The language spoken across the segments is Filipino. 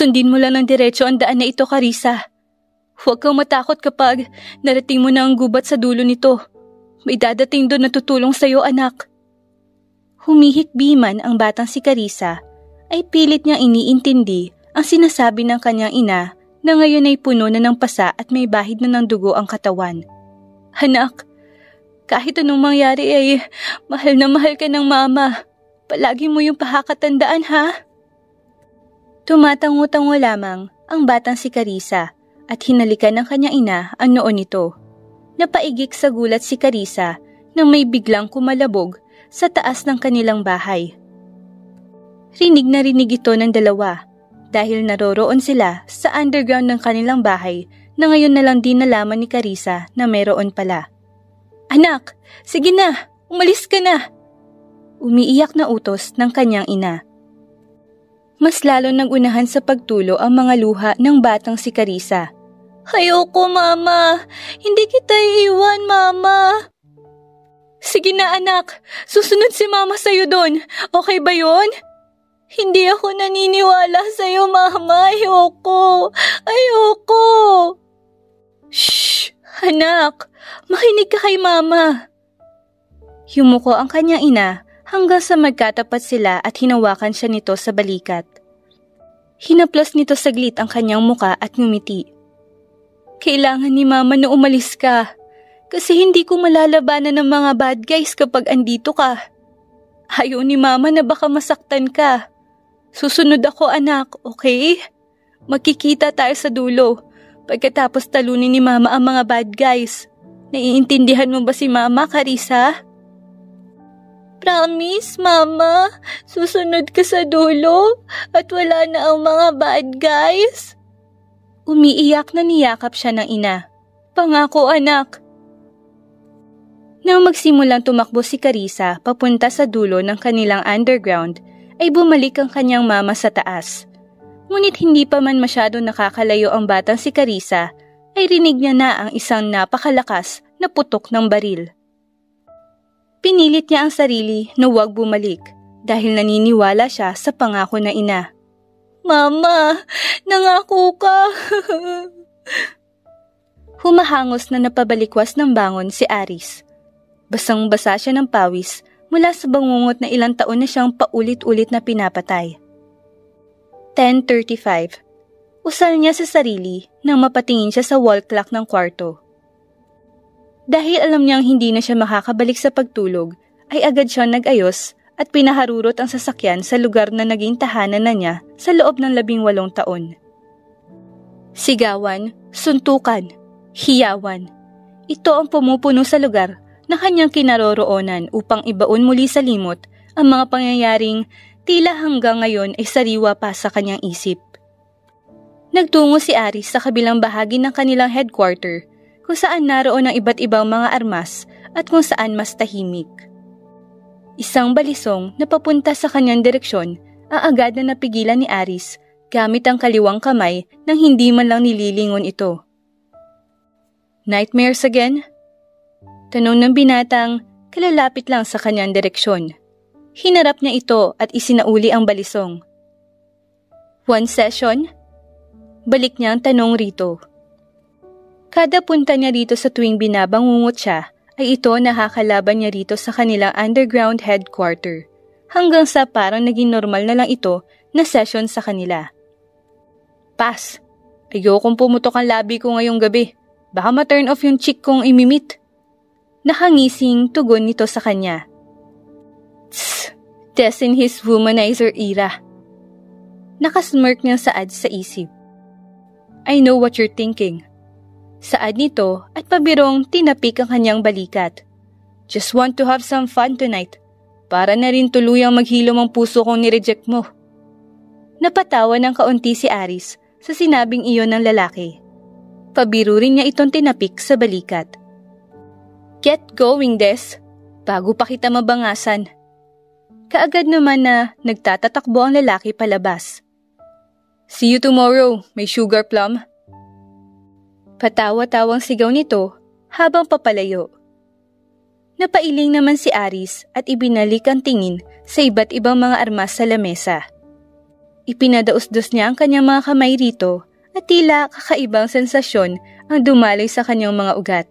Sundin mo lang ng diretso ang daan na ito, Carissa. Huwag kang matakot kapag narating mo na ang gubat sa dulo nito. May dadating doon na tutulong sa'yo, anak. Humihikbi man ang batang si Carissa, ay pilit niyang iniintindi ang sinasabi ng kanyang ina na ngayon ay puno na ng pasa at may bahid na ng dugo ang katawan. Anak, kahit anong mangyari ay mahal na mahal ka ng mama. Palagi mo yung pakakatandaan, ha? Tumatango-tango lamang ang batang si Carissa at hinalikan ng kanyang ina ang noo nito. Napaigik sa gulat si Carissa nang may biglang kumalabog sa taas ng kanilang bahay. Rinig na rinig ito ng dalawa dahil naroroon sila sa underground ng kanilang bahay na ngayon na lang din nalaman ni Carissa na meron pala. Anak, sige na, umalis ka na! Umiiyak na utos ng kanyang ina. Mas lalo nagunahan sa pagtulo ang mga luha ng batang si Carissa. Ayoko, Mama! Hindi kita iiwan, Mama! Sige na, anak! Susunod si Mama sa'yo doon. Okay ba yun? Hindi ako naniniwala sa'yo, Mama. Ayoko! Ayoko! Shh! Anak! Makinig ka kay Mama! Yumuko ang kanyang ina hanggang sa magkatapat sila at hinawakan siya nito sa balikat. Hinaplos nito saglit ang kanyang muka at ngumiti. Kailangan ni Mama na umalis ka kasi hindi ko malalabanan ng mga bad guys kapag andito ka. Ayaw ni Mama na baka masaktan ka. Susunod ako, anak, okay? Magkikita tayo sa dulo pagkatapos talunin ni Mama ang mga bad guys. Naiintindihan mo ba si Mama, Carissa? Promise, Mama, susunod ka sa dulo at wala na ang mga bad guys. Umiiyak na niyakap siya ng ina. Pangako, anak. Nang magsimulang tumakbo si Carissa papunta sa dulo ng kanilang underground, ay bumalik ang kanyang mama sa taas. Ngunit hindi pa man masyado nakakalayo ang batang si Carissa, ay rinig niya na ang isang napakalakas na putok ng baril. Pinilit niya ang sarili na huwag bumalik dahil naniniwala siya sa pangako na ina. Mama, nangako ka. Humahangos na napabalikwas ng bangon si Aris. Basang-basa siya ng pawis mula sa bangungot na ilang taon na siyang paulit-ulit na pinapatay. 10:35. Usal niya sa sarili nang mapatingin siya sa wall clock ng kwarto. Dahil alam niyang hindi na siya makakabalik sa pagtulog, ay agad siyang nag-ayos at pinaharurot ang sasakyan sa lugar na naging tahanan na niya sa loob ng 18 taon. Sigawan, suntukan, hiyawan. Ito ang pumupuno sa lugar na kanyang kinaroroonan upang ibaon muli sa limot ang mga pangyayaring tila hanggang ngayon ay sariwa pa sa kanyang isip. Nagtungo si Aris sa kabilang bahagi ng kanilang headquarter kung saan naroon ang iba't ibang mga armas at kung saan mas tahimik. Isang balisong na papunta sa kanyang direksyon ang agad na napigilan ni Aris gamit ang kaliwang kamay nang hindi man lang nililingon ito. Nightmares again? Tanong ng binatang kalalapit lang sa kanyang direksyon. Hinarap niya ito at isinauli ang balisong. One session? Balik niya ang tanong rito. Kada punta niya rito sa tuwing binabangungot siya, ay ito nakakalaban niya rito sa kanilang underground headquarter, hanggang sa parang naging normal na lang ito na session sa kanila. Pass! Ayokong pumutok ang labi ko ngayong gabi. Baka ma-turn off yung chick kong imimit. Nakangising tugon nito sa kanya. Tss! That's in his womanizer era. Nakasmirk niyang saad sa isip. I know what you're thinking. Saad nito at pabirong tinapik ang kanyang balikat. Just want to have some fun tonight. Para na rin tuluyang maghilom ang puso kong nireject mo. Napatawa ng kaunti si Aris sa sinabing iyon ng lalaki. Pabiro rin niya itong tinapik sa balikat. Get going, Des. Bago pa kita mabangasan. Kaagad naman na nagtatatakbo ang lalaki palabas. See you tomorrow, may sugar plum. Patawa-tawang sigaw nito habang papalayo. Napailing naman si Aris at ibinalik ang tingin sa iba't ibang mga armas sa lamesa. Ipinadausdos niya ang kanyang mga kamay rito at tila kakaibang sensasyon ang dumaloy sa kanyang mga ugat.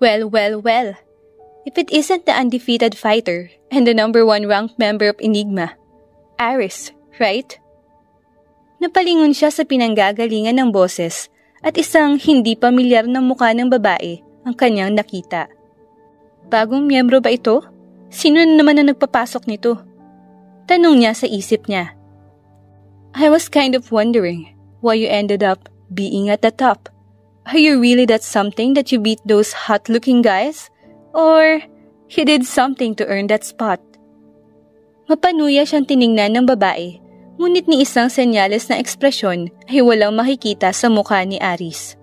Well. If it isn't the undefeated fighter and the #1 ranked member of Enigma, Aris, right? Napalingon siya sa pinanggagalingan ng boses at isang hindi pamilyar na mukha ng babae ang kanyang nakita. Bagong miyembro ba ito? Sino na naman ang nagpapasok nito? Tanong niya sa isip niya. I was kind of wondering why you ended up being at the top. Are you really that something that you beat those hot-looking guys? Or you did something to earn that spot? Mapanuya siyang tiningnan ng babae, ngunit ni isang senyales na ekspresyon ay walang makikita sa mukha ni Aris.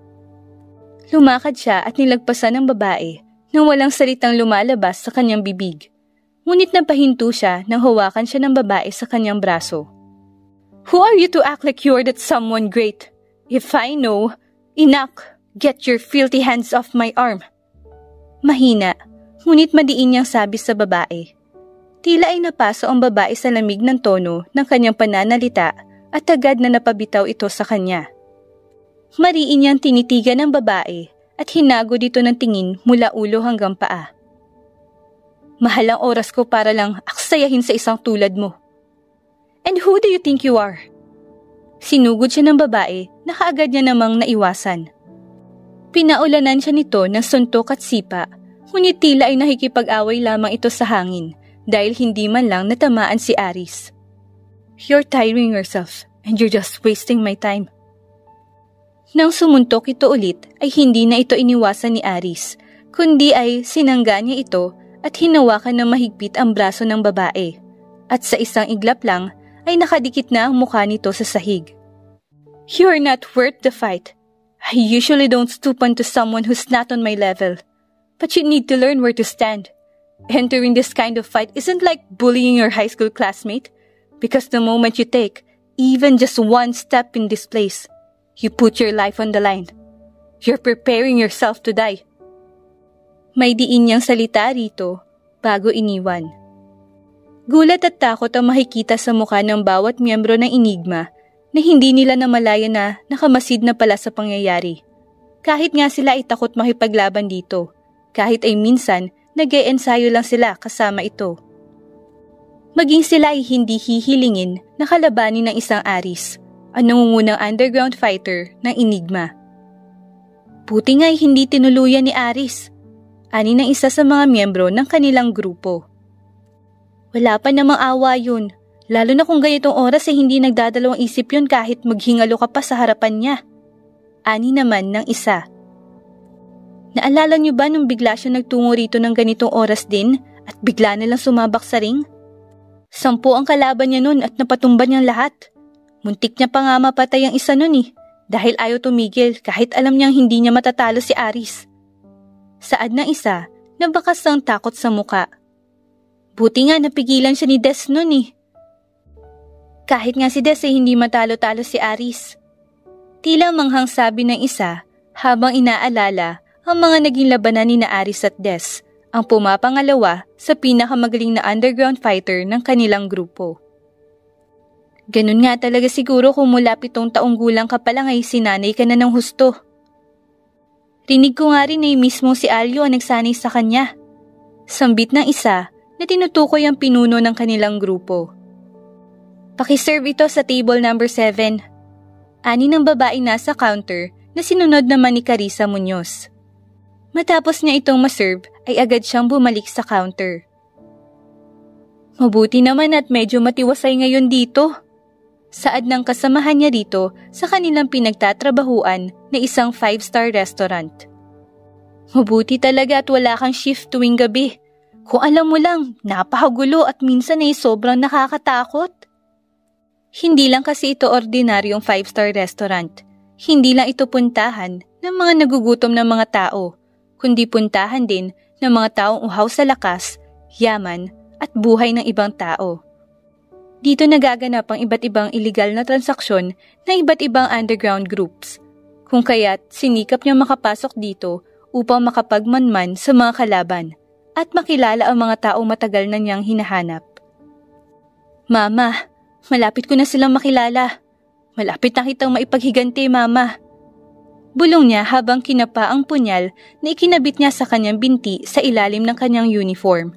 Lumakad siya at nilagpasan ng babae nang walang salitang lumalabas sa kanyang bibig. Ngunit napahinto siya nang hawakan siya ng babae sa kanyang braso. Who are you to act like you're that someone great? If I know, Inak, get your filthy hands off my arm. Mahina, ngunit madiin niyang sabi sa babae. Tila ay napaso ang babae sa lamig ng tono ng kanyang pananalita at agad na napabitaw ito sa kanya. Mariin niyang tinitigan ng babae at hinago dito ng tingin mula ulo hanggang paa. Mahal ang oras ko para lang aksayahin sa isang tulad mo. And who do you think you are? Sinugod siya ng babae na kaagad niya namang naiwasan. Pinaulanan siya nito ng suntok at sipa, ngunit tila ay nakikipag-away lamang ito sa hangin dahil hindi man lang natamaan si Aris. You're tiring yourself and you're just wasting my time. Nang sumuntok ito ulit ay hindi na ito iniwasan ni Aris, kundi ay sinangga niya ito at hinawakan ng mahigpit ang braso ng babae. At sa isang iglap lang ay nakadikit na ang mukha nito sa sahig. You're not worth the fight. I usually don't stoop onto someone who's not on my level. But you need to learn where to stand. Entering this kind of fight isn't like bullying your high school classmate. Because the moment you take even just one step in this place, you put your life on the line. You're preparing yourself to die. May diin niyang salita rito bago iniwan. Gulat at takot ang makikita sa mukha ng bawat miyembro ng Enigma na hindi nila namalaya na nakamasid na pala sa pangyayari. Kahit nga sila ay takot makipaglaban dito, kahit ay minsan nag-e-ensayo lang sila kasama ito. Maging sila ay hindi hihilingin na kalabanin ng isang Aris, ang nangungunang underground fighter ng Enigma. Buti nga ay hindi tinuluyan ni Aris, ani ng isa sa mga miyembro ng kanilang grupo. Wala pa namang awa yun, lalo na kung ganitong oras ay hindi nagdadalawang isip yun kahit maghingalo ka pa sa harapan niya. Ani naman ng isa. Naalala niyo ba nung bigla siya nagtungo rito ng ganitong oras din at bigla nilang sumabak sa ring? 10 ang kalaban niya nun at napatumba niyang lahat. Muntik niya pa nga mapatay ang isa nun dahil ayaw tumigil kahit alam niyang hindi niya matatalo si Aris. Saad ng isa, nabakas ang takot sa muka. Buti nga napigilan siya ni Des nun Kahit nga si Des ay hindi matalo-talo si Aris. Tila manghang sabi ng isa habang inaalala ang mga naging labanan ni na Aris at Des, ang pumapangalawa sa pinakamagaling na underground fighter ng kanilang grupo. Ganun nga talaga siguro kung mula 7 taong gulang ka pa lang ay sinanay ka na ng husto. Rinig ko nga rin ay mismo si Alyo ang nagsanay sa kanya. Sambit ng isa na tinutukoy ang pinuno ng kanilang grupo. Pakiserve ito sa table number 7. Ani ng babae nasa counter na sinunod naman ni Carissa Muñoz. Matapos niya itong maserve ay agad siyang bumalik sa counter. Mabuti naman at medyo matiwasay ngayon dito. Saad ng kasamahan niya dito sa kanilang pinagtatrabahuan na isang 5-star restaurant. Mabuti talaga at wala kang shift tuwing gabi. Kung alam mo lang, napakagulo at minsan ay sobrang nakakatakot. Hindi lang kasi ito ordinaryong 5-star restaurant. Hindi lang ito puntahan ng mga nagugutom na mga tao, kundi puntahan din ng mga taong uhaw sa lakas, yaman at buhay ng ibang tao. Dito nagaganap ang iba't ibang illegal na transaksyon ng iba't ibang underground groups. Kung kaya't sinikap niya makapasok dito upang makapagmanman sa mga kalaban at makilala ang mga taong matagal na niyang hinahanap. Mama, Malapit ko na silang makilala. Malapit na kitang maipaghiganti, Mama. Bulong niya habang kinapa ang punyal na ikinabit niya sa kanyang binti sa ilalim ng kanyang uniform.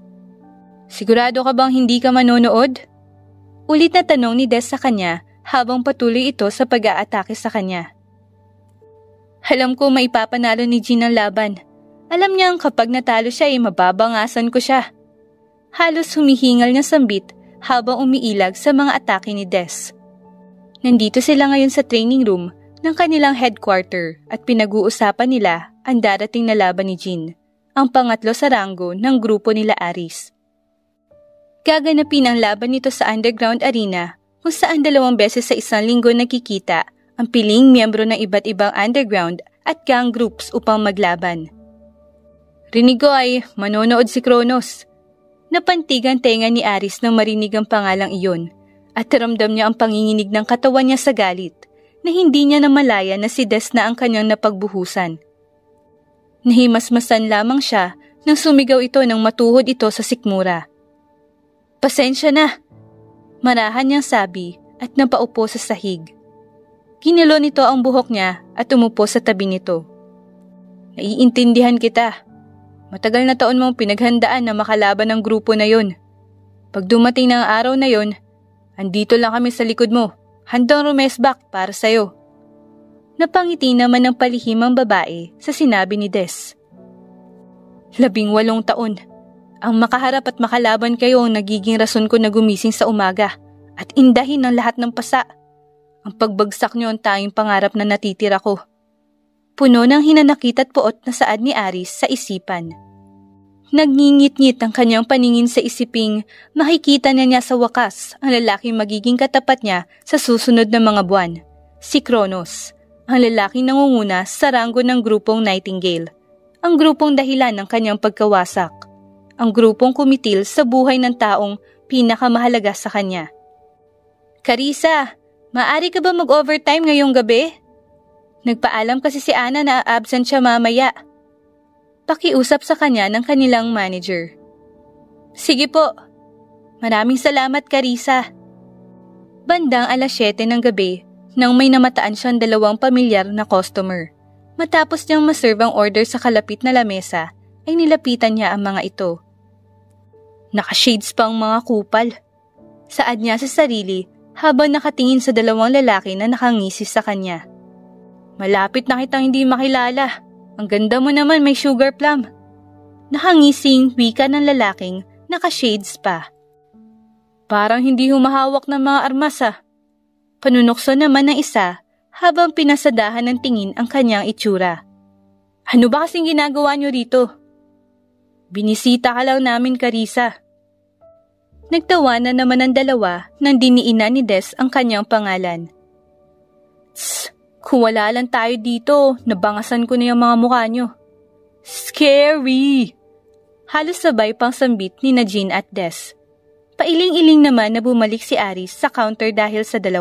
Sigurado ka bang hindi ka manonood? Ulit na tanong ni Des sa kanya habang patuloy ito sa pag-aatake sa kanya. Alam ko maipapanalo ni Jean ang laban. Alam niyang kapag natalo siya ay mababangasan ko siya. Halos humihingal niya sambit habang umiilag sa mga atake ni Des. Nandito sila ngayon sa training room ng kanilang headquarter at pinag-uusapan nila ang darating na laban ni Jean, ang pangatlo sa ranggo ng grupo nila Aris. Gaganapin ang laban nito sa underground arena kung saan 2 beses sa isang linggo nakikita ang piling miyembro ng iba't ibang underground at gang groups upang maglaban. Rinig ko ay manonood si Kronos. Napantig ang tenga ni Aris nang marinig ang pangalang iyon at ramdam niya ang panginginig ng katawan niya sa galit na hindi niya namalaya na si Des na ang kanyang napagbuhusan. Nahimasmasan lamang siya nang sumigaw ito nang matuhod ito sa sikmura. Pasensya na, marahan niyang sabi at napaupo sa sahig. Kinilo nito ang buhok niya at umupo sa tabi nito. Naiintindihan kita. Matagal na taon mong pinaghandaan na makalaban ng grupo na yon. Pag dumating na ang araw na yon, andito lang kami sa likod mo, handang rumesbak para sa'yo. Napangiti naman ng palihim ang babae sa sinabi ni Des. 18 taon. Ang makaharap at makalaban kayo ang nagiging rason ko na gumising sa umaga at indahin ng lahat ng pasa. Ang pagbagsak niyo ang tanging pangarap na natitira ko. Puno ng hinanakit at puot na saad ni Aris sa isipan. Nagngingit-ngit ang kanyang paningin sa isiping makikita niya sa wakas ang lalaking magiging katapat niya sa susunod na mga buwan. Si Kronos, ang lalaking nangunguna sa ranggo ng grupong Nightingale. Ang grupong dahilan ng kanyang pagkawasak. Ang grupong kumitil sa buhay ng taong pinakamahalaga sa kanya. Carissa, maaari ka ba mag-overtime ngayong gabi? Nagpaalam kasi si Ana na absent siya mamaya. Pakiusap sa kanya ng kanilang manager. Sige po. Maraming salamat, Carissa. Bandang 7:00 ng gabi nang may namataan siyang 2 pamilyar na customer. Matapos niyang maserve ang order sa kalapit na lamesa, ay nilapitan niya ang mga ito. Naka-shades pa ang mga kupal. Saad niya sa sarili habang nakatingin sa 2 lalaki na nakangisi sa kanya. Malapit na kitang hindi makilala. Ang ganda mo naman, may sugar plum. Nakangising wika ng lalaking naka-shades pa. Parang hindi humahawak ng mga armas ah. Panunokso naman ng isa habang pinasadahan ng tingin ang kanyang itsura. Ano ba kasing ginagawa niyo rito? Binisita ka lang namin, Carissa. Nagtawanan naman ang 2 nang diniina ni Des ang kanyang pangalan. Tss! Kung wala lang tayo dito, nabangasan ko na yung mga mukha nyo. Scary! Halos sabay pang sambit ni Jean at Des. Pailing-iling naman na bumalik si Aris sa counter dahil sa 2.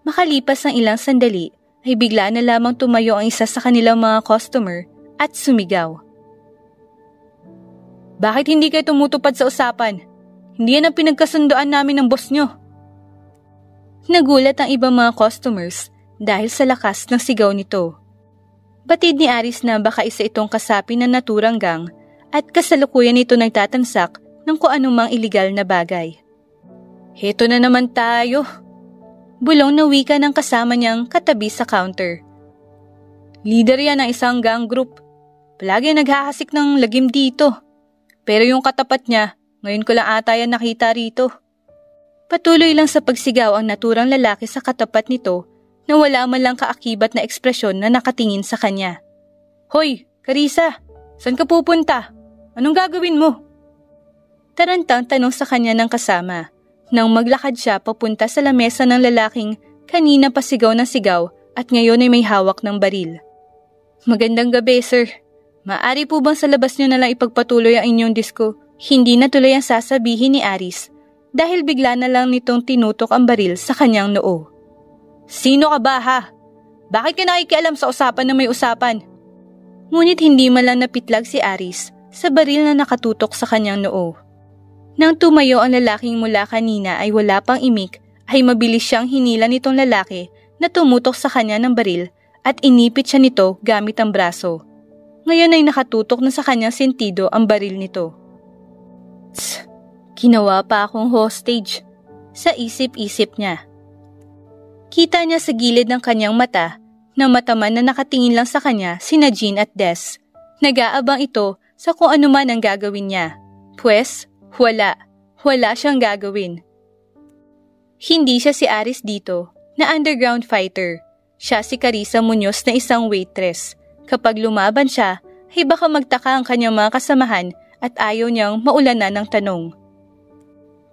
Makalipas ang ilang sandali, ay bigla na lamang tumayo ang isa sa kanilang mga customer at sumigaw. Bakit hindi kayo tumutupad sa usapan? Hindi yan ang pinagkasundoan namin ng boss nyo. Nagulat ang ibang mga customers dahil sa lakas ng sigaw nito. Batid ni Aris na baka isa itong kasapi na naturang gang at kasalukuyan ito nagtatansak ng kung anumang iligal na bagay. Heto na naman tayo. Bulong na wika ng kasama niyang katabi sa counter. Leader yan ng isang gang group. Palagi naghahasik ng lagim dito. Pero yung katapat niya, ngayon ko lang ata yan nakita rito. Patuloy lang sa pagsigaw ang naturang lalaki sa katapat nito na wala man lang kaakibat na ekspresyon na nakatingin sa kanya. Hoy, Carissa, saan ka pupunta? Anong gagawin mo? Tarantang tanong sa kanya ng kasama nang maglakad siya papunta sa lamesa ng lalaking kanina pa sigaw ng sigaw at ngayon ay may hawak ng baril. Magandang gabi, sir. Maaari po bang sa labas niyo na lang ipagpatuloy ang inyong disko? Hindi na tuloy ang sasabihin ni Aris dahil bigla na lang nitong tinutok ang baril sa kanyang noo. Sino ka ba ha? Bakit ka nakikialam sa usapan na may usapan? Ngunit hindi man lang napitlag si Aris sa baril na nakatutok sa kanyang noo. Nang tumayo ang lalaking mula kanina ay wala pang imik, ay mabilis siyang hinila nitong lalaki na tumutok sa kanya ng baril at inipit siya nito gamit ang braso. Ngayon ay nakatutok na sa kanyang sentido ang baril nito. Tss, ginawa pa akong hostage, sa isip-isip niya. Kita niya sa gilid ng kanyang mata na mataman na nakatingin lang sa kanya sina Jean at Des. Nag-aabang ito sa kung ano man ang gagawin niya. Pwes, wala siyang gagawin. Hindi siya si Aris dito, na underground fighter. Siya si Carissa Muñoz na isang waitress. Kapag lumaban siya, ay baka magtaka ang kanyang mga kasamahan at ayaw niyang maulanan ng tanong.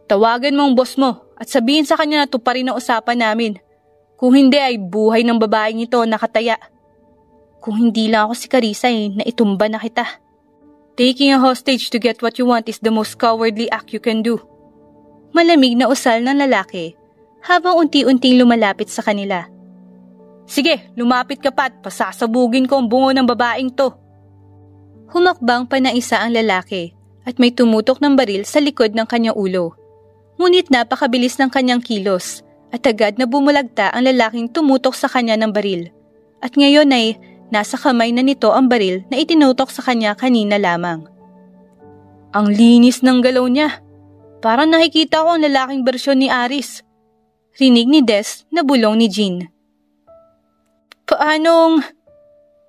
Tawagan mo ang boss mo at sabihin sa kanya na tuparin ang usapan namin. Kung hindi ay buhay ng babaeng ito nakataya. Kung hindi lang ako si Carissa na itumba na kita. Taking a hostage to get what you want is the most cowardly act you can do. Malamig na usal ng lalaki habang unti-unting lumalapit sa kanila. Sige, lumapit ka pa at pasasabugin ko ang bungo ng babaeng to. Humakbang pa na isa ang lalaki at may tumutok ng baril sa likod ng kanyang ulo. Ngunit napakabilis ng kanyang kilos at agad na bumulagta ang lalaking tumutok sa kanya ng baril. At ngayon ay nasa kamay na nito ang baril na itinutok sa kanya kanina lamang. Ang linis ng galaw niya. Parang nakikita ko ang lalaking bersyon ni Aris. Rinig ni Des na bulong ni Jean. Paanong?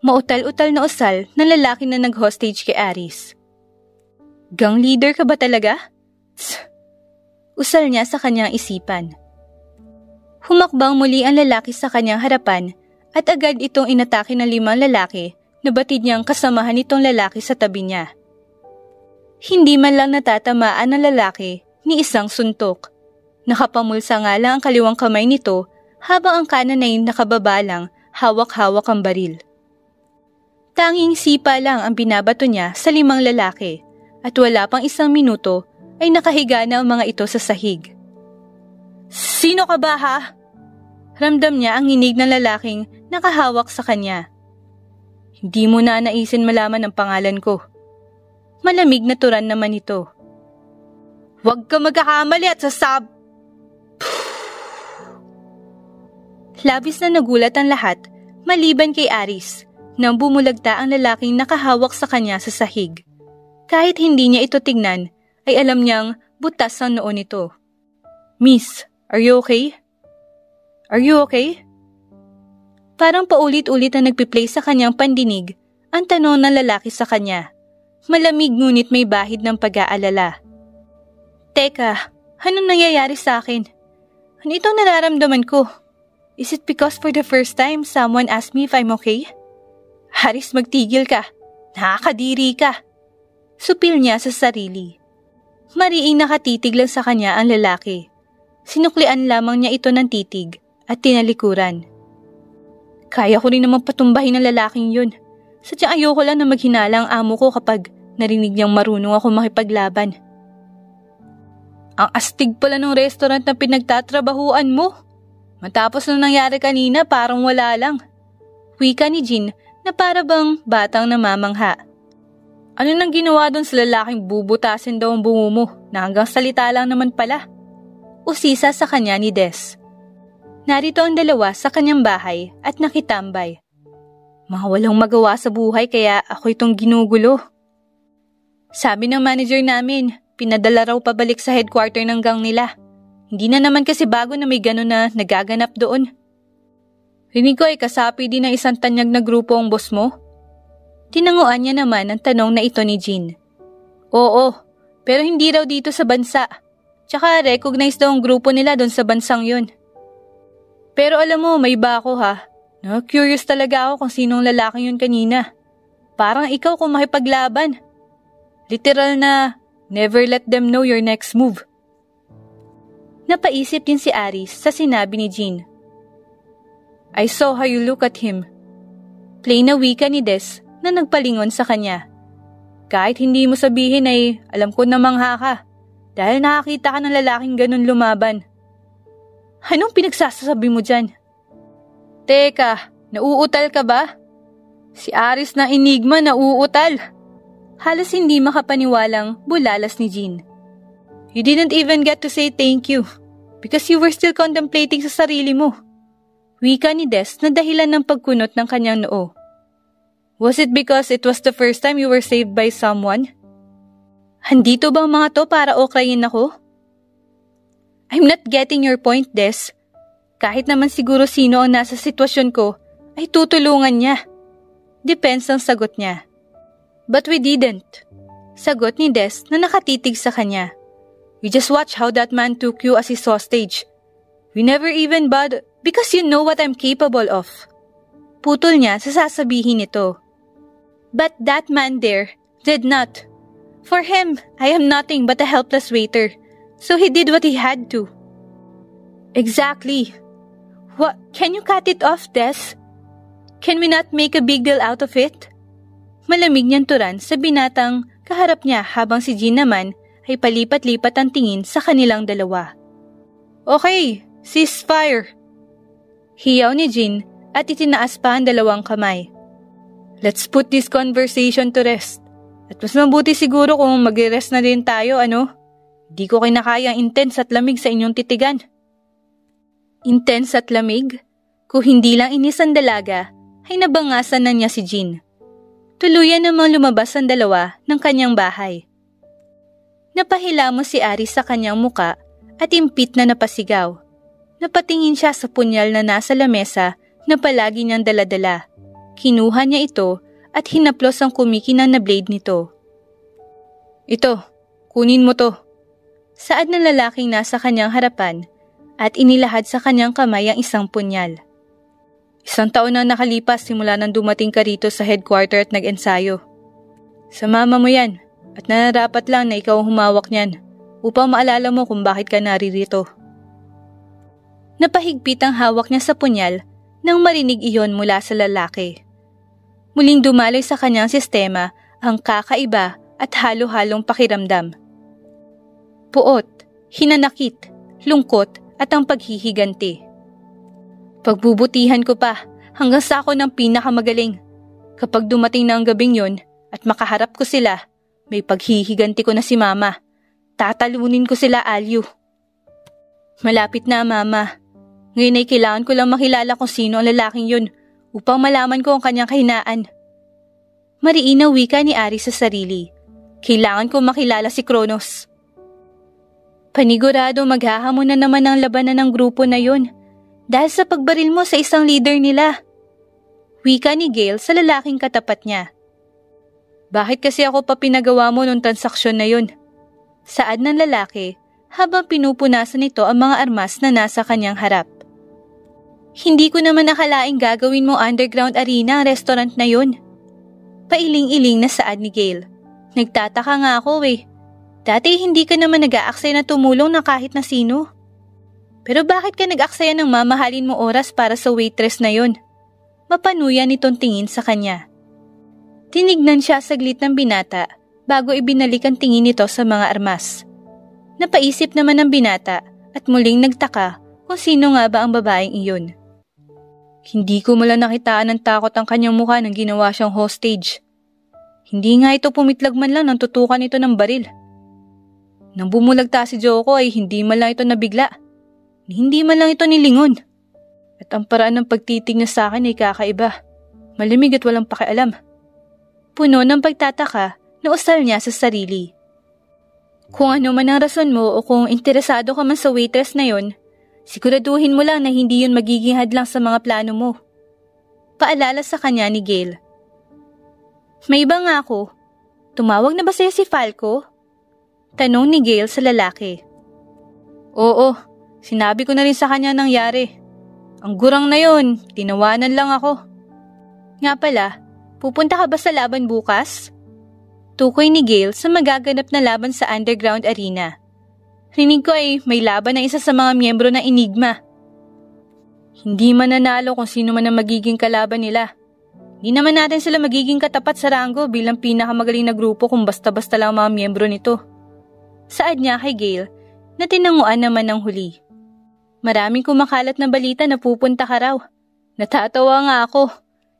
Mautal-utal na usal ng lalaki na nag-hostage kay Aris. Gang leader ka ba talaga? Tss. Usal niya sa kanyang isipan. Humakbang muli ang lalaki sa kanyang harapan at agad itong inatake ng 5 lalaki na batid niyang kasamahan itong lalaki sa tabi niya. Hindi man lang natatamaan ng lalaki ni isang suntok. Nakapamulsa nga lang ang kaliwang kamay nito habang ang kanan ay nakababa lang hawak-hawak ang baril. Tanging sipa lang ang binabato niya sa 5 lalaki at wala pang 1 minuto ay nakahiga na ang mga ito sa sahig. Sino ka ba ha? Ramdam niya ang nginig ng lalaking nakahawak sa kanya. Hindi mo na naisin malaman ang pangalan ko. Malamig na turan naman ito. Huwag ka magkakamali at Labis na nagulat ang lahat maliban kay Aris nang bumulagta ang lalaking nakahawak sa kanya sa sahig. Kahit hindi niya ito tignan, ay alam niyang butas ang noo nito. Miss, are you okay? Are you okay? Parang paulit-ulit na nagpiplay sa kanyang pandinig ang tanong ng lalaki sa kanya. Malamig ngunit may bahid ng pag-aalala. Teka, anong nangyayari sa akin? Ano itong nararamdaman ko? Is it because for the first time someone asked me if I'm okay? Haris, magtigil ka. Nakakadiri ka. Supil niya sa sarili. Mariing nakatitig lang sa kanya ang lalaki. Sinuklian lamang niya ito ng titig at tinalikuran. Kaya ko rin naman patumbahin ang lalaking yun. Sadyang ayoko lang na maghinala ang amo ko kapag narinig niyang marunong ako makipaglaban. Ang astig pala ng restaurant na pinagtatrabahuan mo. Matapos na nangyari kanina parang wala lang. Wika ni Jean na para bang batang namamangha. Ano nang ginawa doon sa lalaking bubutasin daw ang bungo mo na hanggang salita lang naman pala? Usisa sa kanya ni Des. Narito ang dalawa sa kanyang bahay at nakitambay. Mga walang magawa sa buhay kaya ako itong ginugulo. Sabi ng manager namin, pinadala raw pabalik sa headquarter ng gang nila. Hindi na naman kasi bago na may gano'n na nagaganap doon. Rinig ko ay kasapi din ng isang tanyag na grupo ang boss mo. Tinanguan niya naman ang tanong na ito ni Jean. Oo, pero hindi raw dito sa bansa. Tsaka recognize daw ang grupo nila doon sa bansang yun. Pero alam mo, may iba ako ha. Curious talaga ako kung sinong lalaki yun kanina. Parang ikaw kung makipaglaban. Literal na, never let them know your next move. Napaisip din si Aris sa sinabi ni Jean. I saw how you look at him. Plain na wika ni Des na nagpalingon sa kanya. Kahit hindi mo sabihin ay alam ko na mangha ka dahil nakakita ka ng lalaking ganun lumaban. Anong pinagsasabi mo dyan? Teka, nauutal ka ba? Si Aris na enigma nauutal. Halos hindi makapaniwalang bulalas ni Jean. You didn't even get to say thank you because you were still contemplating sa sarili mo. Wika ni Des na dahilan ng pagkunot ng kanyang noo. Was it because it was the first time you were saved by someone? Handito bang mga to para okrayin ako? I'm not getting your point, Des. Kahit naman siguro sino ang nasa sitwasyon ko, ay tutulungan niya. Depends ang sagot niya. But we didn't. Sagot ni Des na nakatitig sa kanya. We just watched how that man took you as his hostage. We never even bothered because you know what I'm capable of. Putol niya sa sasabihin nito. But that man there did not. For him, I am nothing but a helpless waiter. So he did what he had to. Exactly. What? Can you cut it off, Des? Can we not make a big deal out of it? Malamig niyang turan sa binatang kaharap niya habang si Jean naman ay palipat-lipat ang tingin sa kanilang dalawa. Okay, ceasefire. Hiyaw ni Jean at itinaas pa ang dalawang kamay. Let's put this conversation to rest. At mas mabuti siguro kung mag-rest na din tayo, ano? Di ko kinakayang intense at lamig sa inyong titigan. Intense at lamig? Kung hindi lang inis ang dalaga, ay nabangasan na niya si Jean. Tuluyan namang lumabas ang dalawa ng kanyang bahay. Napahilamo si Aris sa kanyang muka at impit na napasigaw. Napatingin siya sa punyal na nasa lamesa na palagi niyang daladala. Kinuha niya ito at hinaplos ang kumikinang na blade nito. Ito, kunin mo to. Saad ng lalaking nasa kanyang harapan at inilahad sa kanyang kamay ang isang punyal. 1 taon na nakalipas simula nang dumating ka rito sa headquarter at nag-ensayo. Sa mama mo yan at nararapat lang na ikaw ang humawak niyan upang maalala mo kung bakit ka naririto. Napahigpit ang hawak niya sa punyal nang marinig iyon mula sa lalaki. Muling dumaloy sa kanyang sistema ang kakaiba at halo-halong pakiramdam. Puot, hinanakit, lungkot at ang paghihiganti. Pagbubutihan ko pa hanggang sa ako ng pinakamagaling. Kapag dumating na ang gabing yon at makaharap ko sila, may paghihiganti ko na si Mama. Tatalunin ko sila, Alyu. Malapit na, Mama. Ngayon ay kailangan ko lang makilala kung sino ang lalaking yun upang malaman ko ang kanyang kahinaan. Mariinaw wika ni Aris sa sarili. Kailangan ko makilala si Kronos. Panigurado maghahamon na naman ang labanan ng grupo na yun dahil sa pagbaril mo sa isang leader nila. Wika ni Gale sa lalaking katapat niya. Bakit kasi ako pa pinagawa mo nung transaksyon na yun? Saad ng lalaki habang pinupunasan nito ang mga armas na nasa kanyang harap. Hindi ko naman nakalaing gagawin mo underground arena ang restaurant na yun. Pailing-iling na saad ni Gale. Nagtataka nga ako eh. Dati hindi ka naman nag-aaksaya na tumulong na kahit na sino. Pero bakit ka nag-aksaya ng mamahalin mo oras para sa waitress na yun? Mapanuyan nitong tingin sa kanya. Tinignan siya saglit ng binata bago ibinalik ang tingin nito sa mga armas. Napaisip naman ng binata at muling nagtaka kung sino nga ba ang babaeng iyon. Hindi ko mula nakitaan ng takot ang kanyang mukha nang ginawa siyang hostage. Hindi nga ito pumitlag man lang nang tutukan ito ng baril. Nang bumulagta si Joko ay hindi man lang ito nabigla. Hindi man lang ito nilingon. At ang paraan ng pagtitig niya sa akin ay kakaiba. Malamig at walang pakialam. Puno ng pagtataka na usal niya sa sarili. Kung ano man ang rason mo o kung interesado ka man sa waitress na yon, siguraduhin mo lang na hindi yun magiging hadlang sa mga plano mo. Paalala sa kanya ni Gale. May iba nga ako. Tumawag na ba sa'yo si Falco? Tanong ni Gale sa lalaki. Oo, sinabi ko na rin sa kanya nangyari. Ang gurang na yon, tinawanan lang ako. Nga pala, pupunta ka ba sa laban bukas? Tukoy ni Gale sa magaganap na laban sa underground arena. Rinig ko ay may laban na isa sa mga miyembro ng Enigma. Hindi man nanalo kung sino man ang magiging kalaban nila. Hindi naman natin sila magiging katapat sa ranggo bilang pinakamagaling na grupo kung basta-basta lang mga miyembro nito. Saad niya kay Gale na tinanguan naman ng huli. Maraming kumakalat na balita na pupunta ka raw. Natatawa nga ako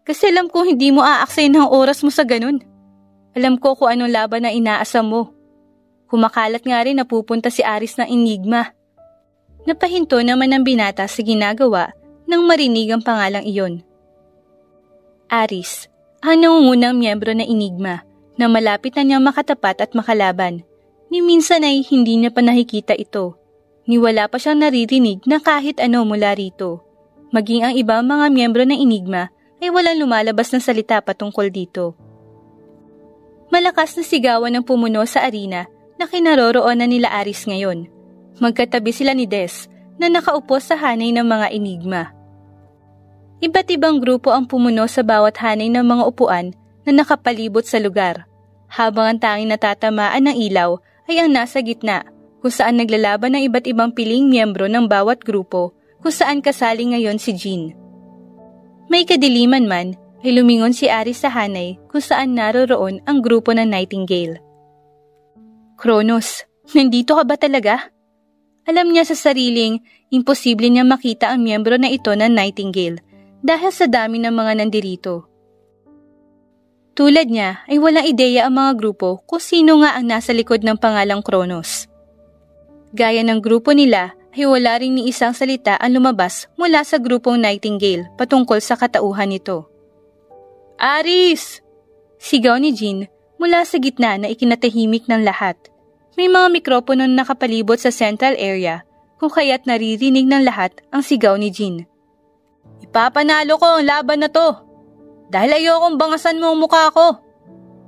kasi alam ko hindi mo aaksayin ng oras mo sa ganun. Alam ko kung anong laban na inaasam mo. Kumakalat nga rin na pupunta si Aris ng Enigma. Napahinto naman ang binata sa ginagawa nang marinig ang pangalang iyon. Aris, ang nangungunang miyembro ng Enigma na malapit na niyang makatapat at makalaban. Ni minsan ay hindi niya pa nakikita ito. Ni wala pa siyang naririnig na kahit ano mula rito. Maging ang ibang mga miyembro ng Enigma ay walang lumalabas ng salita patungkol dito. Malakas na sigawan ng pumuno sa arena na kinaroroonan nila Aris ngayon. Magkatabi sila ni Des na nakaupo sa hanay ng mga Enigma. Iba't ibang grupo ang pumuno sa bawat hanay ng mga upuan na nakapalibot sa lugar, habang ang tanging natatamaan ng ilaw ay ang nasa gitna, kung saan naglalaban ng iba't ibang piling miyembro ng bawat grupo, kung saan kasali ngayon si Jean. May kadiliman man, ay lumingon si Aris sa hanay kung saan naroroon ang grupo ng Nightingale. Kronos, nandito ka ba talaga? Alam niya sa sariling, imposible niya makita ang miyembro na ito ng Nightingale dahil sa dami ng mga nandirito. Tulad niya ay walang ideya ang mga grupo kung sino nga ang nasa likod ng pangalang Kronos. Gaya ng grupo nila ay wala rin ni isang salita ang lumabas mula sa grupong Nightingale patungkol sa katauhan nito. Aris! Sigaw ni Jean mula sa gitna na ikinatahimik ng lahat. May mga mikropono na nakapalibot sa central area kung kaya't naririnig ng lahat ang sigaw ni Jean. Ipapanalo ko ang laban na to dahil ayokong bangasan mo ang mukha ko.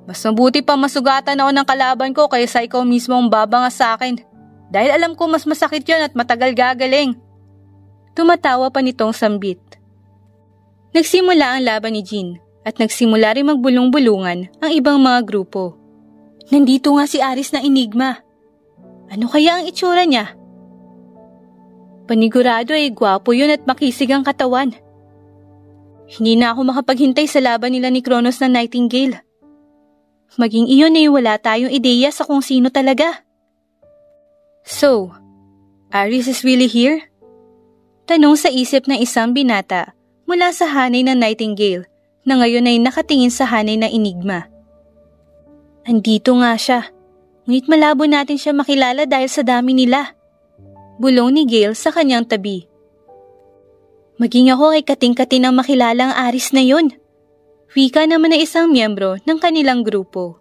Mas mabuti pa masugatan ako ng kalaban ko kaysa ikaw mismo ang babangas sa akin dahil alam ko mas masakit yon at matagal gagaling. Tumatawa pa nitong sambit. Nagsimula ang laban ni Jean at nagsimula rin magbulong-bulungan ang ibang mga grupo. Nandito nga si Aris na Enigma. Ano kaya ang itsura niya? Panigurado ay gwapo yun at makisig ang katawan. Hindi na ako makapaghintay sa laban nila ni Kronos na Nightingale. Maging iyon ay wala tayong ideya sa kung sino talaga. So, Aris is really here? Tanong sa isip ng isang binata mula sa hanay ng Nightingale na ngayon ay nakatingin sa hanay ng Enigma. Andito nga siya, ngunit malabo natin siya makilala dahil sa dami nila. Bulong ni Gale sa kanyang tabi. Maging ako ay kating-kating ang makilala ang Aris na yun. Wika naman na isang miyembro ng kanilang grupo.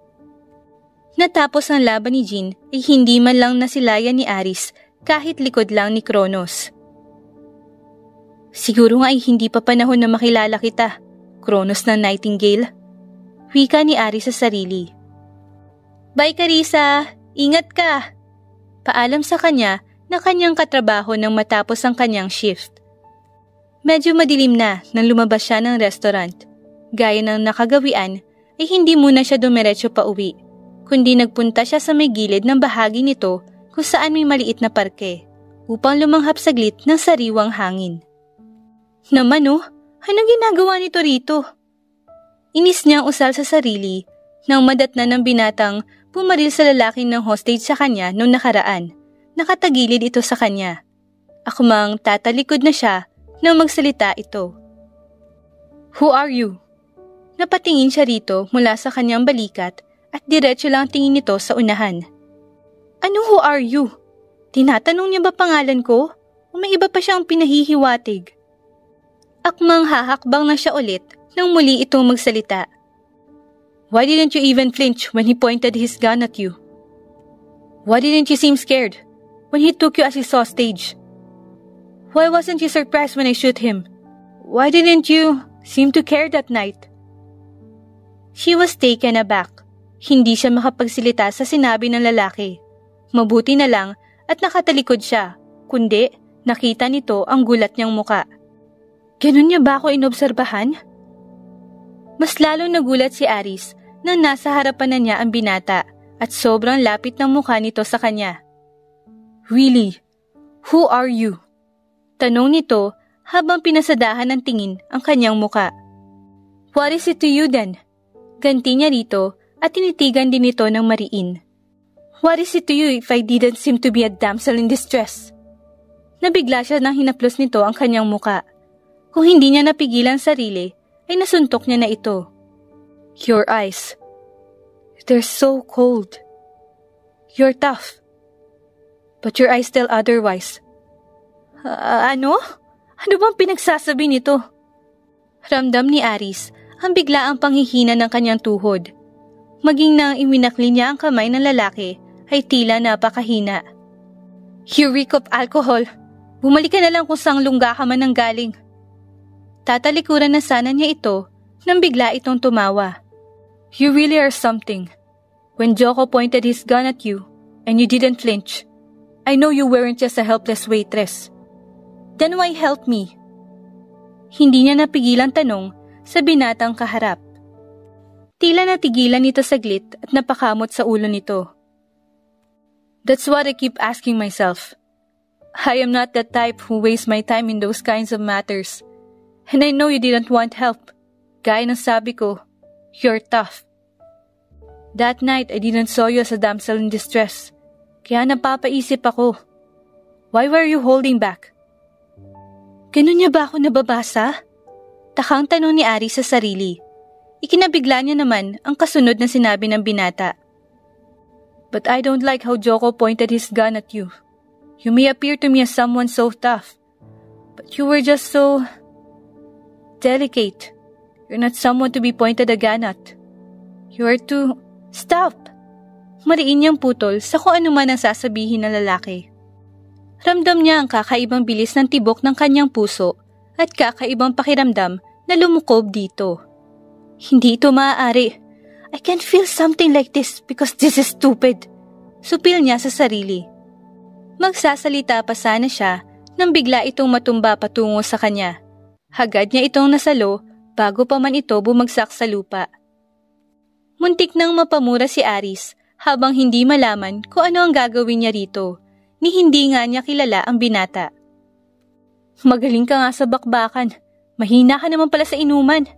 Natapos ang laban ni Jean ay hindi man lang nasilayan ni Aris kahit likod lang ni Kronos. Siguro nga ay hindi pa panahon na makilala kita, Kronos na Nightingale. Wika ni Aris sa sarili. Bye Carissa, ingat ka. Paalam sa kanya na kanyang katrabaho nang matapos ang kanyang shift. Medyo madilim na nang lumabas siya ng restaurant. Gaya ng nakagawian ay hindi muna siya dumiretso pa uwi, kundi nagpunta siya sa may gilid ng bahagi nito kung saan may maliit na parke upang lumanghap saglit ng sariwang hangin. Naman anong ginagawa nito rito? Inis niyang usal sa sarili nang madatnan ng binatang pumaril sa lalaking ng hostage sa kanya noong nakaraan. Nakatagilid ito sa kanya. Akmang tatalikod na siya nang magsalita ito. Who are you? Napatingin siya rito mula sa kanyang balikat at diretso lang tingin nito sa unahan. Ano who are you? Tinatanong niya ba pangalan ko? O may iba pa siyang pinahihiwatig? Akmang hahakbang na siya ulit nang muli itong magsalita. Why didn't you even flinch when he pointed his gun at you? Why didn't you seem scared when he took you as his hostage? Why wasn't you surprised when I shoot him? Why didn't you seem to care that night? She was taken aback. Hindi siya makapagsilita sa sinabi ng lalaki. Mabuti na lang at nakatalikod siya, kundi nakita nito ang gulat niyang muka. Ganun niya ba ako inobserbahan? Mas lalo nagulat si Aris nang nasa harapan na niya ang binata at sobrang lapit ng mukha nito sa kanya. Really? Who are you? Tanong nito habang pinasadahan ng tingin ang kanyang muka. What is it to you then? Ganti niya rito at tinitigan din ito ng mariin. What is it to you if I didn't seem to be a damsel in distress? Nabigla siya nang hinaplos nito ang kanyang muka. Kung hindi niya napigilan sarili, ay nasuntok niya na ito. Your eyes. They're so cold. You're tough. But your eyes tell otherwise. Ano? Ano bang pinagsasabi nito? Ramdam ni Aris ang biglaang panghihina ng kanyang tuhod. Maging nang iwinakli niya ang kamay ng lalaki ay tila napakahina. You reek of alcohol. Bumalik ka na lang kung saang lungga ka man nanggaling. Tatalikuran na sana niya ito nang bigla itong tumawa. You really are something. When Joko pointed his gun at you and you didn't flinch, I know you weren't just a helpless waitress. Then why help me? Hindi niya napigilang tanong sa binatang kaharap. Tila natigilan nito saglit at napakamot sa ulo nito. That's what I keep asking myself. I am not the type who wastes my time in those kinds of matters. And I know you didn't want help. Gaya ng sabi ko, you're tough. That night, I didn't saw you as a damsel in distress. Kaya napapaisip ako. Why were you holding back? Ganun niya ba ako nababasa? Takang tanong ni Ari sa sarili. Ikinabigla niya naman ang kasunod na sinabi ng binata. But I don't like how Joko pointed his gun at you. You may appear to me as someone so tough, but you were just so delicate. You're not someone to be pointed a gun at. You are too... Stop! Mariin niyang putol sa kung ano man ang sasabihin ng lalaki. Ramdam niya ang kakaibang bilis ng tibok ng kanyang puso at kakaibang pakiramdam na lumukob dito. Hindi ito maaari. I can't feel something like this because this is stupid. Supil niya sa sarili. Magsasalita pa sana siya nang bigla itong matumba patungo sa kanya. Hagad niya itong nasalo bago pa man ito bumagsak sa lupa. Muntik nang mapamura si Aris habang hindi malaman kung ano ang gagawin niya rito, ni hindi nga niya kilala ang binata. Magaling ka nga sa bakbakan, mahina ka naman pala sa inuman.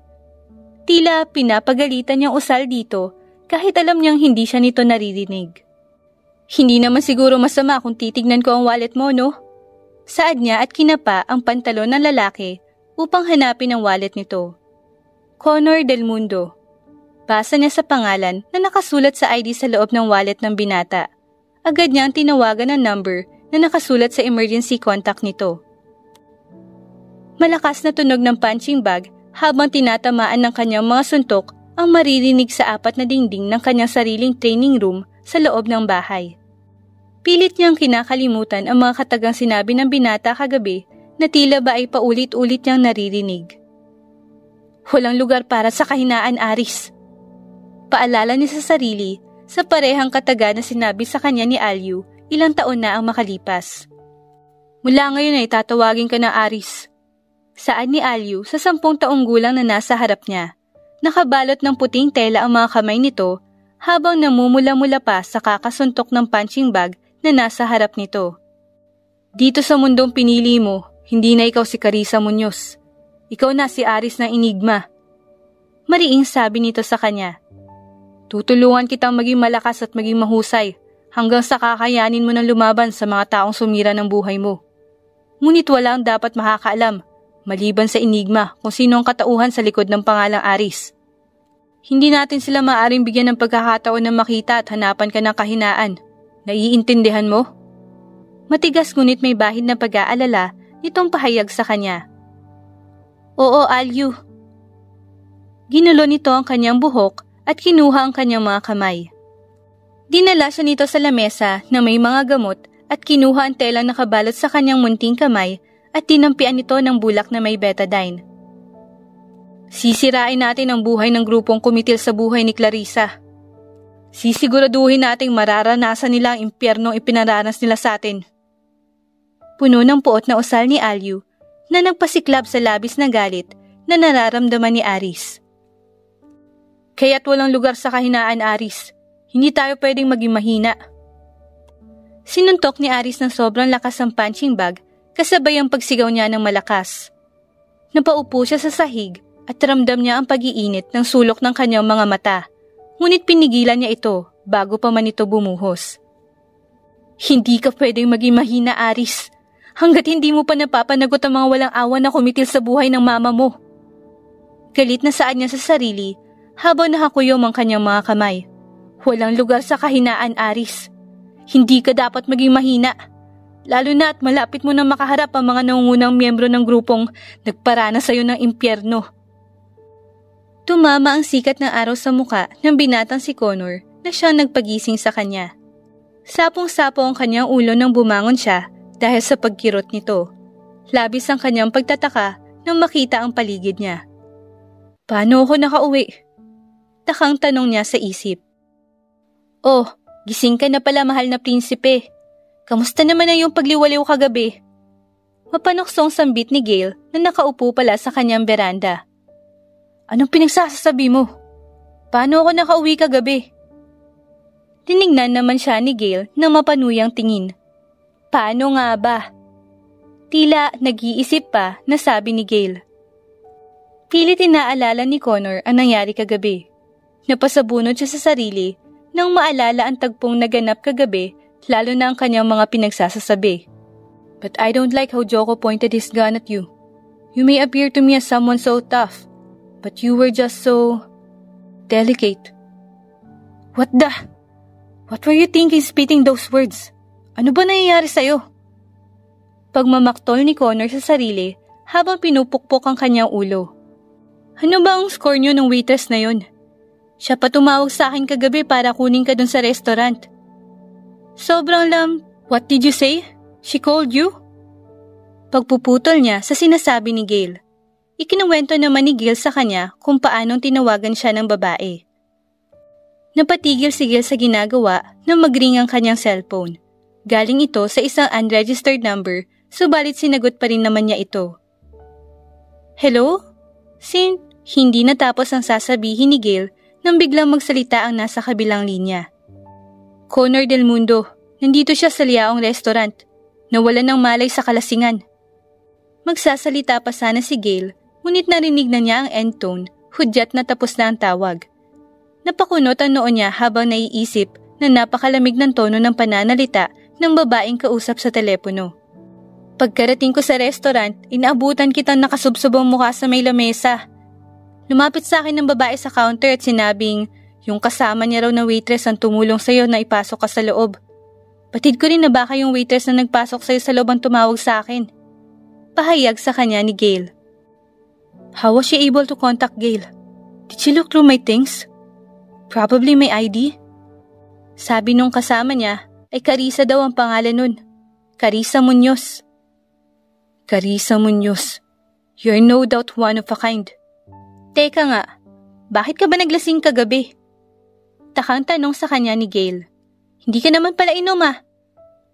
Tila pinapagalitan niyang usal dito kahit alam niyang hindi siya nito naririnig. Hindi naman siguro masama kung titignan ko ang wallet mo, no? Saad niya at kinapa ang pantalon ng lalaki upang hanapin ang wallet nito. Connor Del Mundo. Basa niya sa pangalan na nakasulat sa ID sa loob ng wallet ng binata. Agad niyang tinawagan ang number na nakasulat sa emergency contact nito. Malakas na tunog ng punching bag habang tinatamaan ng kanyang mga suntok ang maririnig sa apat na dingding ng kanyang sariling training room sa loob ng bahay. Pilit niyang kinakalimutan ang mga katagang sinabi ng binata kagabi na tila ba ay paulit-ulit niyang naririnig. Walang lugar para sa kahinaan, Aris. Paalala niya sa sarili sa parehang kataga na sinabi sa kanya ni Alyu ilang taon na ang makalipas. Mula ngayon ay tatawagin ka na Aris. Saad ni Alyu sa 10 taong gulang na nasa harap niya. Nakabalot ng puting tela ang mga kamay nito habang namumula-mula pa sa kakasuntok ng punching bag na nasa harap nito. Dito sa mundong pinili mo, hindi na ikaw si Carissa Muñoz. Ikaw na si Aris ng Enigma. Mariing sabi nito sa kanya. Tutulungan kitang maging malakas at maging mahusay hanggang sa kakayanin mo ng lumaban sa mga taong sumira ng buhay mo. Ngunit wala ang dapat makakaalam, maliban sa Enigma kung sino ang katauhan sa likod ng pangalang Aris. Hindi natin sila maaaring bigyan ng pagkakataon na makita at hanapan ka ng kahinaan. Naiintindihan mo? Matigas ngunit may bahid na pag-aalala nitong pahayag sa kanya. Oo, Alyu. Ginulo nito ang kanyang buhok at kinuha ang kanyang mga kamay. Dinala siya nito sa lamesa na may mga gamot at kinuha ang telang nakabalot sa kanyang munting kamay at tinampian nito ng bulak na may betadine. Sisirain natin ang buhay ng grupong kumitil sa buhay ni Clarissa. Sisiguraduhin nating mararanasan nila ang impyernong ipinaranas nila sa atin. Puno ng puot na usal ni Alyu na nagpasiklab sa labis na galit na nararamdaman ni Aris. Kaya't walang lugar sa kahinaan, Aris. Hindi tayo pwedeng maging mahina. Sinuntok ni Aris ng sobrang lakas ang punching bag kasabay ang pagsigaw niya ng malakas. Napaupo siya sa sahig at ramdam niya ang pag-iinit ng sulok ng kanyang mga mata. Ngunit pinigilan niya ito bago pa man ito bumuhos. Hindi ka pwedeng maging mahina, Aris. Hanggat hindi mo pa napapanagot ang mga walang awa na kumitil sa buhay ng mama mo. Galit na saad niya sa sarili habang nakakuyom ang kanyang mga kamay. Walang lugar sa kahinaan, Aris. Hindi ka dapat maging mahina. Lalo na at malapit mo na makaharap ang mga nangungunang miyembro ng grupong nagparana sa'yo ng impyerno. Tumama ang sikat ng araw sa muka ng binatang si Connor na siyang nagpagising sa kanya. Sapong-sapo ang kanyang ulo nang bumangon siya dahil sa pagkirot nito. Labis ang kanyang pagtataka nang makita ang paligid niya. Paano ako nakauwi? Takang tanong niya sa isip. Oh, gising ka na pala, mahal na prinsipe. Kamusta naman ang iyong pagliwaliw kagabi? Mapanuksong sambit ni Gale na nakaupo pala sa kanyang beranda. Anong pinagsasabi mo? Paano ako nakauwi kagabi? Tinignan naman siya ni Gale ng mapanuyang tingin. Paano nga ba? Tila nag-iisip pa na sabi ni Gale. Pilit inaalala ni Connor ang nangyari kagabi. Napasabunod siya sa sarili nang maalala ang tagpong naganap kagabi, lalo na ang kanyang mga pinagsasasabi. But I don't like how Joko pointed his gun at you. You may appear to me as someone so tough, but you were just so delicate. What were you thinking spitting those words? Ano ba nangyayari sa'yo? Pagmamaktol ni Connor sa sarili habang pinupukpok ang kanyang ulo. Ano ba ang score niyo ng waitress na yun? Siya pa tumawag sa akin kagabi para kunin ka dun sa restaurant. Sobrang what did you say? She called you? Pagpuputol niya sa sinasabi ni Gale. Ikinuwento naman ni Gale sa kanya kung paanong tinawagan siya ng babae. Napatigil si Gale sa ginagawa nang magring ang kanyang cellphone. Galing ito sa isang unregistered number, subalit sinagot pa rin naman niya ito. Hello? Hindi natapos ang sasabihin ni Gale nang biglang magsalita ang nasa kabilang linya. Connor Del Mundo, nandito siya sa Liaong Restaurant. Nawalan ng malay sa kalasingan. Magsasalita pa sana si Gale, ngunit narinig na niya ang end tone, hudyat na tapos na ang tawag. Napakunot ang noo niya habang naiisip na napakalamig ng tono ng pananalita ng babaeng kausap sa telepono. Pagkarating ko sa restaurant, inaabutan kitang nakasubsubong mukha sa may lamesa. Lumapit sa akin ng babae sa counter at sinabing yung kasama niya raw na waitress ang tumulong sa'yo na ipasok ka sa loob. Batid ko rin na baka yung waitress na nagpasok sa'yo sa loob ang tumawag sa akin. Pahayag sa kanya ni Gale. How was she able to contact Gale? Did she look through my things? Probably my ID? Sabi nung kasama niya ay Carissa daw ang pangalan nun. Carissa Muñoz. Carissa Muñoz. You're no doubt one of a kind. Teka nga, bakit ka ba naglasing kagabi? Takang tanong sa kanya ni Gale. Hindi ka naman pala inom ah.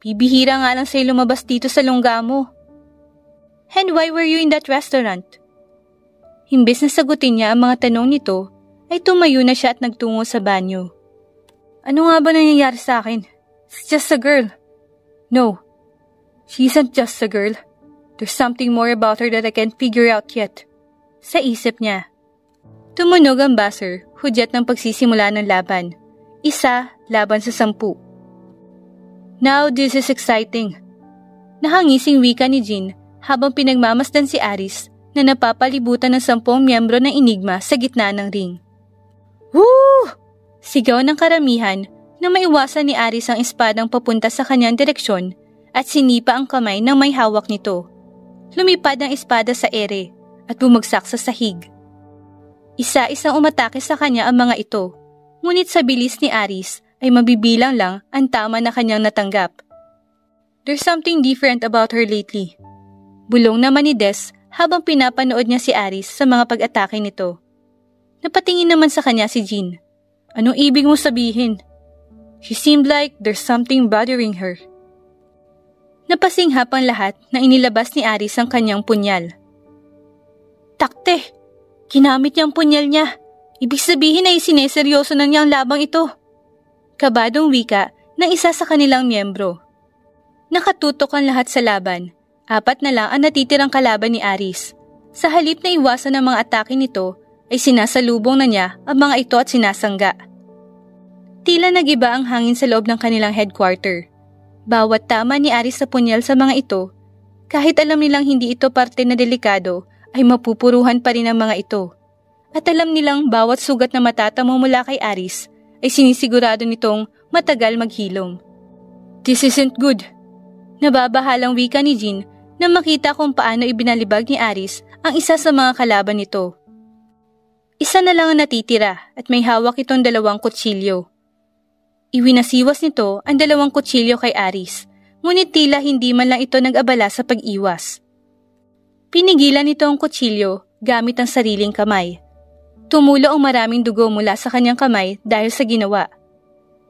Bibihira nga lang sa'yo lumabas dito sa lungga mo. And why were you in that restaurant? Imbes na sagutin niya ang mga tanong nito, ay tumayo na siya at nagtungo sa banyo. Ano nga ba nangyayari sa akin? It's just a girl. No, she isn't just a girl. There's something more about her that I can't figure out yet. Sa isip niya. Tumunog ang buzzer, hudyat ng pagsisimula ng laban. 1 laban sa 10. Now this is exciting. Nahangising wika ni Jean habang pinagmamasdan si Aris na napapalibutan ng 10 miyembro ng Enigma sa gitna ng ring. Woo! Sigaw ng karamihan na maiwasan ni Aris ang espadang papunta sa kanyang direksyon at sinipa ang kamay ng may hawak nito. Lumipad ang espada sa ere at bumagsak sa sahig. Isa-isang umatake sa kanya ang mga ito, ngunit sa bilis ni Aris ay mabibilang lang ang tama na kanyang natanggap. There's something different about her lately. Bulong naman ni Des habang pinapanood niya si Aris sa mga pag-atake nito. Napatingin naman sa kanya si Jean. Anong ibig mo sabihin? She seemed like there's something bothering her. Napasinghap ang lahat na inilabas ni Aris ang kanyang punyal. Takte! Ginamit niya ang punyal niya. Ibig sabihin ay sineseryoso na niya ang labang ito. Kabadong wika ng isa sa kanilang miyembro. Nakatutok ang lahat sa laban. 4 na lang ang natitirang kalaban ni Aris. Sa halip na iwasan ang mga atake nito, ay sinasalubong na niya ang mga ito at sinasangga. Tila nagiba ang hangin sa loob ng kanilang headquarter. Bawat tama ni Aris sa punyal sa mga ito, kahit alam nilang hindi ito parte na delikado, ay mapupuruhan pa rin ang mga ito. At alam nilang bawat sugat na matatamo mula kay Aris ay sinisigurado nitong matagal maghilom. This isn't good. Nababahalang wika ni Jean na makita kung paano ibinalibag ni Aris ang isa sa mga kalaban nito. Isa na lang ang natitira at may hawak itong 2 kutsilyo. Iwinasiwas nito ang 2 kutsilyo kay Aris, ngunit tila hindi man lang ito nag-abala sa pag-iwas. Pinigilan nito ang kutsilyo gamit ang sariling kamay. Tumulo ang maraming dugo mula sa kanyang kamay dahil sa ginawa.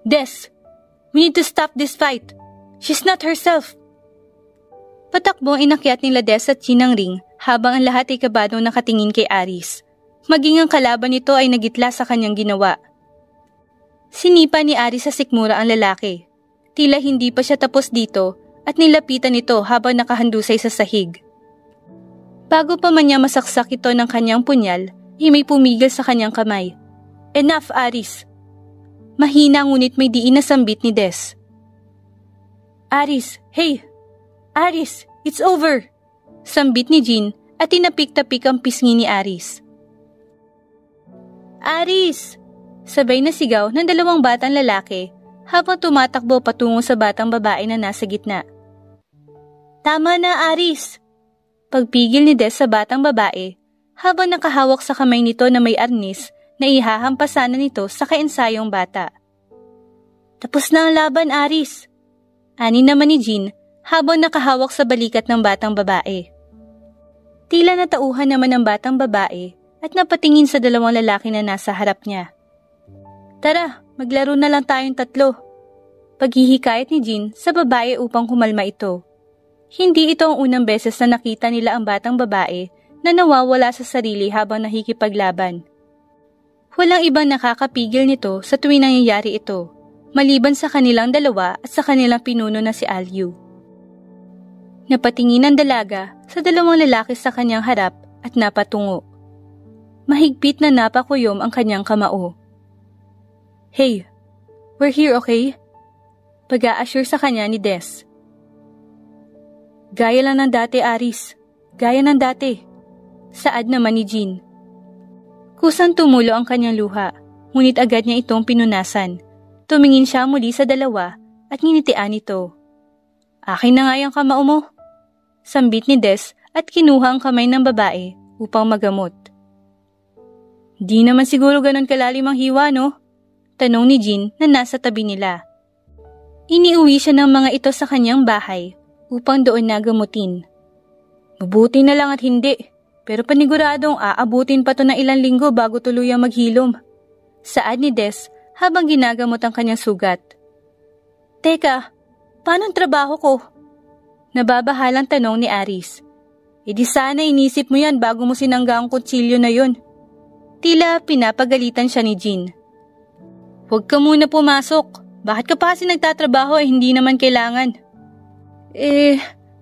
Des, we need to stop this fight. She's not herself. Patakbo ang inakyat nila Des at Jean ang ring habang ang lahat ay kabadong nakatingin kay Aris. Maging ang kalaban nito ay nagitla sa kanyang ginawa. Sinipa ni Aris sa sikmura ang lalaki. Tila hindi pa siya tapos dito at nilapitan ito habang nakahandusay sa sahig. Bago pa man niya masaksak ito ng kanyang punyal, may pumigil sa kanyang kamay. Enough, Aris! Mahina ngunit may diin na sambit ni Des. Aris, hey! Aris, it's over! Sambit ni Jean at tinapik-tapik ang pisngi ni Aris. Aris! Sabay na sigaw ng 2 batang lalaki habang tumatakbo patungo sa batang babae na nasa gitna. Tama na, Aris! Pagpigil ni Des sa batang babae habang nakahawak sa kamay nito na may arnis na ihahampasan na nito sa kaensayong bata. Tapos na ang laban, Aris! Ani naman ni Jean habang nakahawak sa balikat ng batang babae. Tila natauhan naman ng batang babae at napatingin sa 2 lalaki na nasa harap niya. Tara, maglaro na lang tayong 3. Paghihikayat ni Jean sa babae upang kumalma ito. Hindi ito ang unang beses na nakita nila ang batang babae na nawawala sa sarili habang nakikipaglaban. Walang ibang nakakapigil nito sa tuwing nangyayari ito, maliban sa kanilang 2 at sa kanilang pinuno na si Alyu. Napatingin ang dalaga sa 2 lalaki sa kanyang harap at napatungo. Mahigpit na napakuyom ang kanyang kamao. Hey, we're here, okay? Pag-a-assure sa kanya ni Des. Gaya lang ng dati, Aris. Gaya ng dati. Saad naman ni Jean. Kusang tumulo ang kanyang luha, ngunit agad niya itong pinunasan. Tumingin siya muli sa 2 at nginitian ito. Akin na nga yung kamao mo. Sambit ni Des at kinuha ang kamay ng babae upang magamot. Di naman siguro ganon kalalim ang hiwa, no? Tanong ni Jean na nasa tabi nila. Iniuwi siya ng mga ito sa kanyang bahay upang doon nagamutin. Mabuti na lang at hindi, pero paniguradong aabutin pa to na ilang linggo bago tuluyang maghilom. Saad ni Des habang ginagamot ang kanyang sugat. Teka, paano ang trabaho ko? Nababahalang tanong ni Aris. E di sana inisip mo yan bago mo sinangga ang kutsilyo na yun. Tila pinapagalitan siya ni Jean. Huwag ka muna pumasok. Bakit ka pa kasi nagtatrabaho hindi naman kailangan?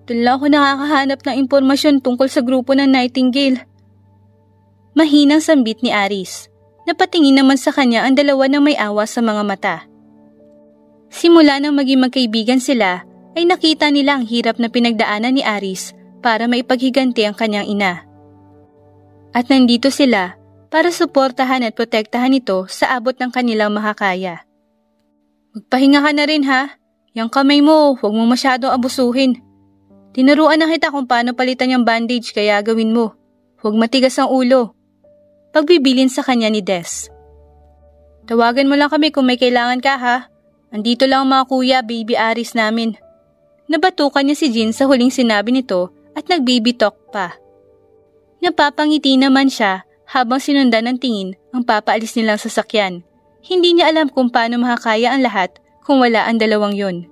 Doon lang ako nakakahanap ng impormasyon tungkol sa grupo ng Nightingale. Mahinang sambit ni Aris. Napatingin naman sa kanya ang 2 na may awa sa mga mata. Simula nang maging magkaibigan sila, ay nakita nila ang hirap na pinagdaanan ni Aris para maipaghiganti ang kanyang ina. At nandito sila para suportahan at protektahan ito sa abot ng kanilang makakaya. Magpahinga ka na rin ha. Yang kamay mo, huwag mo masyadong abusuhin. Tinuruan na kita kung paano palitan yung bandage kaya gawin mo. Huwag matigas ang ulo. Pagbibilin sa kanya ni Des. Tawagan mo lang kami kung may kailangan ka ha. Andito lang ang mga kuya, baby Aris namin. Nabatukan niya si Jean sa huling sinabi nito at nag-baby talk pa. Napapangiti naman siya habang sinundan ng tingin ang papaalis nilang sasakyan. Hindi niya alam kung paano makakaya ang lahat kung wala ang 2 yon.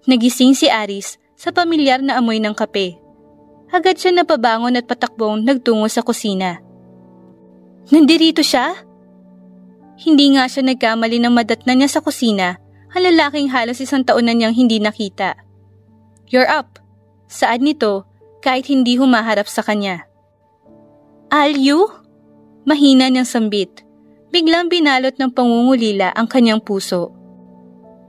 Nagising si Aris sa pamilyar na amoy ng kape. Agad siya napabangon at patakbong nagtungo sa kusina. Nandirito siya? Hindi nga siya nagkamali ng madatnan niya sa kusina ang lalaking halos 1 taon na niyang hindi nakita. You're up! Saad nito kahit hindi humaharap sa kanya. Alyu? Mahina niyang sambit. Biglang binalot ng pangungulila ang kanyang puso.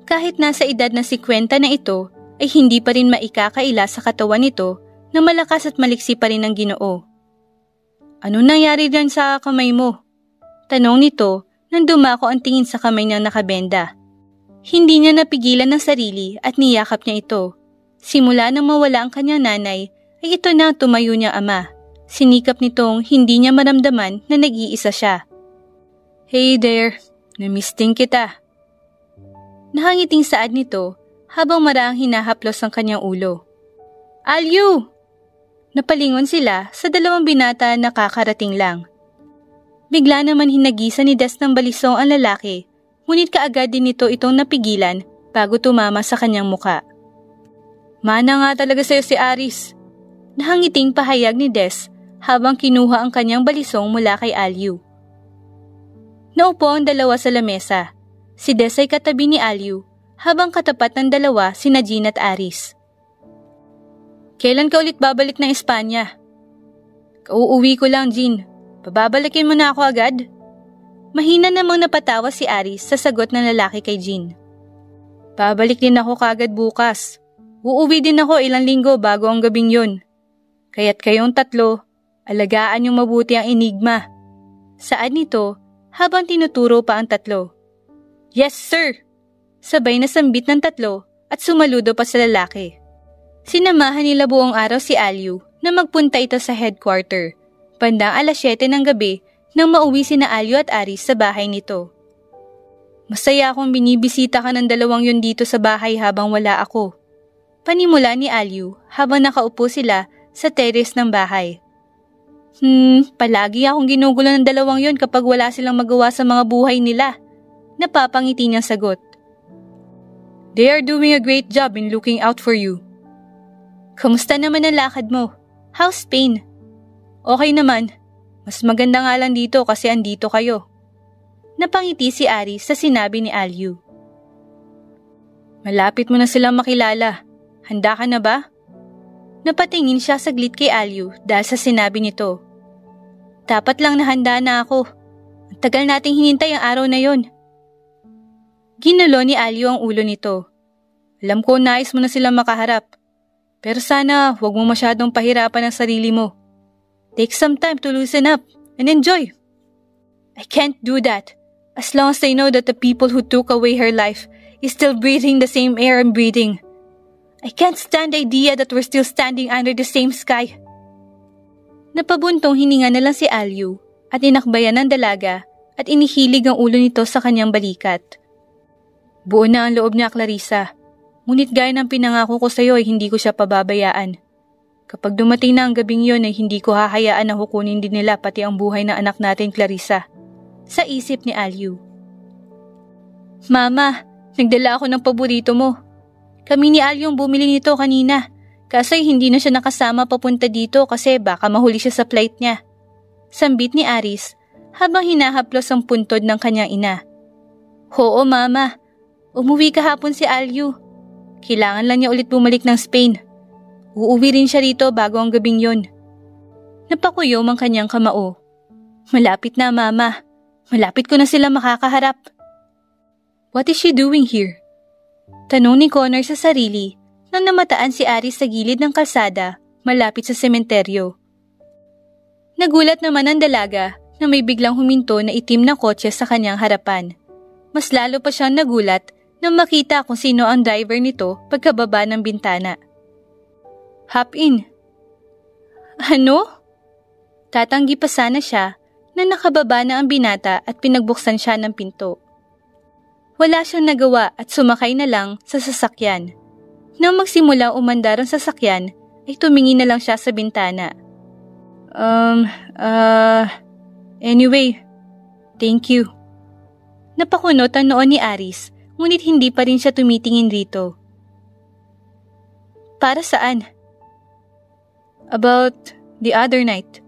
Kahit nasa edad na 50 na ito, ay hindi pa rin maikakaila sa katawan nito na malakas at maliksi pa rin ang Ginoo. Ano nangyari dyan sa kamay mo? Tanong nito nang dumako ang tingin sa kamay niyang nakabenda. Hindi niya napigilan ng sarili at niyakap niya ito. Simula nang mawala ang kanyang nanay, ay ito na ang tumayo niyang ama. Sinikap nitong hindi niya maramdaman na nag-iisa siya. Hey there, namisting kita. Nahangiting saad nito habang maraang hinahaplos ang kanyang ulo. Alyu! Napalingon sila sa dalawang binata na kakarating lang. Bigla naman hinagisa ni Des ng balisong ang lalaki, ngunit kaagad din itong napigilan bago tumama sa kanyang muka. Mana nga talaga sa'yo si Aris. Nahangiting pahayag ni Des habang kinuha ang kanyang balisong mula kay Alyu. Naupo ang dalawa sa lamesa. Si Des ay katabi ni Alyu habang katapat ng dalawa sina Jean at Aris. Kailan ka ulit babalik ng Espanya? Kauuwi ko lang, Jean. Pababalikin mo na ako agad? Mahina namang napatawa si Aris sa sagot ng lalaki kay Jean. Babalik din ako kagad bukas. Uuwi din ako ilang linggo bago ang gabing yun. Kaya't kayong tatlo, alagaan yung mabuti ang enigma. Saad nito habang tinuturo pa ang tatlo. Yes, sir! Sabay na sambit ng tatlo at sumaludo pa sa lalaki. Sinamahan nila buong araw si Alyu na magpunta ito sa headquarter. Bandang 7:00 ng gabi nang mauwi sina Alyu at Aris sa bahay nito. Masaya akong binibisita ka ng dalawang yun dito sa bahay habang wala ako. Panimula ni Alyu habang nakaupo sila sa terrace ng bahay. Palagi akong ginugulo ng dalawang yun kapag wala silang magawa sa mga buhay nila. Napapangiti niyang sagot. They are doing a great job in looking out for you. Kamusta naman ang lakad mo? How's Spain? Okay naman. Mas maganda nga lang dito kasi andito kayo. Napangiti si Aris sa sinabi ni Alyu. Malapit mo na silang makilala. Handa ka na ba? Napatingin siya saglit kay Alyu dahil sa sinabi nito. Dapat lang nahanda na ako. Ang tagal nating hinintay ang araw na yon. Ginulo ni Alyu ang ulo nito. Alam ko nais mo na silang makaharap. Pero sana huwag mo masyadong pahirapan ang sarili mo. Take some time to loosen up and enjoy. I can't do that as long as I know that the people who took away her life is still breathing the same air I'm breathing. I can't stand the idea that we're still standing under the same sky. Napabuntong hininga na lang si Alyu at inakbayan ng dalaga at inihilig ang ulo nito sa kanyang balikat. Buo na ang loob niya, Clarissa. Ngunit gaya ng pinangako ko sa iyo ay hindi ko siya pababayaan. Kapag dumating na ang gabing yon ay hindi ko hahayaan na hukunin din nila pati ang buhay ng anak natin, Clarissa. Sa isip ni Alyu. Mama, nagdala ako ng paborito mo. Kami ni Alyu ang bumili nito kanina. Kaso hindi na siya nakasama papunta dito kasi baka mahuli siya sa flight niya. Sambit ni Aris habang hinahaplos ang puntod ng kanyang ina. Oo, Mama. Umuwi kahapon si Alyu. Kailangan lang niya ulit bumalik ng Spain. Uuwi rin siya rito bago ang gabing yon. Napakuyom ang kanyang kamao. Malapit na, Mama. Malapit ko na sila makakaharap. What is she doing here? Tanong ni Connor sa sarili nang namataan si Aris sa gilid ng kalsada malapit sa sementeryo. Nagulat naman ang dalaga na may biglang huminto na itim na kotse sa kanyang harapan. Mas lalo pa siyang nagulat nang makita kung sino ang driver nito pagkababa ng bintana. Hop in. Ano? Tatanggi pa sana siya na nakababa na ang binata at pinagbuksan siya ng pinto. Wala siyang nagawa at sumakay na lang sa sasakyan. Nang magsimula umandar ang sasakyan, ay tumingin na lang siya sa bintana. Anyway, thank you. Napakunot ang noon ni Aris, ngunit hindi pa rin siya tumitingin rito. Para saan? About the other night.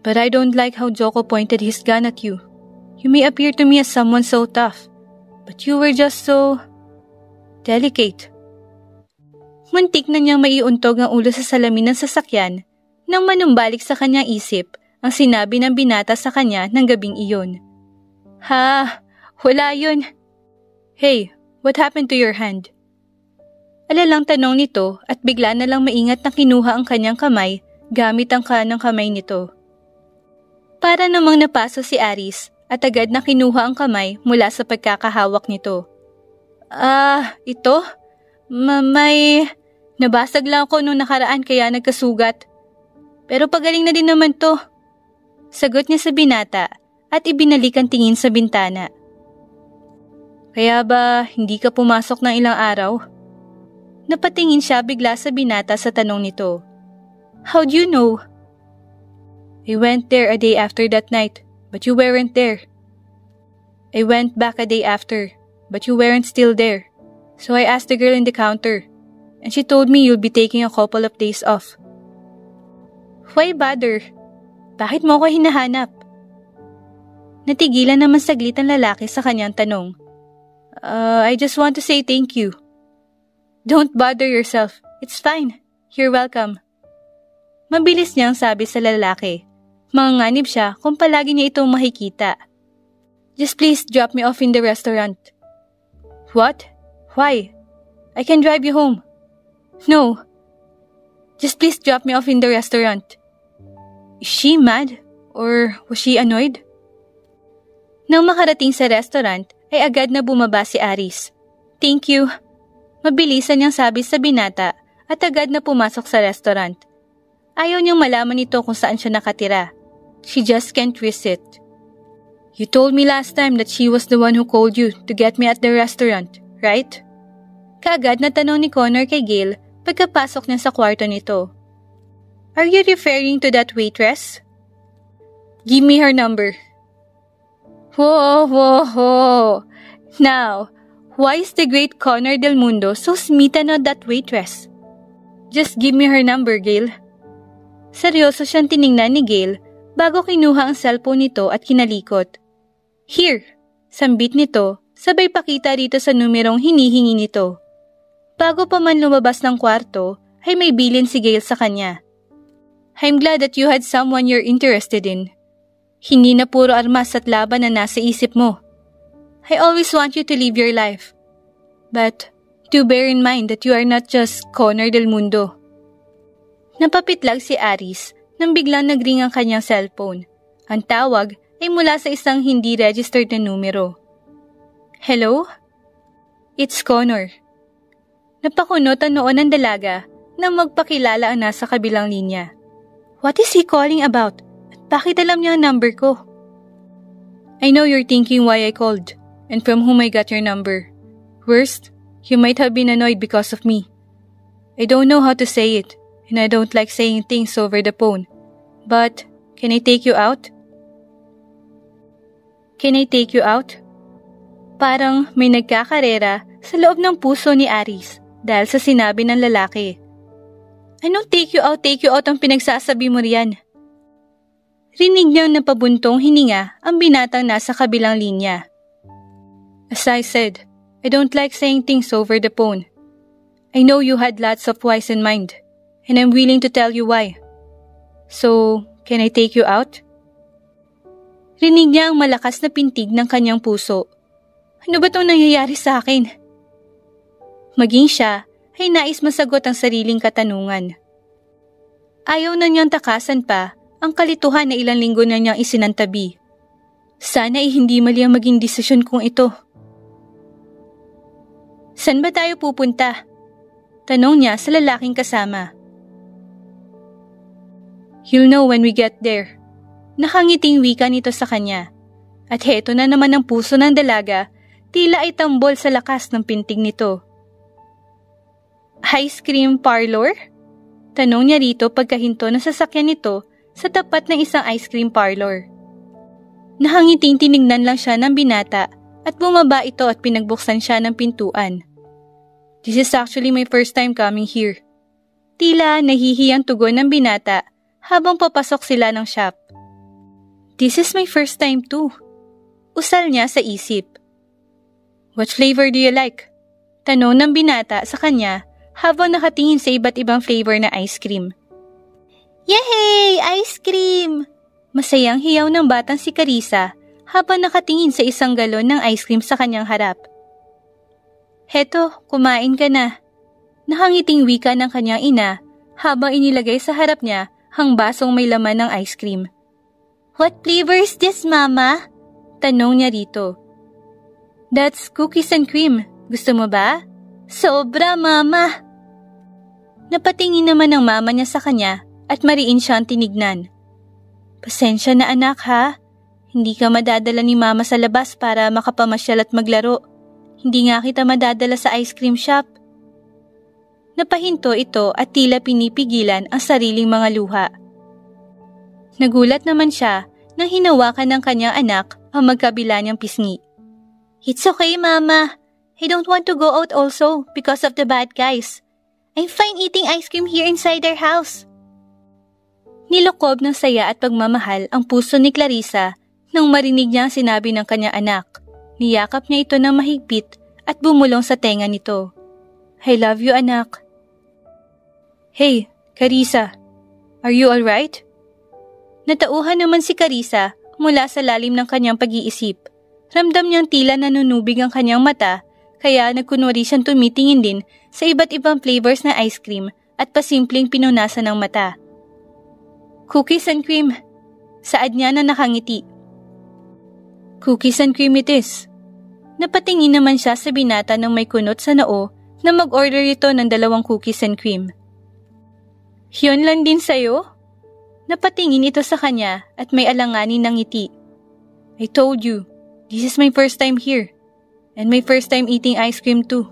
But I don't like how Joko pointed his gun at you. You may appear to me as someone so tough, but you were just so delicate. Muntik na niyang maiuntog ang ulo sa salamin ng sasakyan nang manumbalik sa kanyang isip ang sinabi ng binata sa kanya ng gabing iyon. Ha, wala yun. Hey, what happened to your hand? Alalang tanong nito at bigla na lang maingat na kinuha ang kanyang kamay gamit ang kanang kamay nito. Para namang napaso si Aris at agad na kinuha ang kamay mula sa pagkakahawak nito. Ito? May... Nabasag lang ako nung nakaraan kaya nagkasugat. Pero pagaling na din naman to. Sagot niya sa binata at ibinalik ang tingin sa bintana. Kaya ba hindi ka pumasok ng ilang araw? Napatingin siya bigla sa binata sa tanong nito. How do you know? I went there a day after that night, but you weren't there. I went back a day after, but you weren't still there. So I asked the girl in the counter, and she told me you'll be taking a couple of days off. Why bother? Bakit mo ko hinahanap? Natigilan naman saglit ang lalaki sa kanyang tanong. I just want to say thank you. Don't bother yourself. It's fine. You're welcome. Mabilis niyang sabi sa lalaki. Manganganib siya kung palagi niya itong makikita. Just please drop me off in the restaurant. What? Why? I can drive you home. No. Just please drop me off in the restaurant. Is she mad? Or was she annoyed? Nang makarating sa restaurant, ay agad na bumaba si Aris. Thank you. Mabilisan niyang sabi sa binata at agad na pumasok sa restaurant. Ayaw niyang malaman nito kung saan siya nakatira. She just can't risk it. You told me last time that she was the one who called you to get me at the restaurant, right? Kaagad na tanong ni Connor kay Gail pagkapasok niya sa kwarto nito. Are you referring to that waitress? Give me her number. Whoa. Now, why is the great Connor Del Mundo so smitten on that waitress? Just give me her number, Gail. Seryoso siyang tiningnan ni Gail bago kinuha ang cellphone nito at kinalikot. Here, sambit nito, sabay pakita rito sa numerong hinihingi nito. Bago pa man lumabas ng kwarto, ay may bilin si Gail sa kanya. I'm glad that you had someone you're interested in. Hindi na puro armas at laban na nasa isip mo. I always want you to live your life. But do bear in mind that you are not just Connor Del Mundo. Napapitlag si Aris nang biglang nagring ang kanyang cellphone. Ang tawag ay mula sa isang hindi registered na numero. Hello? It's Connor. Napakunot ang noon ng dalaga nang magpakilala ang nasa kabilang linya. What is he calling about? At bakit alam niya ang number ko? I know you're thinking why I called and from whom I got your number. Worst, you might have been annoyed because of me. I don't know how to say it. And I don't like saying things over the phone. But, can I take you out? Can I take you out? Parang may nagkakarera sa loob ng puso ni Aris dahil sa sinabi ng lalaki. Anong take you out ang pinagsasabi mo riyan? Rinig niyang napabuntong hininga ang binatang nasa kabilang linya. As I said, I don't like saying things over the phone. I know you had lots of whys in mind. And I'm willing to tell you why. So, can I take you out? Rinig niya ang malakas na pintig ng kanyang puso. Ano ba itong nangyayari sa akin? Maging siya ay nais masagot ang sariling katanungan. Ayaw na niyang takasan pa ang kalituhan na ilang linggo na niyang isinantabi. Sana ay hindi mali ang maging desisyon kong ito. Saan ba tayo pupunta? Tanong niya sa lalaking kasama. You'll know when we get there. Nakangiting wika nito sa kanya. At heto na naman ang puso ng dalaga, tila ay tambol sa lakas ng pintig nito. Ice cream parlor? Tanong niya rito pagkahinto ng sasakyan nito sa tapat ng isang ice cream parlor. Nakangiting tinignan lang siya ng binata at bumaba ito at pinagbuksan siya ng pintuan. This is actually my first time coming here. Tila nahihiyang tugon ng binata habang papasok sila ng shop. This is my first time too. Usal niya sa isip. What flavor do you like? Tanong ng binata sa kanya habang nakatingin sa iba't ibang flavor na ice cream. Yehey! Ice cream! Masayang hiyaw ng batang si Carissa habang nakatingin sa isang galon ng ice cream sa kanyang harap. Heto, kumain ka na. Nakangiting wika ng kanyang ina habang inilagay sa harap niya ang basong may laman ng ice cream. What flavor is this, Mama? Tanong niya rito. That's cookies and cream. Gusto mo ba? Sobra, Mama! Napatingin naman ang mama niya sa kanya at mariin siyang tinignan. Pasensya na anak ha. Hindi ka madadala ni Mama sa labas para makapamasyal at maglaro. Hindi nga kita madadala sa ice cream shop. Napahinto ito at tila pinipigilan ang sariling mga luha. Nagulat naman siya nang hinawakan ng kanyang anak ang magkabila niyang pisngi. It's okay, Mama. I don't want to go out also because of the bad guys. I'm fine eating ice cream here inside our house. Nilokob ng saya at pagmamahal ang puso ni Clarissa nang marinig niya ang sinabi ng kanyang anak. Niyakap niya ito ng mahigpit at bumulong sa tenga nito. I love you, anak. Hey, Clarissa. Are you alright? Natauhan naman si Clarissa mula sa lalim ng kanyang pag-iisip. Ramdam niyang tila nanunubig ang kanyang mata, kaya nagkunwari siyang tumitingin din sa iba't ibang flavors na ice cream at pasimpleng pinunasan ng mata. Cookies and cream. Saad niya na nakangiti. Cookies and cream it is. Napatingin naman siya sa binata ng may kunot sa noo na mag-order ito ng 2 cookies and cream. Yun lang din sa'yo? Napatingin ito sa kanya at may alanganin ng ngiti. I told you, this is my first time here. And my first time eating ice cream too.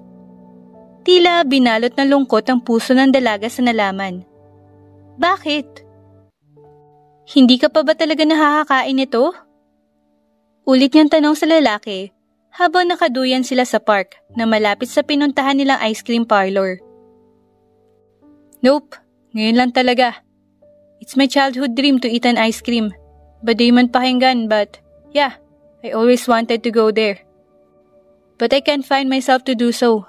Tila binalot na lungkot ang puso ng dalaga sa nalaman. Bakit? Hindi ka pa ba talaga nakakakain ito? Ulit niyang tanong sa lalaki habang nakaduyan sila sa park na malapit sa pinuntahan nilang ice cream parlor. Nope, ngayon lang talaga. It's my childhood dream to eat an ice cream. Baduy man pakinggan but yeah, I always wanted to go there. But I can't find myself to do so.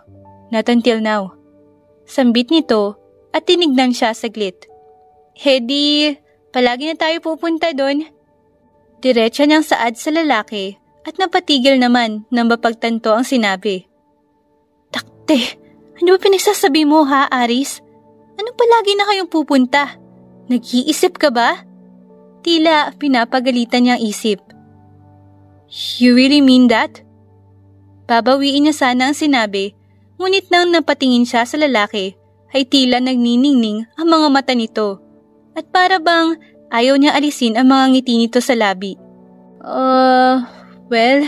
Not until now. Sambit nito at tinignan siya saglit. Hedi, palagi na tayo pupunta doon. Diretsa niyang saad sa lalaki at napatigil naman nang mapagtanto ang sinabi. Takte, ano ba pinagsasabi mo ha, Aris? Ano palagi na kayong pupunta? Nag-iisip ka ba? Tila pinapagalitan niyang isip. You really mean that? Babawiin niya sana ang sinabi, ngunit nang napatingin siya sa lalaki, ay tila nagniningning ang mga mata nito. At para bang ayaw niya alisin ang mga ngiti nito sa labi. Well,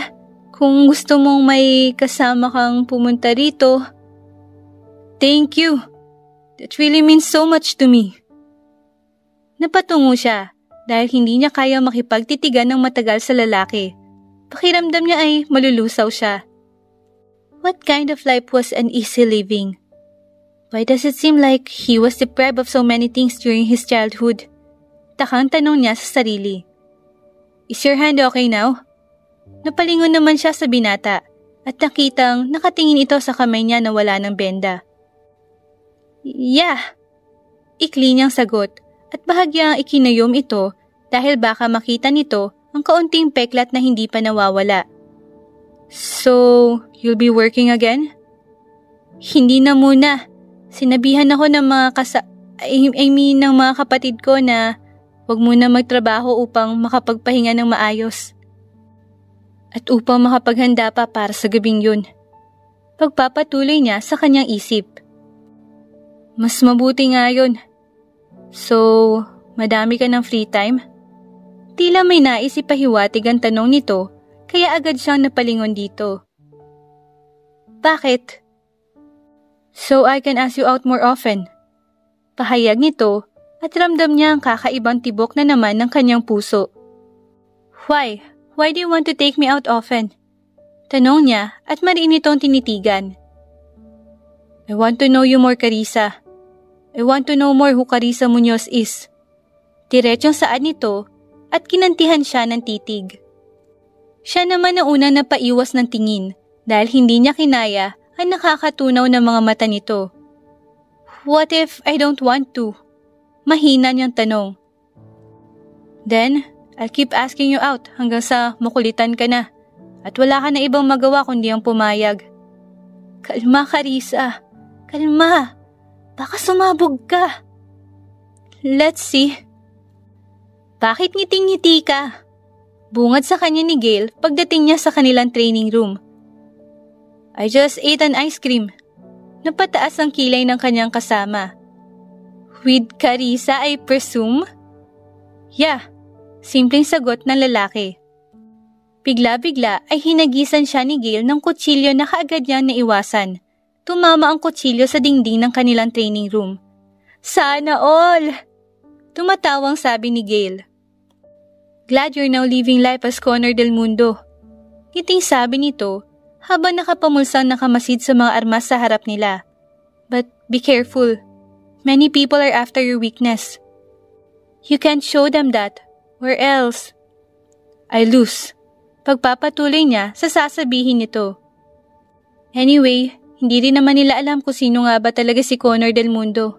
kung gusto mong may kasama kang pumunta rito, thank you. That really means so much to me. Napatungo siya dahil hindi niya kaya makipagtitigan ng matagal sa lalaki. Pakiramdam niya ay malulusaw siya. What kind of life was an easy living? Why does it seem like he was deprived of so many things during his childhood? Takang tanong niya sa sarili. Is your hand okay now? Napalingon naman siya sa binata at nakitang nakatingin ito sa kamay niya na wala ng benda. Yeah. Ikli niyang sagot at bahagyang ikinayom ito dahil baka makita nito ang kaunting peklat na hindi pa nawawala. So, you'll be working again? Hindi na muna. Sinabihan ako ng ng mga kapatid ko na huwag muna magtrabaho upang makapagpahinga ng maayos. At upang makapaghanda pa para sa gabing yun. Pagpapatuloy niya sa kanyang isip. Mas mabuti nga yun. So, madami ka ng free time? Tila may nais ipahiwatig ang tanong nito, kaya agad siyang napalingon dito. Bakit? So I can ask you out more often. Pahayag nito at ramdam niya ang kakaibang tibok na naman ng kanyang puso. Why? Why do you want to take me out often? Tanong niya at mariin itong tinitigan. I want to know you more, Clarissa. I want to know more who Clarissa Munoz is. Diretsong saad nito at kinantihan siya ng titig. Siya naman ang una na paiwas ng tingin dahil hindi niya kinaya ang nakakatunaw ng mga mata nito. What if I don't want to? Mahina niyang tanong. Then, I'll keep asking you out hanggang sa makulitan ka na at wala ka na ibang magawa kundi ang pumayag. Kalma, Clarissa. Kalma. Baka sumabog ka. Let's see. Bakit ngiting-ngiti ka? Bungad sa kanya ni Gale pagdating niya sa kanilang training room. I just ate an ice cream. Napataas ang kilay ng kanyang kasama. With Carissa, I presume? Yeah, simpleng sagot ng lalaki. Bigla-bigla ay hinagisan siya ni Gale ng kutsilyo na kaagad niyang naiwasan. Tumama ang kutsilyo sa dingding ng kanilang training room. Sana all! Tumatawang sabi ni Gale. Glad you're now living life as Connor del Mundo. Ngiting sabi nito habang nakapamulsang nakamasid sa mga armas sa harap nila. But be careful. Many people are after your weakness. You can't show them that, or else I lose. Pagpapatuloy niya sa sasabihin nito. Anyway, hindi rin naman nila alam kung sino nga ba talaga si Connor del Mundo.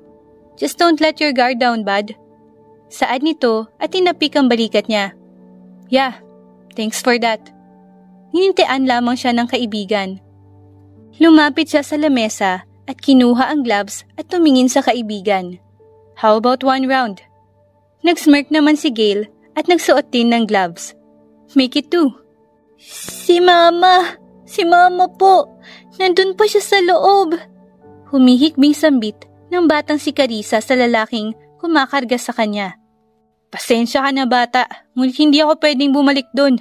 Just don't let your guard down, bud. Saad nito at tinapik ang balikat niya. Yeah, thanks for that. Hinintian lamang siya ng kaibigan. Lumapit siya sa lamesa at kinuha ang gloves at tumingin sa kaibigan. How about one round? Nag-smirk naman si Gale at nagsuot din ng gloves. Make it two. Si Mama po. Nandun pa siya sa loob. Humihikbing sambit ng batang si Carissa sa lalaking kumakarga sa kanya. Pasensya ka na bata, ngunit hindi ako pwedeng bumalik doon.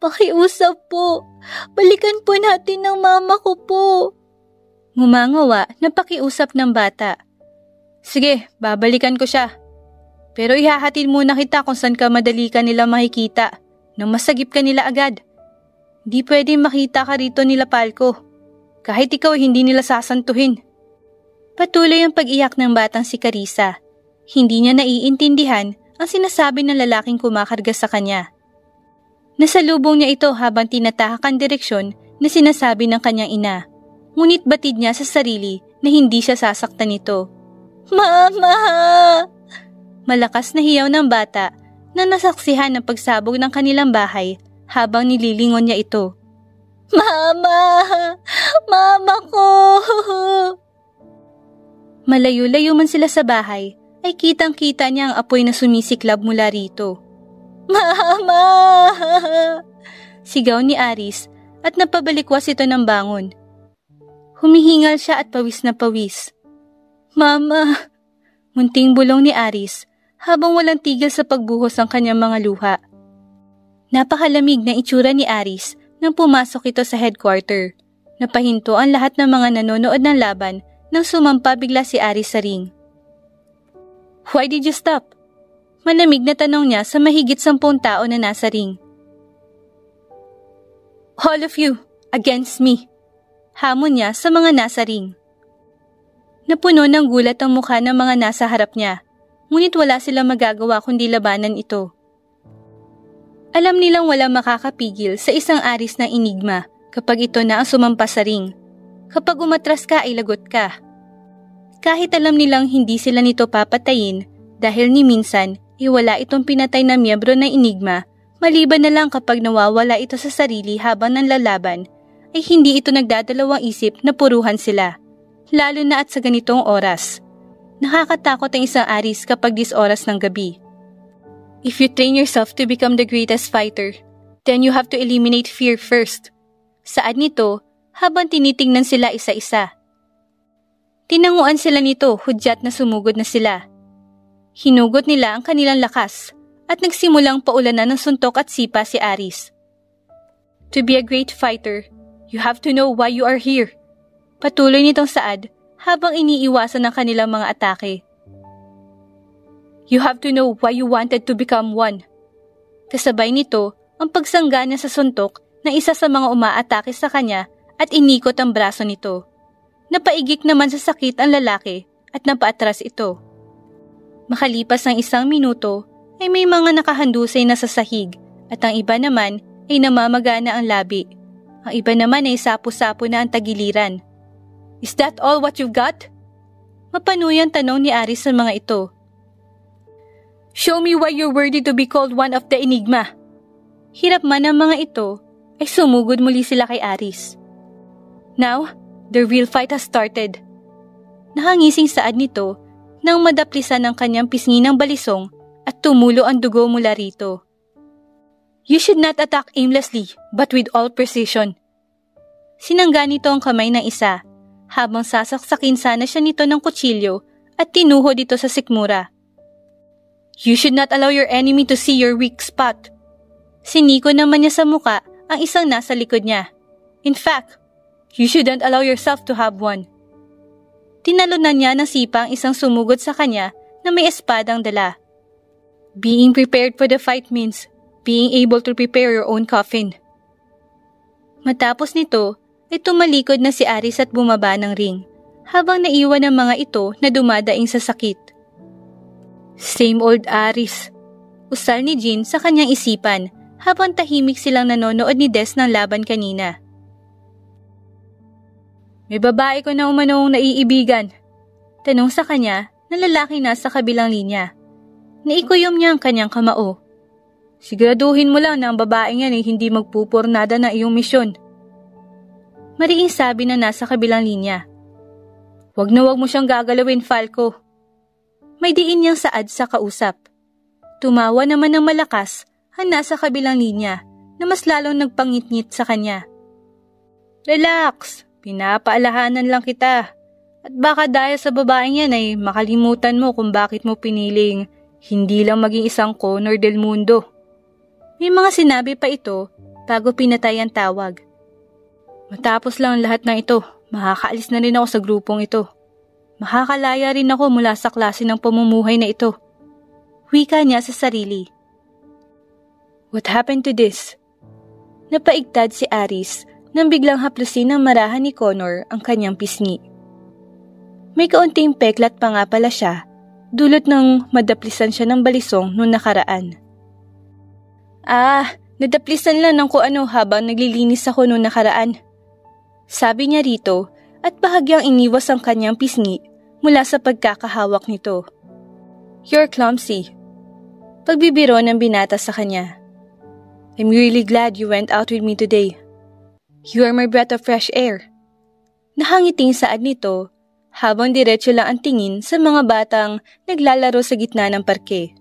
Pakiusap po. Balikan po natin ng mama ko po. Ngumangawa na pakiusap ng bata. Sige, babalikan ko siya. Pero ihahatid muna kita kung saan ka madali ka nila makikita nang masagip ka nila agad. Di pwedeng makita ka rito nila Palco. Kahit ikaw hindi nila sasantuhin. Patuloy ang pag-iyak ng batang si Carissa. Hindi niya naiintindihan ang sinasabi ng lalaking kumakarga sa kanya. Nasalubong niya ito habang tinatahak ang direksyon na sinasabi ng kanyang ina. Ngunit batid niya sa sarili na hindi siya sasaktan nito. Mama! Malakas na hiyaw ng bata na nasaksihan ng pagsabog ng kanilang bahay habang nililingon niya ito. Mama! Mama ko! Malayo-layo man sila sa bahay, ay kitang-kita niya ang apoy na sumisiklab mula rito. Mama! Sigaw ni Aris at napabalikwas ito ng bangon. Humihingal siya at pawis na pawis. Mama! Munting bulong ni Aris habang walang tigil sa pagbuhos ng kanyang mga luha. Napakalamig na itsura ni Aris nang pumasok ito sa headquarter. Napahinto ang lahat ng mga nanonood ng laban nang sumampa bigla si Aris sa ring. Why did you stop? Malamig na tanong niya sa mahigit 10 tao na nasa ring. All of you, against me. Hamon niya sa mga nasa ring. Napuno ng gulat ang mukha ng mga nasa harap niya, ngunit wala silang magagawa kundi labanan ito. Alam nilang walang makakapigil sa isang Aris ng enigma kapag ito na ang sumampa sa ring. Kapag umatras ka ay lagot ka. Kahit alam nilang hindi sila nito papatayin dahil ni minsan wala itong pinatay na miyembro ng enigma, maliban na lang kapag nawawala ito sa sarili habang nanlalaban, ay hindi ito nagdadalawang isip na puruhan sila. Lalo na at sa ganitong oras. Nakakatakot ang isang Aris kapag oras ng gabi. If you train yourself to become the greatest fighter, then you have to eliminate fear first. Saad nito habang tinitingnan sila isa-isa. Tinanguan sila nito, hudyat na sumugod na sila. Hinugot nila ang kanilang lakas at nagsimulang paulanan ng suntok at sipa si Aris. To be a great fighter, you have to know why you are here. Patuloy nitong saad habang iniiwasan ng kanilang mga atake. You have to know why you wanted to become one. Kasabay nito ang pagsangga niya sa suntok ng isa sa mga umaatake sa kanya at inikot ang braso nito. Napaigik naman sa sakit ang lalaki at napaatras ito. Makalipas ng 1 minuto ay may mga nakahandusay na sa sahig at ang iba naman ay namamagana ang labi. Ang iba naman ay sapo-sapo na ang tagiliran. Is that all what you've got? Mapanuyang tanong ni Aris sa mga ito. Show me why you're worthy to be called one of the enigma. Hirap man ang mga ito, ay sumugod muli sila kay Aris. Now, the real fight has started. Nakangising saad nito nang madaplisan ng kanyang pisngi ng balisong at tumulo ang dugo mula rito. You should not attack aimlessly, but with all precision. Sinangga nito ang kamay ng isa, habang sasaksakin sana siya nito ng kutsilyo at tinuhod ito sa sikmura. You should not allow your enemy to see your weak spot. Siniko naman niya sa muka ang isang nasa likod niya. In fact, you shouldn't allow yourself to have one. Tinalunan niya ng sipa ang isang sumugod sa kanya na may espadang dala. Being prepared for the fight means being able to prepare your own coffin. Matapos nito, ay tumalikod na si Aris at bumaba ng ring, habang naiwan ng mga ito na dumadaing sa sakit. Same old Aris. Usal ni Jin sa kanyang isipan habang tahimik silang nanonood ni Des ng laban kanina. May babae ko na umanong naiibigan. Tanong sa kanya na lalaki nasa kabilang linya. Naikuyom niya ang kanyang kamao. Siguraduhin mo lang na ang babaeng yan ay hindi magpupurnada ng iyong misyon. Mariing sabi na nasa kabilang linya. Wag na wag mo siyang gagalawin, Falco. May diin niyang saad sa kausap. Tumawa naman ng malakas ang nasa kabilang linya na mas lalong nagpangitngit sa kanya. Relax, pinapaalahanan lang kita. At baka dahil sa babaeng yan ay makalimutan mo kung bakit mo piniling hindi lang maging isang Connor del Mundo. May mga sinabi pa ito bago pinatay ang tawag. Matapos lang lahat ng ito, makakaalis na rin ako sa grupong ito. Makakalaya rin ako mula sa klase ng pamumuhay na ito. Wika niya sa sarili. What happened to this? Napaigtad si Aris nang biglang haplusin ng marahan ni Connor ang kanyang pisngi. May kaunting peklat pa nga pala siya, dulot ng madaplisan siya ng balisong noong nakaraan. Nadaplisan lang ng kung ano habang naglilinis ako noong nakaraan. Sabi niya rito at bahagyang iniwas ang kanyang pisngi mula sa pagkakahawak nito. You're clumsy. Pagbibiro ng binata sa kanya. I'm really glad you went out with me today. You are my breath of fresh air. Nahangiting saad nito habang diretso lang ang tingin sa mga batang naglalaro sa gitna ng parke.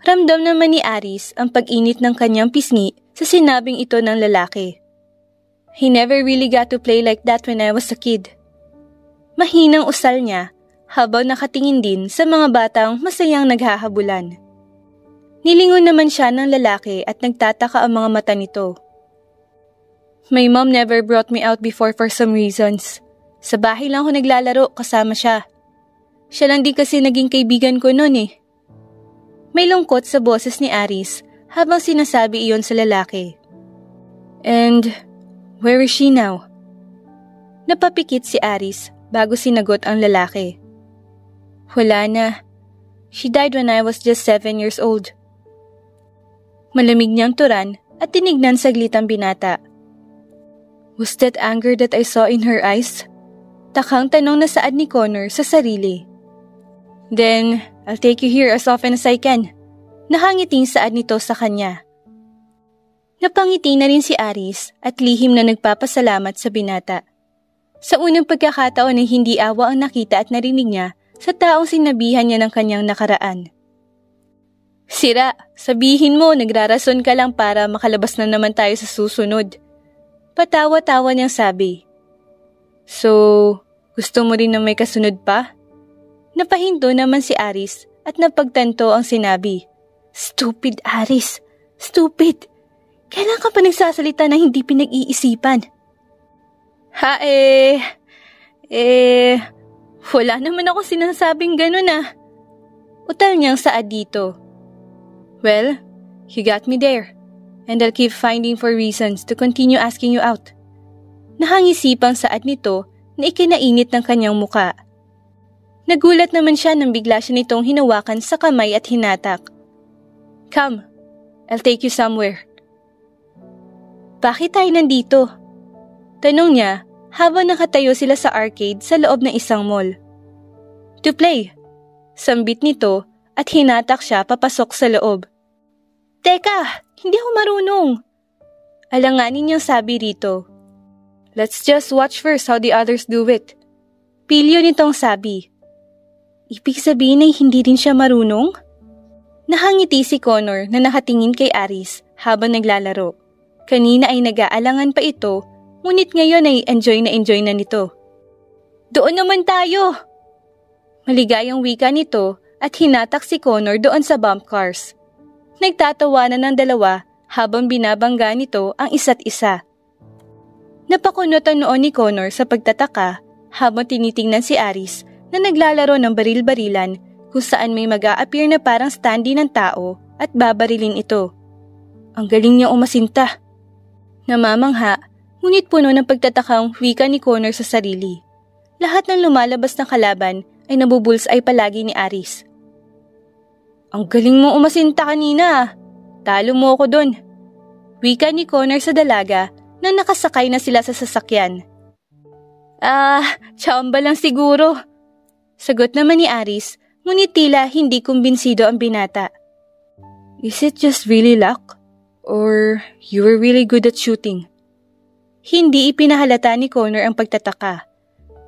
Ramdam naman ni Aris ang pag-init ng kanyang pisngi sa sinabing ito ng lalaki. He never really got to play like that when I was a kid. Mahinang usal niya habang nakatingin din sa mga batang masayang naghahabulan. Nilingon naman siya ng lalaki at nagtataka ang mga mata nito. My mom never brought me out before for some reasons. Sa bahay lang ako naglalaro kasama siya. Siya lang din kasi naging kaibigan ko noon eh. May lungkot sa boses ni Aris habang sinasabi iyon sa lalaki. And where is she now? Napapikit si Aris bago sinagot ang lalaki. Wala na. She died when I was just 7 years old. Malamig niyang turan at tinignan saglit ang binata. Was that anger that I saw in her eyes? Takang tanong na saad ni Connor sa sarili. Then, I'll take you here as often as I can. Nahangiting saad nito sa kanya. Napangiti na rin si Aris at lihim na nagpapasalamat sa binata. Sa unang pagkakataon ay hindi awa ang nakita at narinig niya sa taong sinabihan niya ng kanyang nakaraan. Sira, sabihin mo nagrarason ka lang para makalabas na naman tayo sa susunod. Patawa-tawa niyang sabi. So, gusto mo rin na may kasunod pa? Napahinto naman si Aris at napagtanto ang sinabi. Stupid, Aris. Stupid. Kailan ka pa nagsasalita na hindi pinag-iisipan? Wala naman ako sinasabing ganun ah. Utal niyang saad dito. Well, you got me there. And I'll keep finding for reasons to continue asking you out. Nahangisipang saad nito na ikinainit ng kanyang muka. Nagulat naman siya nang bigla siya nitong hinawakan sa kamay at hinatak. Come, I'll take you somewhere. Bakit tayo nandito? Tanong niya habang nakatayo sila sa arcade sa loob ng isang mall. To play. Sambit nito at hinatak siya papasok sa loob. Teka, hindi ako marunong. Alanganin niyang sabi rito. Let's just watch first how the others do it. Pilyo nitong sabi. Ibig sabihin ay hindi rin siya marunong? Nahangiti si Connor na nakatingin kay Aris habang naglalaro. Kanina ay nag-aalangan pa ito, ngunit ngayon ay enjoy na nito. Doon naman tayo! Maligayang wika nito at hinatak si Connor doon sa bump cars. Nagtatawanan ng dalawa habang binabangga nito ang isa't isa. Napakunot ang noon ni Connor sa pagtataka habang tinitingnan si Aris na naglalaro ng baril-barilan kung saan may mag-a-appear na parang standee ng tao at babarilin ito. Ang galing niyang umasinta. Namamangha, ngunit puno ng pagtatakang wika ni Connor sa sarili. Lahat ng lumalabas na kalaban ay nabubulsay palagi ni Aris. Ang galing mo umasinta kanina. Talo mo ako dun. Wika ni Connor sa dalaga nang nakasakay na sila sa sasakyan. Tsamba lang siguro. Sagot naman ni Aris, ngunit tila hindi kumbinsido ang binata. Is it just really luck? Or you were really good at shooting? Hindi ipinahalata ni Connor ang pagtataka.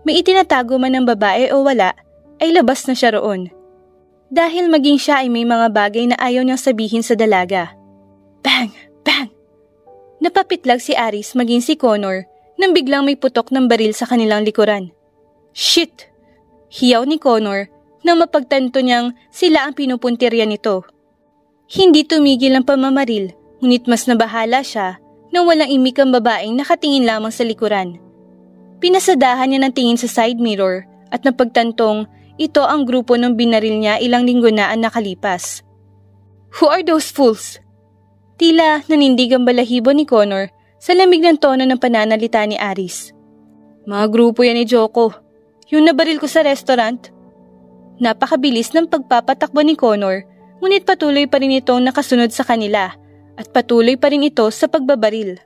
May itinatago man ng babae o wala, ay labas na siya roon. Dahil maging siya ay may mga bagay na ayaw niyang sabihin sa dalaga. Bang! Bang! Napapitlag si Aris maging si Connor nang biglang may putok ng baril sa kanilang likuran. Shit! Hiyaw ni Connor nang mapagtanto niyang sila ang pinupuntirya nito. Hindi tumigil ang pamamaril, ngunit mas nabahala siya nang walang imik ang babaeng nakatingin lamang sa likuran. Pinasadahan niya ng tingin sa side mirror at napagtantong ito ang grupo ng binaril niya ilang linggo na ang nakalipas. Who are those fools? Tila nanindig ang balahibo ni Connor sa lamig ng tono ng pananalita ni Aris. Mga grupo yan ni Joko. Yung nabaril ko sa restaurant. Napakabilis ng pagpapatakbo ni Connor, ngunit patuloy pa rin itong nakasunod sa kanila at patuloy pa rin ito sa pagbabaril.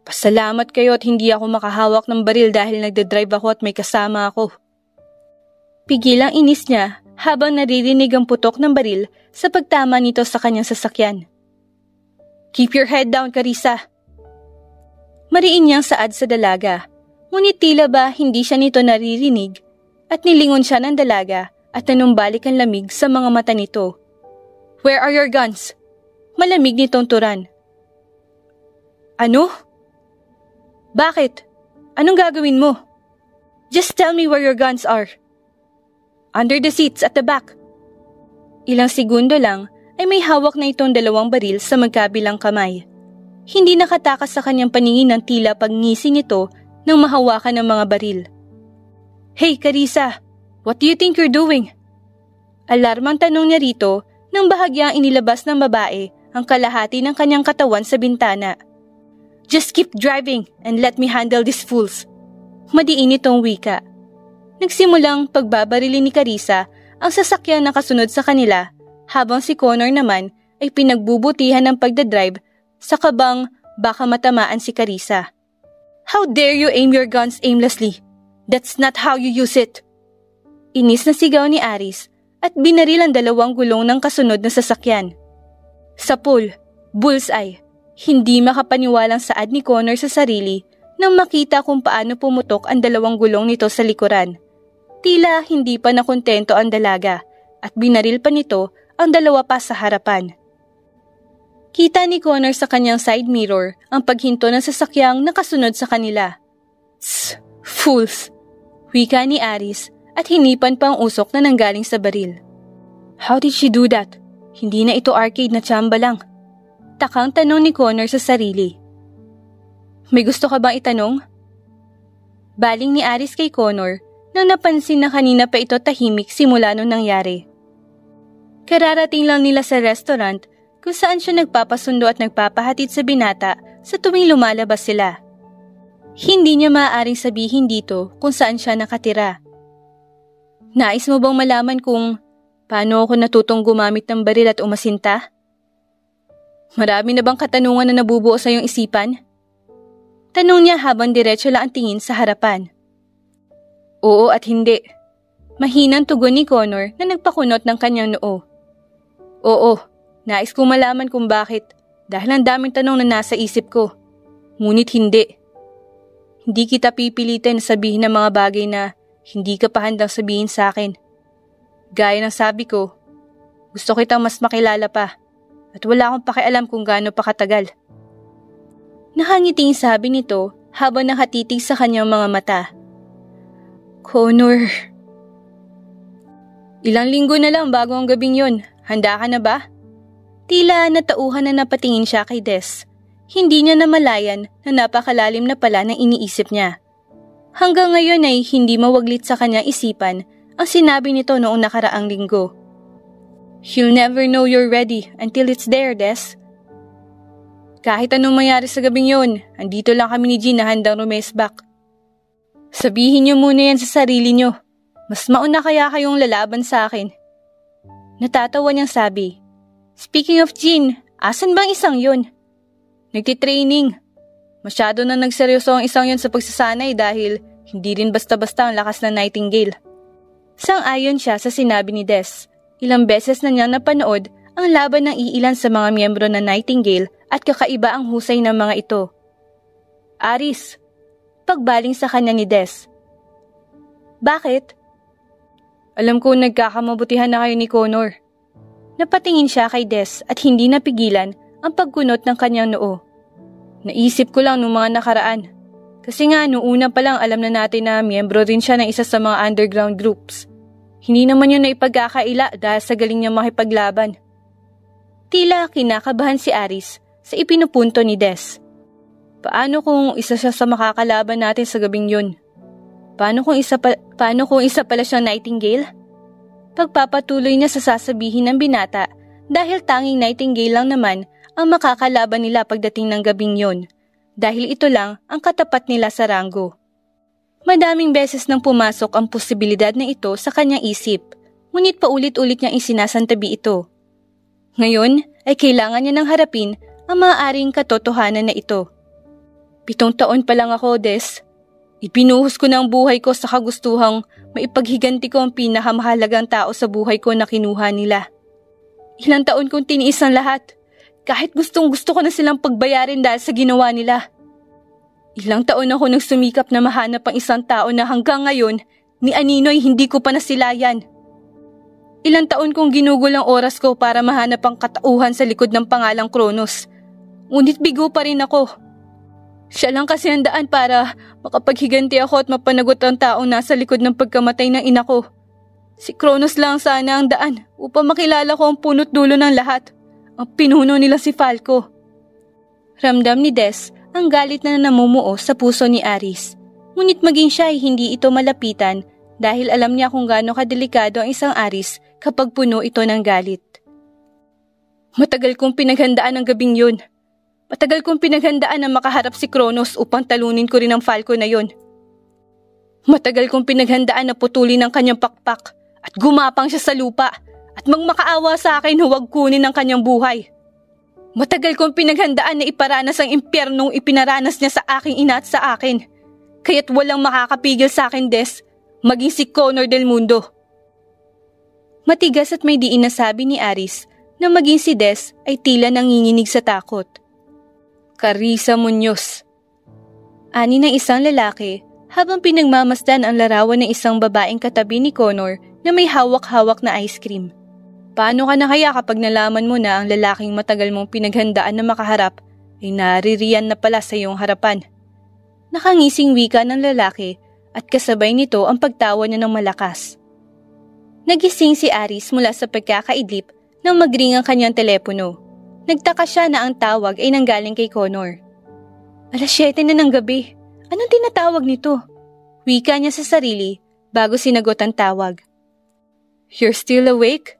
Pasalamat kayo at hindi ako makahawak ng baril dahil nagdadrive ako at may kasama ako. Pigil ang inis niya habang naririnig ang putok ng baril sa pagtama nito sa kanyang sasakyan. Keep your head down, Carissa. Mariin niyang saad sa dalaga, ngunit tila ba hindi siya nito naririnig at nilingon siya ng dalaga at nanumbalik ang lamig sa mga mata nito. Where are your guns? Malamig nitong turan. Ano? Bakit? Anong gagawin mo? Just tell me where your guns are. Under the seats at the back. Ilang segundo lang ay may hawak na itong dalawang baril sa magkabilang kamay. Hindi nakatakas sa kanyang paningin ng tila pagngisi nito nang mahawakan ng mga baril. Hey Carissa, what do you think you're doing? Alarmang tanong niya rito nang bahagyang inilabas ng babae ang kalahati ng kanyang katawan sa bintana. Just keep driving and let me handle these fools. Madiin itong wika. Nagsimulang pagbabarilin ni Carissa ang sasakyan na kasunod sa kanila habang si Connor naman ay pinagbubutihan ng pagdadrive sa kabang baka matamaan si Carissa. How dare you aim your guns aimlessly? That's not how you use it. Inis na sigaw ni Aris at binaril ang dalawang gulong ng kasunod na sasakyan. Sa pool, bullseye. Hindi makapaniwalang saad ni Connor sa sarili nang makita kung paano pumutok ang dalawang gulong nito sa likuran. Tila hindi pa nakontento ang dalaga at binaril pa nito ang dalawa pa sa harapan. Kita ni Connor sa kanyang side mirror ang paghinto ng sasakyang nakasunod sa kanila. Tss! Fools! Wika ni Aris at hinipan pa ang usok na nanggaling sa baril. How did she do that? Hindi na ito arcade na tsamba lang. Takang tanong ni Connor sa sarili. May gusto ka bang itanong? Baling ni Aris kay Connor nang napansin na kanina pa ito tahimik simula nung nangyari. Kararating lang nila sa restaurant kung saan siya nagpapasundo at nagpapahatid sa binata sa tuwing lumalabas sila. Hindi niya maaaring sabihin dito kung saan siya nakatira. Nais mo bang malaman kung paano ako natutong gumamit ng baril at umasinta? Marami na bang katanungan na nabubuo sa iyong isipan? Tanong niya habang diretso lang ang tingin sa harapan. Oo at hindi. Mahinang tugon ni Connor na nagpakunot ng kanyang noo. Oo, nais kong malaman kung bakit dahil ang daming tanong na nasa isip ko. Ngunit hindi. Hindi kita pipilitin na sabihin ng mga bagay na hindi ka pa handang sabihin sa akin. Gaya ng sabi ko, gusto kitang mas makilala pa at wala akong pakialam kung gaano pa katagal. Nakangiting sabi nito habang nakatitig sa kanyang mga mata. Connor. Ilang linggo na lang bago ang gabing yon. Handa ka na ba? Tila natauhan na napatingin siya kay Des. Hindi niya namalayan na napakalalim na pala ng iniisip niya. Hanggang ngayon ay hindi mawaglit sa kanyang isipan ang sinabi nito noong nakaraang linggo. You'll never know you're ready until it's there, Des. Kahit anong mangyari sa gabing yon, andito lang kami ni Jean na handang rumesbak. Sabihin niyo muna yan sa sarili niyo. Mas mauna kaya kayong lalaban sa akin. Natatawa niyang sabi. Speaking of Jean, asan bang isang yon? Nagtitraining. Masyado na nagseryoso ang isang yon sa pagsasanay dahil hindi rin basta-basta ang lakas ng Nightingale. Sang-ayon siya sa sinabi ni Des. Ilang beses na niyang napanood ang laban ng iilan sa mga miyembro ng Nightingale at kakaiba ang husay ng mga ito. Aris, pagbaling sa kanya ni Des. Bakit? Alam ko nagkakamabutihan na kayo ni Connor. Napatingin siya kay Des at hindi napigilan ang pagkunot ng kanyang noo. Naisip ko lang nung mga nakaraan. Kasi nga noong una pa lang alam na natin na miyembro rin siya ng isa sa mga underground groups. Hindi naman yun na ipagkakaila dahil sa galing niya makipaglaban. Tila kinakabahan si Aris sa ipinupunto ni Des. Paano kung isa siya sa makakalaban natin sa gabing yun? Paano kung isa pala siyang Nightingale? Pagpapatuloy niya sa sasabihin ng binata dahil tanging Nightingale lang naman ang makakalaban nila pagdating ng gabing yon. Dahil ito lang ang katapat nila sa ranggo. Madaming beses nang pumasok ang posibilidad na ito sa kanyang isip, ngunit paulit-ulit niyang isinasantabi ito. Ngayon ay kailangan niya nang harapin ang maaaring katotohanan na ito. 7 taon pa lang ako, Des. Ipinuhos ko ng buhay ko sa kagustuhang maipaghiganti ko ang pinakamahalagang tao sa buhay ko na kinuha nila. Ilang taon kong tiniis ang lahat, kahit gustong-gusto ko na silang pagbayarin dahil sa ginawa nila. Ilang taon ako nagsumikap na mahanap ang isang tao na hanggang ngayon, ni Aninoy hindi ko pa nasilayan. Ilang taon kong ginugol ang oras ko para mahanap ang katauhan sa likod ng pangalang Kronos. Ngunit bigo pa rin ako. Siya lang kasi ang daan para makapaghiganti ako at mapanagot ang taong nasa likod ng pagkamatay ng ina ko. Si Kronos lang sana ang daan upang makilala ko ang punot dulo ng lahat. Ang pinuno nila si Falco. Ramdam ni Des ang galit na namumuo sa puso ni Aris. Ngunit maging siya ay hindi ito malapitan dahil alam niya kung gaano kadelikado ang isang Aris kapag puno ito ng galit. Matagal kong pinaghandaan ang gabing yun. Matagal kong pinaghandaan na makaharap si Kronos upang talunin ko rin ang Falco na yon. Matagal kong pinaghandaan na putulin ang kanyang pakpak at gumapang siya sa lupa at magmakaawa sa akin huwag kunin ang kanyang buhay. Matagal kong pinaghandaan na iparanas ang impyernong ipinaranas niya sa aking ina at sa akin. Kaya't walang makakapigil sa akin, Des, maging si Connor del Mundo. Matigas at may diin na sabi ni Aris na maging si Des ay tila nanginginig sa takot. Carissa Muñoz. Ani ng isang lalaki habang pinagmamasdan ang larawan ng isang babaeng katabi ni Connor na may hawak-hawak na ice cream. Paano ka na kaya kapag nalaman mo na ang lalaking matagal mong pinaghandaan na makaharap ay naririyan na pala sa iyong harapan? Nakangising wika ng lalaki at kasabay nito ang pagtawa niya ng malakas. Nagising si Aris mula sa pagkakaidlip nang magring ang kanyang telepono. Nagtaka siya na ang tawag ay nanggaling kay Connor. 7:00 na ng gabi. Anong tinatawag nito? Wika niya sa sarili bago sinagot ang tawag. You're still awake?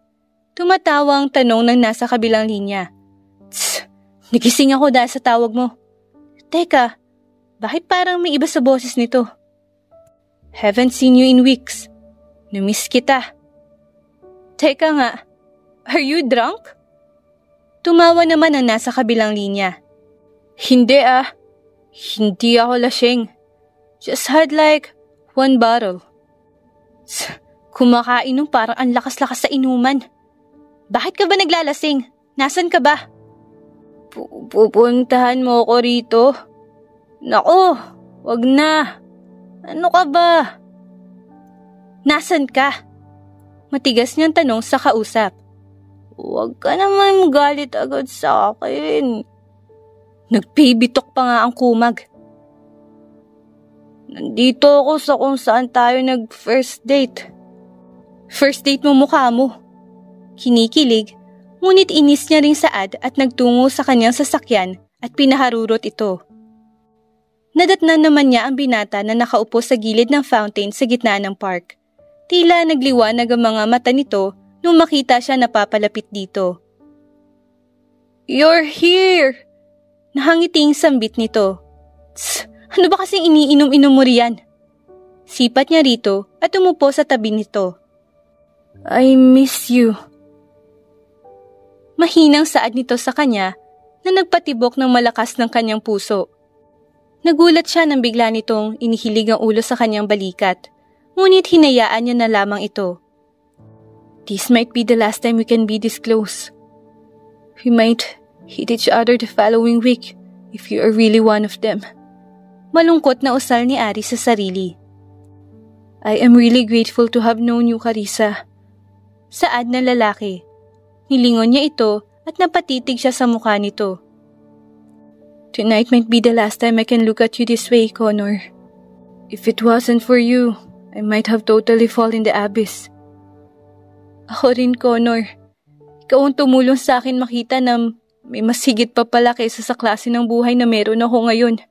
Tumatawa ang tanong ng nasa kabilang linya. Tss, nagising ako dahil sa tawag mo. Teka, bakit parang may iba sa boses nito? Haven't seen you in weeks. Namiss kita. Teka nga, are you drunk? Tumawa naman ang nasa kabilang linya. Hindi Hindi ako lasing. Just had like 1 bottle. Kumakain nung parang ang lakas-lakas sa inuman. Bakit ka ba naglalasing? Nasaan ka ba? Pupuntahan mo ako rito? Nako, wag na. Ano ka ba? Nasaan ka? Matigas niyang tanong sa kausap. Huwag ka naman magalit agad sa akin. Nagpibitok pa nga ang kumag. Nandito ako sa kung saan tayo nag-first date. First date mo mukha mo. Kinikilig, ngunit inis niya ring Saad at nagtungo sa kanyang sasakyan at pinaharurot ito. Nadatnan naman niya ang binata na nakaupo sa gilid ng fountain sa gitna ng park. Tila nagliwanag ang mga mata nito nung makita siya na papalapit dito. You're here! Nahangiting sambit nito. Tss, ano ba kasing iniinom-inom mo riyan? Sipat niya rito at umupo sa tabi nito. I miss you. Mahinang Saad nito sa kanya na nagpatibok ng malakas ng kanyang puso. Nagulat siya nang bigla nitong inihilig ang ulo sa kanyang balikat, ngunit hinayaan niya na lamang ito. This might be the last time we can be this close. We might hit each other the following week if you are really one of them. Malungkot na usal ni Aris sa sarili. I am really grateful to have known you, Carissa. Saad na lalaki. Nilingon niya ito at napatitig siya sa mukha nito. Tonight might be the last time I can look at you this way, Connor. If it wasn't for you, I might have totally fallen in the abyss. Ako rin, Connor. Ikaw ang tumulong sa akin makita na may mas higit pa pala kaysa sa klase ng buhay na meron ako ngayon.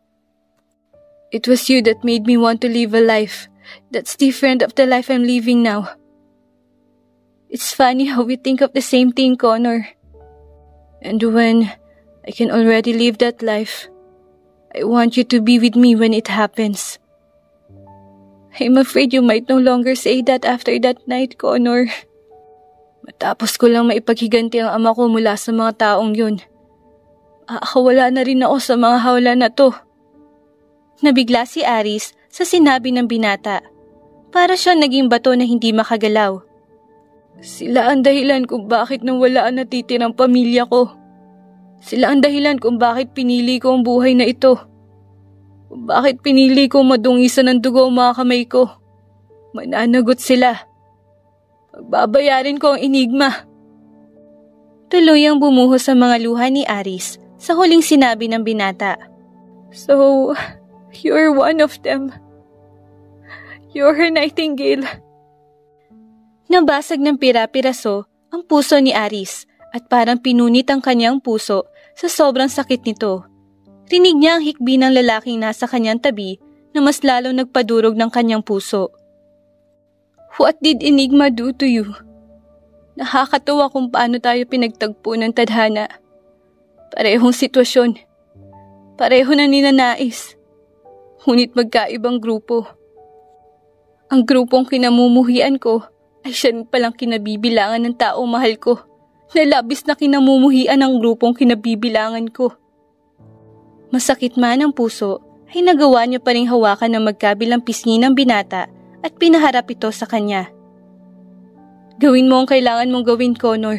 It was you that made me want to live a life that's different of the life I'm living now. It's funny how we think of the same thing, Connor. And when I can already live that life, I want you to be with me when it happens. I'm afraid you might no longer say that after that night, Connor. Matapos ko lang maipaghiganti ang ama ko mula sa mga taong yun. Wala na rin ako sa mga hawla na to. Nabigla si Aris sa sinabi ng binata. Para siyang naging bato na hindi makagalaw. Sila ang dahilan kung bakit nawala ang natitirang pamilya ko. Sila ang dahilan kung bakit pinili ko ang buhay na ito. Kung bakit pinili ko madungisan ng dugo ang mga kamay ko. Mananagot sila. Pagbabayarin ko ang enigma. Tuluyang bumuhos sa mga luha ni Aris sa huling sinabi ng binata. So, you're one of them. You're her nightingale. Nabasag ng pira-piraso ang puso ni Aris at parang pinunit ang kanyang puso sa sobrang sakit nito. Rinig niya ang hikbi ng lalaking nasa kanyang tabi na mas lalong nagpadurog ng kanyang puso. What did Enigma do to you? Nakakatuwa kung paano tayo pinagtagpo ng tadhana. Parehong sitwasyon. Pareho na ninanais. Ngunit magkaibang grupo. Ang grupong kinamumuhian ko ay siya palang kinabibilangan ng taong mahal ko, na labis na kinamumuhian ng grupong kinabibilangan ko. Masakit man ang puso, ay nagawa niya pa ring hawakan ng magkabilang pisngi ng binata at pinaharap ito sa kanya. Gawin mo ang kailangan mong gawin, Connor.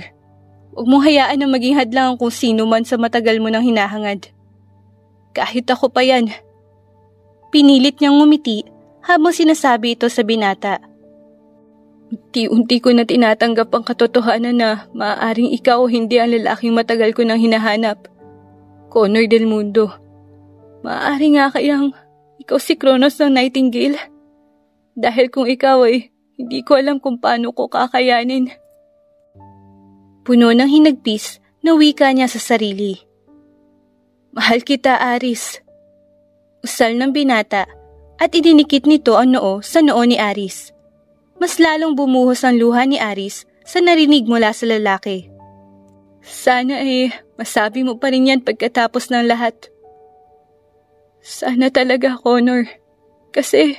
Huwag mong hayaan na maging hadlang kung sino man sa matagal mo nang hinahangad. Kahit ako pa yan. Pinilit niyang ngumiti habang sinasabi ito sa binata. Unti-unti ko na tinatanggap ang katotohanan na maaaring ikaw o hindi ang lalaking matagal ko nang hinahanap. Connor Del Mundo. Maaari nga kayang ikaw si Kronos ng Nightingale? Dahil kung ikaw ay hindi ko alam kung paano ko kakayanin. Puno ng hinagpis na wika niya sa sarili. Mahal kita, Aris. Usal ng binata at idinikit nito ang noo sa noo ni Aris. Mas lalong bumuhos ang luha ni Aris sa narinig mula sa lalaki. Sana masabi mo pa rin yan pagkatapos ng lahat. Sana talaga, Connor. Kasi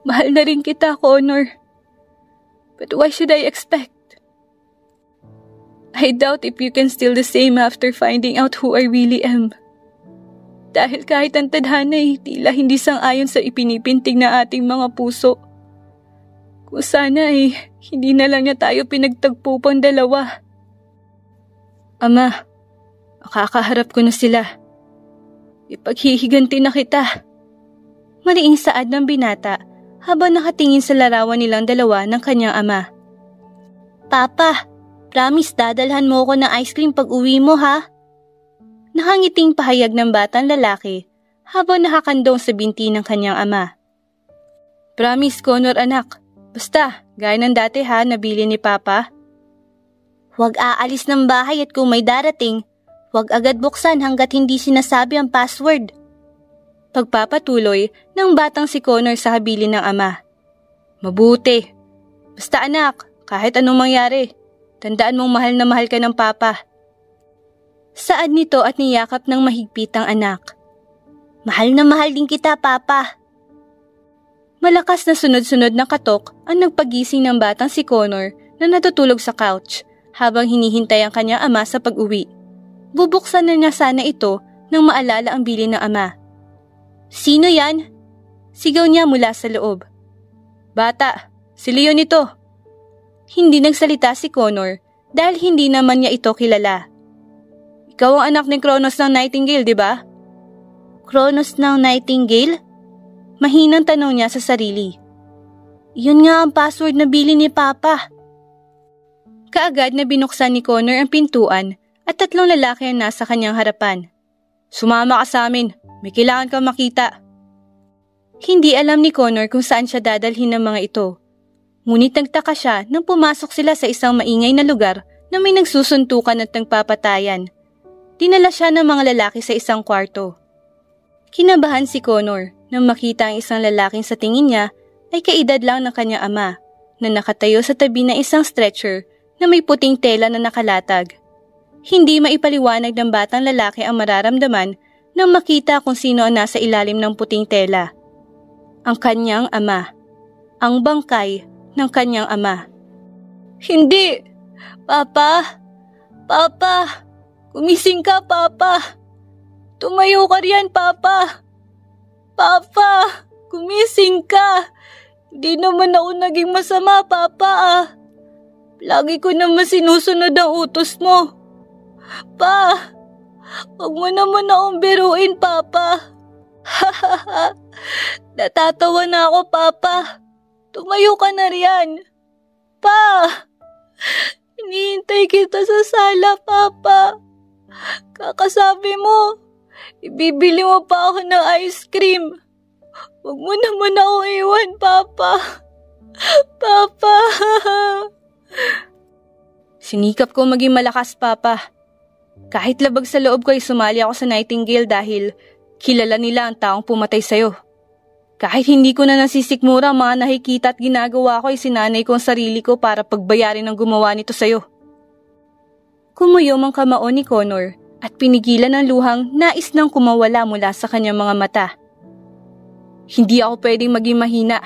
mahal na rin kita, Connor. But why should I expect? I doubt if you can still the same after finding out who I really am. Dahil kahit ang tadhana ay tila hindi sang-ayon sa ipinipintig na ating mga puso. Kung sana hindi na lang niya tayo pinagtagpo pang dalawa. Ama, makakaharap ko na sila. Ipaghihiganti na kita. Mariing saad ng binata habang nakatingin sa larawan nilang dalawa ng kanyang ama. Papa, Promise, dadalhan mo ako ng ice cream pag uwi mo ha? Nakangiting pahayag ng batang lalaki habang nakakandong sa binti ng kanyang ama. Promise, Connor anak. Basta, gaya ng dati ha, nabili ni Papa. Huwag aalis ng bahay at kung may darating, huwag agad buksan hanggat hindi sinasabi ang password. Pagpapatuloy ng batang si Connor sa habilin ng ama. Mabuti. Basta anak, kahit anong mangyari, tandaan mong mahal na mahal ka ng Papa. Saad nito at niyakap ng mahigpit ang anak. Mahal na mahal din kita, Papa. Malakas na sunod-sunod na katok ang nagpagising ng batang si Connor na natutulog sa couch habang hinihintay ang kanyang ama sa pag-uwi. Bubuksan na niya sana ito nang maalala ang bilin ng ama. Sino yan? Sigaw niya mula sa loob. Bata, si Leon ito. Hindi nagsalita si Connor dahil hindi naman niya ito kilala. Ikaw ang anak ni Kronos ng Nightingale, di ba? Kronos ng Nightingale? Mahinang tanong niya sa sarili. Yun nga ang password na bilin ni Papa. Kaagad na binuksan ni Connor ang pintuan at 3 lalaki ang nasa kanyang harapan. Sumama ka sa amin, may kailangan kang makita. Hindi alam ni Connor kung saan siya dadalhin ng mga ito. Ngunit nagtaka siya nang pumasok sila sa isang maingay na lugar na may nagsusuntukan at nagpapatayan. Dinala siya ng mga lalaki sa isang kwarto. Kinabahan si Connor nang makita ang isang lalaking sa tingin niya ay kaedad lang ng kanyang ama na nakatayo sa tabi ng isang stretcher na may puting tela na nakalatag. Hindi maipaliwanag ng batang lalaki ang mararamdaman nang makita kung sino ang nasa ilalim ng puting tela. Ang kanyang ama. Ang bangkay ng kanyang ama. Hindi! Papa! Papa! Gumising ka, Papa! Tumayo ka riyan, Papa! Papa! Gumising ka! Di naman ako naging masama, Papa ah! Lagi ko naman sinusunod ang utos mo. Pa, huwag mo naman akong biruin, Papa. Hahaha, natatawa na ako, Papa. Tumayo ka na riyan. Pa, hinihintay kita sa sala, Papa. Kakasabi mo, ibibili mo pa ako ng ice cream. Huwag mo naman ako iwan, Papa. Papa. Sinikap ko maging malakas, Papa. Kahit labag sa loob ko ay sumali ako sa Nightingale dahil kilala nila ang taong pumatay sa'yo. Kahit hindi ko na nasisikmura ang mga nakikita at ginagawa ko ay sinanay ko ang sarili ko para pagbayarin ang gumawa nito sa'yo. Kumuyom ang kamao ni Connor at pinigilan ang luhang nais nang kumawala mula sa kanyang mga mata. Hindi ako pwedeng maging mahina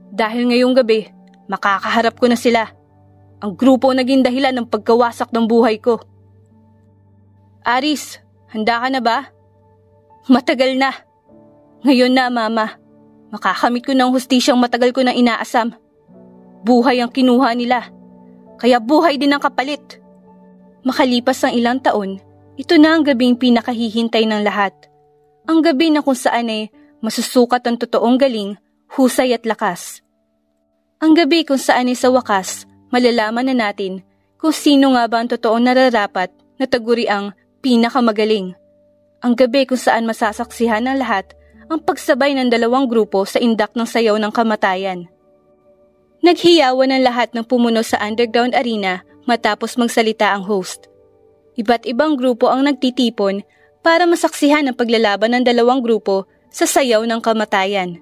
dahil ngayong gabi makakaharap ko na sila. Ang grupo naging dahilan ng pagkawasak ng buhay ko. Aris, handa ka na ba? Matagal na. Ngayon na, Mama. Makakamit ko ng hustisyang matagal ko nang inaasam. Buhay ang kinuha nila. Kaya buhay din ang kapalit. Makalipas ang ilang taon, ito na ang gabing pinakahihintay ng lahat. Ang gabi na kung saan ay masusukat ang totoong galing, husay at lakas. Ang gabi kung saan ay sa wakas, malalaman na natin kung sino nga ba ang totoong nararapat na taguri ang pinakamagaling. Ang gabi kung saan masasaksihan ng lahat ang pagsabay ng 2 grupo sa indak ng sayaw ng kamatayan. Naghiyawan ang lahat ng pumuno sa underground arena matapos magsalita ang host. Iba't ibang grupo ang nagtitipon para masaksihan ang paglalaban ng 2 grupo sa sayaw ng kamatayan.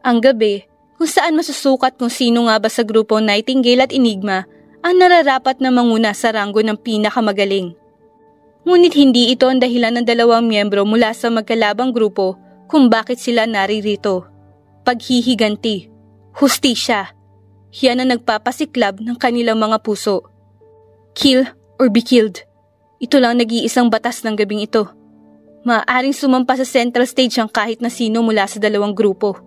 Ang gabi kung saan masusukat kung sino nga ba sa grupo Nightingale at Enigma ang nararapat na manguna sa ranggo ng pinakamagaling. Ngunit hindi ito ang dahilan ng 2 miyembro mula sa magkalabang grupo kung bakit sila naririto. Paghihiganti, hustisya, yan ang nagpapasiklab ng kanilang mga puso. Kill or be killed. Ito lang nag-iisang batas ng gabing ito. Maaaring sumampa sa central stage ang kahit na sino mula sa 2 grupo.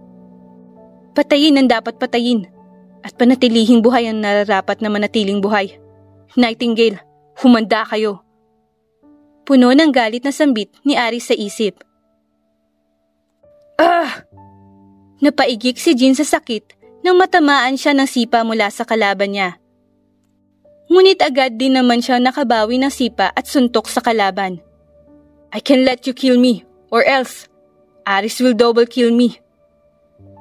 Patayin ang dapat patayin at panatilihing buhay ang nararapat na manatiling buhay. Nightingale, humanda kayo. Puno ng galit na sambit ni Aris sa isip. Napaigik si Jin sa sakit nang matamaan siya ng sipa mula sa kalaban niya. Ngunit agad din naman siya nakabawi ng sipa at suntok sa kalaban. I can let you kill me, or else, Aris will double kill me.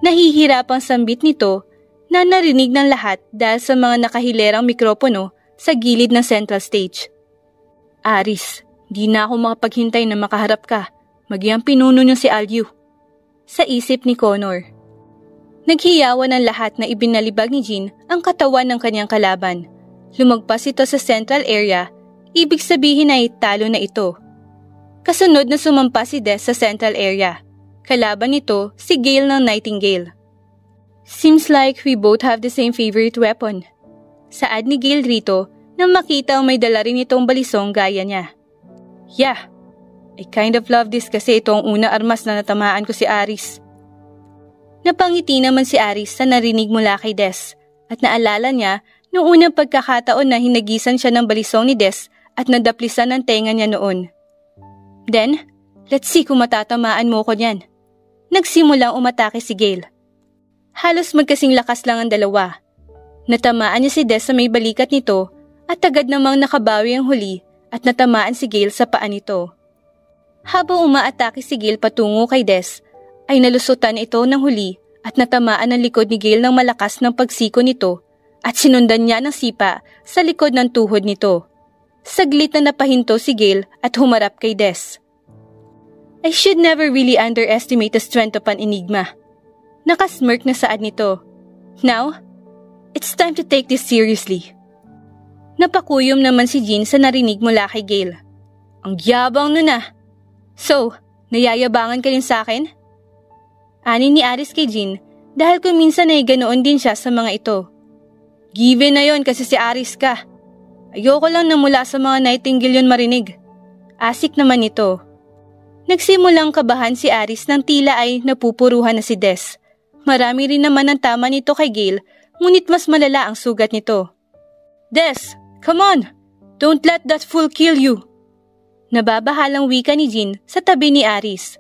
Nahihirapang sambit nito na narinig ng lahat dahil sa mga nakahilerang mikropono sa gilid ng central stage. Aris, di na ako makapaghintay na makaharap ka. Magyang pinuno niyo si Alyu. Sa isip ni Connor. Naghiyawan ang lahat na ibinalibag ni Jean ang katawan ng kanyang kalaban. Lumagpas ito sa central area, ibig sabihin ay talo na ito. Kasunod na sumampa si Des sa central area. Kalaban nito si Gale ng Nightingale. Seems like we both have the same favorite weapon. Saad ni Gale rito nang makita ang may dala rin itong balisong gaya niya. Yeah, I kind of love this kasi ito ang una armas na natamaan ko si Aris. Napangiti naman si Aris sa narinig mula kay Des at naalala niya noong unang pagkakataon na hinagisan siya ng balisong ni Des at nadaplisan ng tenga niya noon. Then, let's see kung matatamaan mo ko niyan. Nagsimulang umatake si Gale. Halos magkasing lakas lang ang dalawa. Natamaan niya si Des sa may balikat nito at agad namang nakabawi ang huli at natamaan si Gale sa paa nito. Habang umaatake si Gale patungo kay Des, ay nalusutan ito ng huli at natamaan ang likod ni Gale ng malakas ng pagsiko nito at sinundan niya ng sipa sa likod ng tuhod nito. Saglit na napahinto si Gale at humarap kay Des. I should never really underestimate the strength of an enigma. Nakasmirk na saad nito. Now, it's time to take this seriously. Napakuyom naman si Jean sa narinig mula kay Gale. Ang yabang nun ah. So, nayayabangan ka rin sa akin? Ani ni Aris kay Jean dahil kung minsan ay ganoon din siya sa mga ito. Given na yon kasi si Aris ka. Ayoko lang na mula sa mga Nightingale yun marinig. Asik naman ito. Nagsimulang kabahan si Aris nang tila ay napupuruhan na si Des. Marami rin naman ang tama nito kay Gale, ngunit mas malala ang sugat nito. Des, come on! Don't let that fool kill you! Nababahalang wika ni Jean sa tabi ni Aris.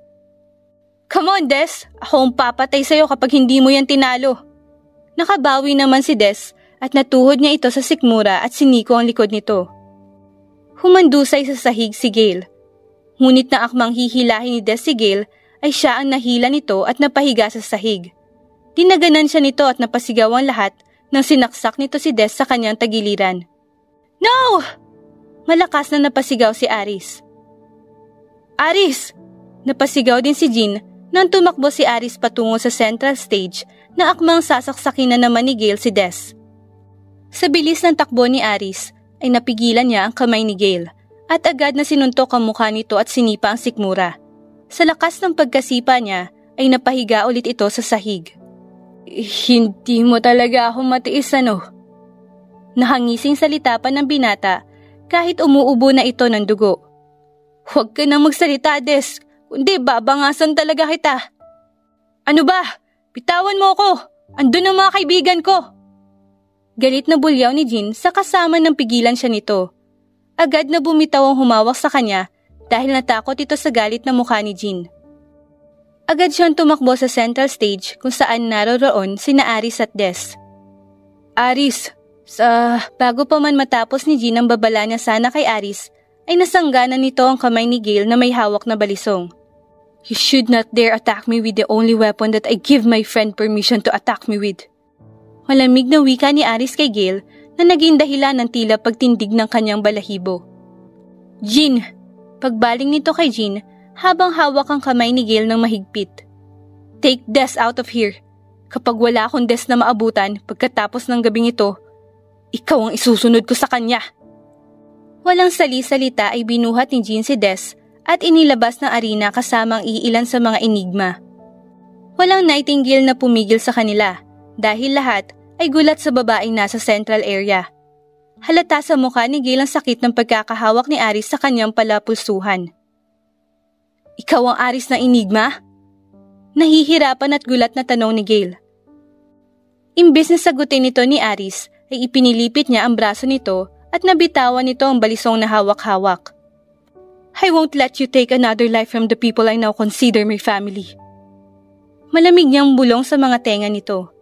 Come on, Des! Ako ang papatay sa'yo kapag hindi mo yan tinalo. Nakabawi naman si Des at natuhod niya ito sa sikmura at siniko ang likod nito. Humandusay sa sahig si Gale. Ngunit na akmang hihilahin ni Des si Gale ay siya ang nahila nito at napahiga sa sahig. Dinaganan siya nito at napasigaw ang lahat nang sinaksak nito si Des sa kanyang tagiliran. No! Malakas na napasigaw si Aris. Aris! Napasigaw din si Jean nang tumakbo si Aris patungo sa central stage na akmang sasaksakin na naman ni Gale si Des. Sa bilis ng takbo ni Aris ay napigilan niya ang kamay ni Gale at agad na sinuntok ang mukha nito at sinipa ang sikmura. Sa lakas ng pagkasipa niya ay napahiga ulit ito sa sahig. Hindi mo talaga ako matiis ano? Nahangising salita pa ng binata kahit umuubo na ito ng dugo. Huwag ka nang magsalita, Des, kundi babangasan talaga kita. Ano ba? Bitawan mo ako! Andun ang mga kaibigan ko! Galit na bulyaw ni Jean sa kasama ng pigilan siya nito. Agad na bumitaw ang humawak sa kanya dahil natakot ito sa galit na mukha ni Jean. Agad siyang tumakbo sa central stage kung saan naroroon sina Aris at Des. Aris, bago pa man matapos ni Jean ang babala niya sana kay Aris, ay nasangganan nito ang kamay ni Gale na may hawak na balisong. You should not dare attack me with the only weapon that I give my friend permission to attack me with. Malamig na wika ni Aris kay Gale na naging dahilan ng tila pagtindig ng kanyang balahibo. Jean! Pagbaling nito kay Jean habang hawak ang kamay ni Gale ng mahigpit. Take Des out of here. Kapag wala akong Des na maabutan pagkatapos ng gabing ito, ikaw ang isusunod ko sa kanya. Walang sali-salita ay binuhat ni Jean si Des at inilabas ng arena kasama ang iilan sa mga enigma. Walang Nightingale na pumigil sa kanila dahil lahat ay gulat sa babaeng nasa central area. Halata sa mukha ni Gale ang sakit ng pagkakahawak ni Aris sa kanyang palapulsuhan. Ikaw ang Aris ng enigma? Nahihirapan at gulat na tanong ni Gale. Imbes na sagutin nito ni Aris, ay ipinilipit niya ang braso nito at nabitawan nito ang balisong na hawak-hawak. I won't let you take another life from the people I now consider my family. Malamig niyang bulong sa mga tenga nito.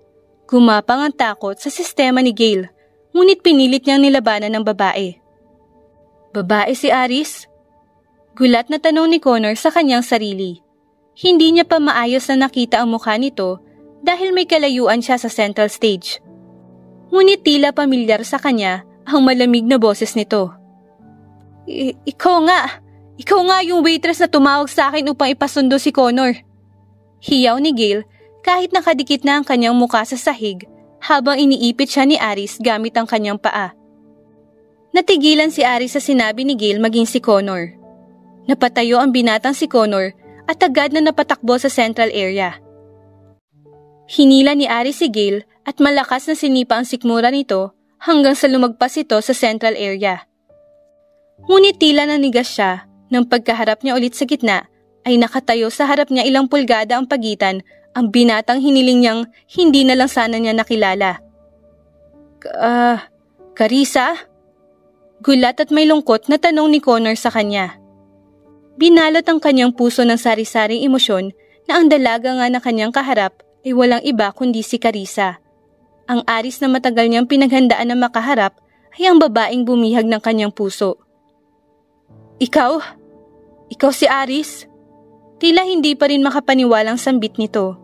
Gumapang ang takot sa sistema ni Gale, ngunit pinilit niyang nilabanan ng babae. Babae si Aris? Gulat na tanong ni Connor sa kanyang sarili. Hindi niya pa maayos na nakita ang mukha nito dahil may kalayuan siya sa central stage. Ngunit tila pamilyar sa kanya ang malamig na boses nito. Ikaw nga yung waitress na tumawag sa akin upang ipasundo si Connor. Hiyaw ni Gale kahit nakadikit na ang kanyang mukha sa sahig habang iniipit siya ni Aris gamit ang kanyang paa. Natigilan si Aris sa sinabi ni Gale maging si Connor. Napatayo ang binatang si Connor at agad na napatakbo sa central area. Hinila ni Aris si Gale at malakas na sinipa ang sikmura nito hanggang sa lumagpas ito sa central area. Ngunit tila nanigas siya nang pagkaharap niya ulit sa gitna ay nakatayo sa harap niya ilang pulgada ang pagitan ang binatang hiniling niyang hindi na lang sana niya nakilala. Carissa? Gulat at may lungkot na tanong ni Connor sa kanya. Binalot ang kanyang puso ng sari-saring emosyon na ang dalaga nga na kanyang kaharap ay walang iba kundi si Carissa. Ang Aris na matagal niyang pinaghandaan na makaharap ay ang babaeng bumihag ng kanyang puso. Ikaw si Aris? Tila hindi pa rin makapaniwalang sambit nito.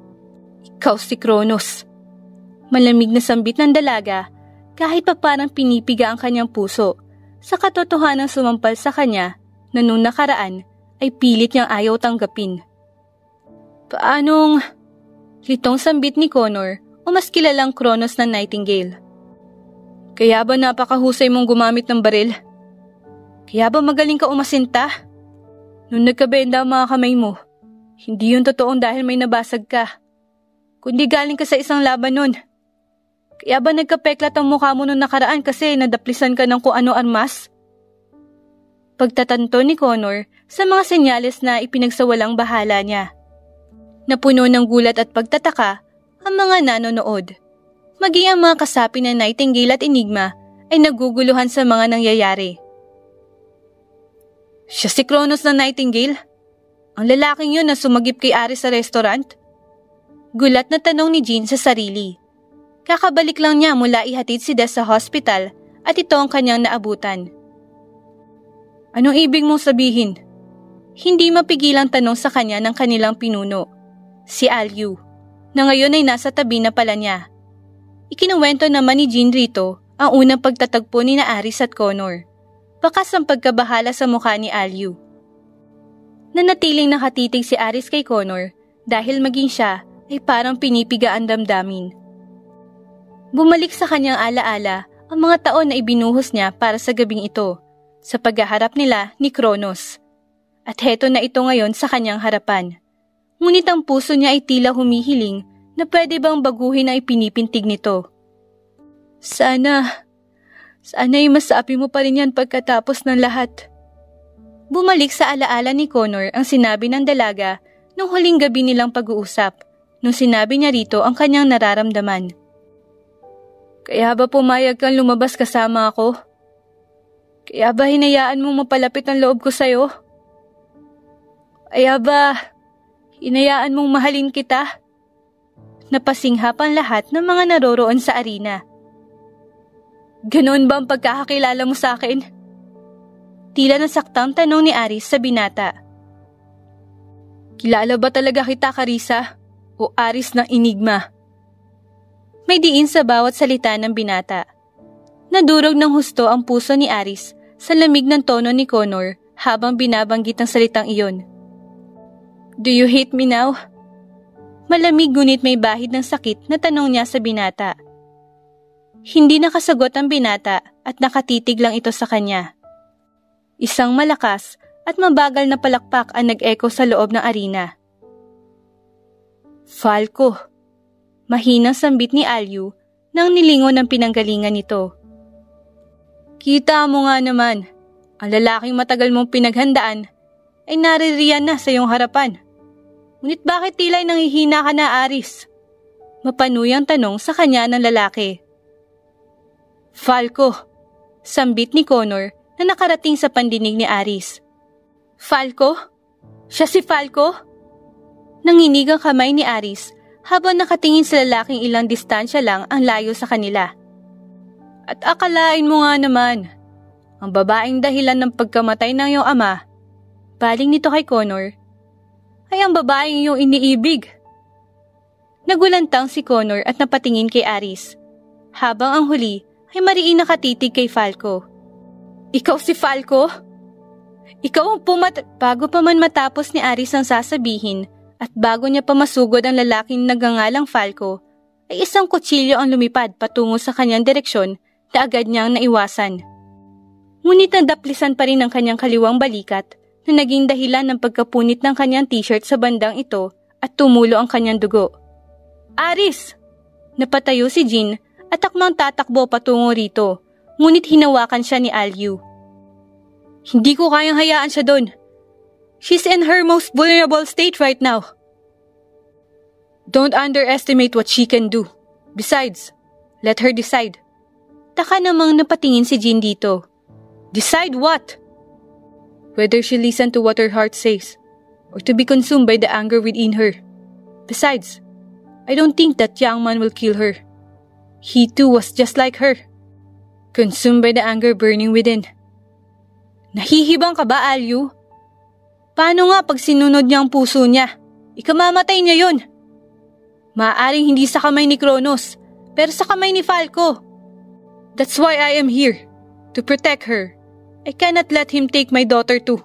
Ikaw si Kronos. Malamig na sambit ng dalaga kahit pa parang pinipiga ang kanyang puso sa katotohanan sumampal sa kanya na nung nakaraan ay pilit niyang ayaw tanggapin. Paanong? Litong sambit ni Connor o mas kilalang Kronos na Nightingale. Kaya ba napakahusay mong gumamit ng baril? Kaya ba magaling ka umasinta? Nung nagkabenda ang mga kamay mo, hindi yun totoong dahil may nabasag ka, kundi galing ka sa isang laban nun. Kaya ba nagkapeklat ang mukha mo nung nakaraan kasi nadaplisan ka ng kung ano armas? Pagtatanto ni Connor sa mga senyales na ipinagsawalang bahala niya. Napuno ng gulat at pagtataka ang mga nanonood. Maging ang mga kasapi ng Nightingale at Enigma ay naguguluhan sa mga nangyayari. Siya si Kronos na Nightingale? Ang lalaking yun na sumagip kay Aris sa restaurant? Gulat na tanong ni Jean sa sarili. Kakabalik lang niya mula ihatid si Des sa hospital at ito ang kanyang naabutan. Anong ibig mong sabihin? Hindi mapigilang tanong sa kanya ng kanilang pinuno, si Alyu, na ngayon ay nasa tabi na pala niya. Ikinuwento naman ni Jean rito ang unang pagtatagpo ni na Aris at Connor. Bakas ang pagkabahala sa mukha ni Alyu. Nanatiling nakatitig si Aris kay Connor dahil maging siya ay parang pinipiga ang damdamin. Bumalik sa kanyang alaala ang mga taon na ibinuhos niya para sa gabing ito sa paghaharap nila ni Kronos. At heto na ito ngayon sa kanyang harapan. Ngunit ang puso niya ay tila humihiling na pwede bang baguhin ang ipinipintig nito. Sana ay masabi mo pa rin yan pagkatapos ng lahat. Bumalik sa alaala ni Connor ang sinabi ng dalaga nung huling gabi nilang pag-uusap, nung sinabi niya rito ang kanyang nararamdaman. Kaya ba pumayag kang lumabas kasama ako? Kaya ba hinayaan mong mapalapit ang loob ko sa'yo? Kaya ba hinayaan mong mahalin kita? Napasinghap ang lahat ng mga naroroon sa arena. Ganoon ba ang pagkakakilala mo sa akin? Tila nasaktang tanong ni Aris sa binata. Kilala ba talaga kita, Carissa? O Aris ng Enigma? May diin sa bawat salita ng binata. Nadurog ng husto ang puso ni Aris sa lamig ng tono ni Connor habang binabanggit ang salitang iyon. Do you hate me now? Malamig ngunit may bahid ng sakit na tanong niya sa binata. Hindi nakasagot ang binata at nakatitig lang ito sa kanya. Isang malakas at mabagal na palakpak ang nag-echo sa loob ng arena. Falco. Mahinang sambit ni Alyu nang nilingon ng pinanggalingan nito. Kita mo nga naman, ang lalaking matagal mong pinaghandaan ay naririyan na sa iyong harapan. Ngunit bakit tila'y nanghihina ka na, Aris? Mapanuyang tanong sa kanya ng lalaki. Falco, sambit ni Connor na nakarating sa pandinig ni Aris. Falco? Siya si Falco? Nanginig ang kamay ni Aris habang nakatingin sa lalaking ilang distansya lang ang layo sa kanila. At akalain mo nga naman, ang babaeng dahilan ng pagkamatay ng iyong ama, baling nito kay Connor, ay ang babaeng iyong iniibig. Nagulantang si Connor at napatingin kay Aris, habang ang huli ay mariin nakatitig kay Falco. Ikaw si Falco? Ikaw ang Bago pa man matapos ni Aris ang sasabihin at bago niya pa masugod ang lalaking nagangalang Falco, ay isang kutsilyo ang lumipad patungo sa kanyang direksyon na agad niyang naiwasan. Ngunit nadaplisan pa rin ang kanyang kaliwang balikat na naging dahilan ng pagkapunit ng kanyang t-shirt sa bandang ito at tumulo ang kanyang dugo. Aris! Napatayo si Jean at akmang tatakbo patungo rito, ngunit hinawakan siya ni Alyu. Hindi ko kayang hayaan siya doon. She's in her most vulnerable state right now. Don't underestimate what she can do. Besides, let her decide. Taka namang napatingin si Jean dito. Decide what? Whether she listen to what her heart says, or to be consumed by the anger within her. Besides, I don't think that young man will kill her. He too was just like her, consumed by the anger burning within. Nahihibang ka ba, Alyu? Paano nga pag sinunod niya ang puso niya? Ikamamatay niya yon. Maaaring hindi sa kamay ni Kronos, pero sa kamay ni Falco. That's why I am here, to protect her. I cannot let him take my daughter too.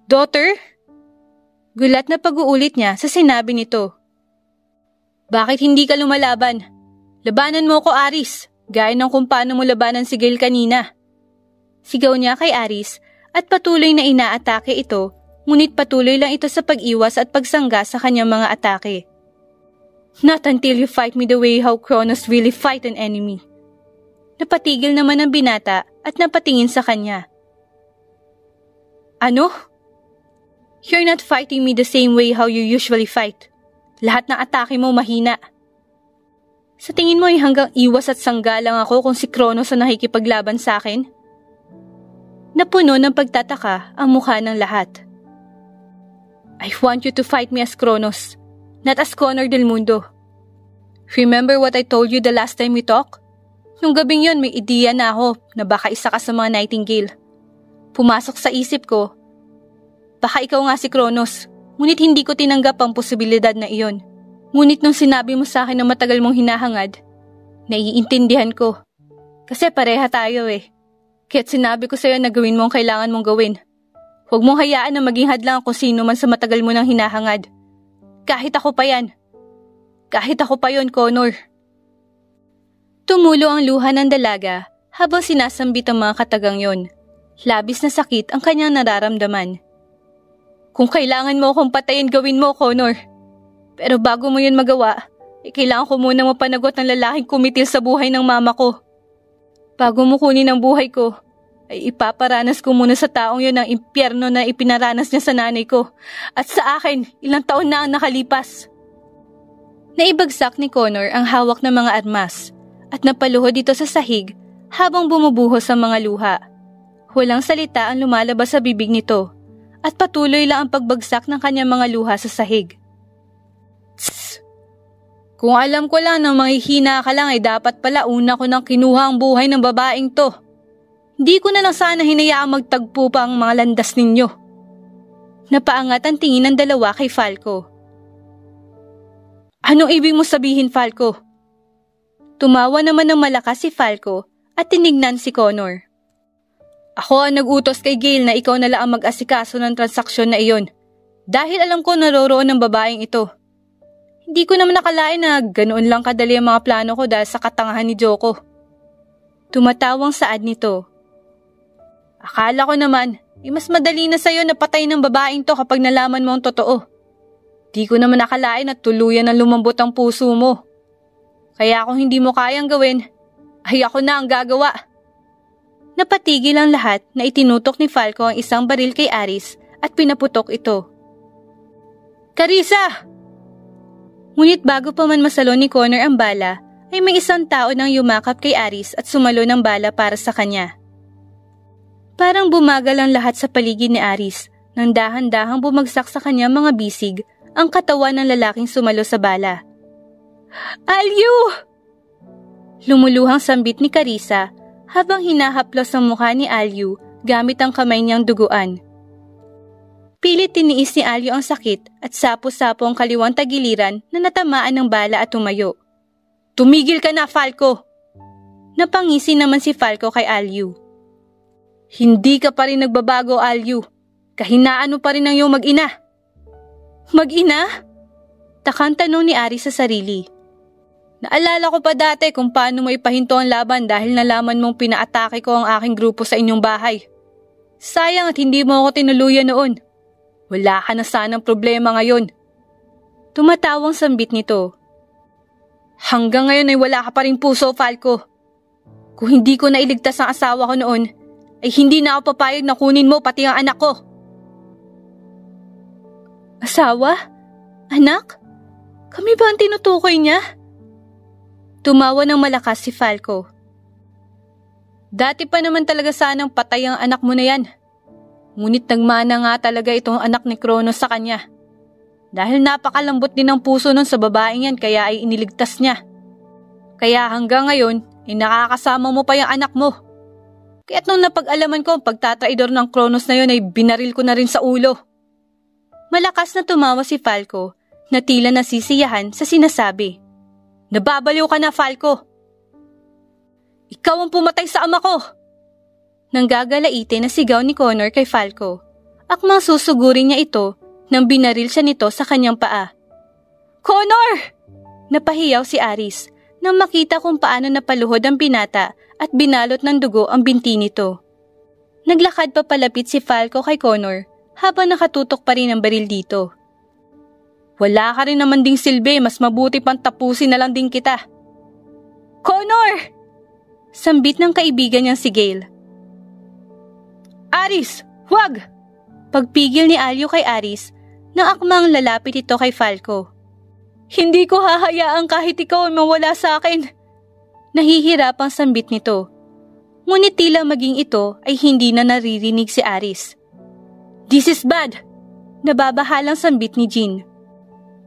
Daughter? Gulat na pag-uulit niya sa sinabi nito. Bakit hindi ka lumalaban? Labanan mo ko, Aris, gaya ng kung paano mo labanan si Gale kanina. Sigaw niya kay Aris at patuloy na inaatake ito, ngunit patuloy lang ito sa pag-iwas at pagsangga sa kanyang mga atake. Not until you fight me the way how Kronos really fight an enemy. Napatigil naman ang binata at napatingin sa kanya. Ano? You're not fighting me the same way how you usually fight. Lahat ng atake mo mahina. Sa tingin mo ay hanggang iwas at sangga lang ako kung si Kronos ang nakikipaglaban sa akin? Napuno ng pagtataka ang mukha ng lahat. I want you to fight me as Kronos, not as Connor del Mundo. Remember what I told you the last time we talked? Nung gabing yon may ideya na ako na baka isa ka sa mga Nightingale. Pumasok sa isip ko, baka ikaw nga si Kronos, ngunit hindi ko tinanggap ang posibilidad na iyon. Ngunit nung sinabi mo sa akin na matagal mong hinahangad, naiintindihan ko. Kasi pareha tayo eh. Kaya't sinabi ko sa'yo na gawin mo ang kailangan mong gawin. Huwag mong hayaan na maging hadlang kung sino man sa matagal mo nang hinahangad. Kahit ako pa yan. Kahit ako pa yon, Connor. Tumulo ang luha ng dalaga habang sinasambit ang mga katagang yon. Labis na sakit ang kanyang nararamdaman. Kung kailangan mo akong patayin, gawin mo, Connor. Pero bago mo yun magawa, kailangan ko munang mapanagot ng lalaking kumitil sa buhay ng mama ko. Bago mo kunin ang buhay ko, ay ipaparanas ko muna sa taong yun ang impyerno na ipinaranas niya sa nanay ko. At sa akin, ilang taon na ang nakalipas. Naibagsak ni Connor ang hawak ng mga armas at napaluhod ito sa sahig habang bumubuhos ang mga luha. Walang salita ang lumalabas sa bibig nito at patuloy lang ang pagbagsak ng kanyang mga luha sa sahig. Tss! Kung alam ko lang na manghihina ka lang ay dapat pala una ko nang kinuha ang buhay ng babaeng to. Hindi ko na lang sana hinayaang magtagpo pa ang mga landas ninyo. Napaangat ang tingin ng dalawa kay Falco. Anong ibig mo sabihin, Falco? Tumawa naman ng malakas si Falco at tinignan si Connor. Ako ang nag-utos kay Gale na ikaw na lang ang mag-asikaso ng transaksyon na iyon. Dahil alam ko naroroon ng babaeng ito. Hindi ko naman nakalain na ganoon lang kadali ang mga plano ko dahil sa katangahan ni Joko. Tumatawang saad nito. Akala ko naman, mas madali na sa'yo na patay ng babaeng to kapag nalaman mo ang totoo. Di ko naman nakalain na tuluyan ang lumambot ang puso mo. Kaya kung hindi mo kayang gawin, ay ako na ang gagawa. Napatigil ang lahat na itinutok ni Falco ang isang baril kay Aris at pinaputok ito. Carissa! Ngunit bago pa man masalo ni Connor ang bala, ay may isang tao nang yumakap kay Aris at sumalo ng bala para sa kanya. Parang bumagal ang lahat sa paligid ni Aris nang dahan-dahang bumagsak sa kanya mga bisig ang katawan ng lalaking sumalo sa bala. Alyu! Lumuluhang sambit ni Carissa habang hinahaplos ang mukha ni Alyu gamit ang kamay niyang duguan. Pilit tiniis ni Alyu ang sakit at sapo-sapo ang kaliwang tagiliran na natamaan ng bala at tumayo. Tumigil ka na, Falco! Napangisi naman si Falco kay Alyu. Hindi ka pa rin nagbabago, Alyu. Kahinaan mo pa rin ang iyong mag-ina. Mag-ina? Takang tanong ni Aris sa sarili. Naalala ko pa dati kung paano mo ipahinto ang laban dahil nalaman mong pinaatake ko ang aking grupo sa inyong bahay. Sayang at hindi mo ako tinuluyan noon. Wala ka na sanang problema ngayon. Tumatawang sambit nito. Hanggang ngayon ay wala ka pa ring puso, Falco. Kung hindi ko nailigtas ang asawa ko noon, ay hindi na ako papayag na kunin mo pati ang anak ko. Asawa? Anak? Kami ba ang tinutukoy niya? Tumawa ng malakas si Falco. Dati pa naman talaga sanang patay ang anak mo na yan. Ngunit nagmana nga talaga itong anak ni Kronos sa kanya. Dahil napakalambot din ang puso nun sa babaeng yan kaya ay iniligtas niya. Kaya hanggang ngayon, nakakasama mo pa yung anak mo. Kaya't nung napag-alaman ko ang pagtatraidor ng Kronos na yun ay binaril ko na rin sa ulo. Malakas na tumawa si Falco na tila nasisiyahan sa sinasabi. Nababaliw ka na, Falco. Ikaw ang pumatay sa ama ko. Nanggagalaite na sigaw ni Connor kay Falco. Akmang susugurin niya ito nang binaril siya nito sa kanyang paa. Connor! Napahiyaw si Aris nang makita kung paano napaluhod ang binata at binalot ng dugo ang binti nito. Naglakad pa palapit si Falco kay Connor habang nakatutok pa rin ang baril dito. Wala ka rin naman ding silbi, mas mabuti pang tapusin na lang din kita. Connor! Sambit ng kaibigan niyang si Gale. Aris, wag! Pagpigil ni Alyu kay Aris, nang akmang lalapit ito kay Falco. Hindi ko hahayaan kahit ikaw ay mawala sa akin. Nahihirapang sambit nito. Ngunit tila maging ito ay hindi na naririnig si Aris. This is bad! Nababahalang sambit ni Jean.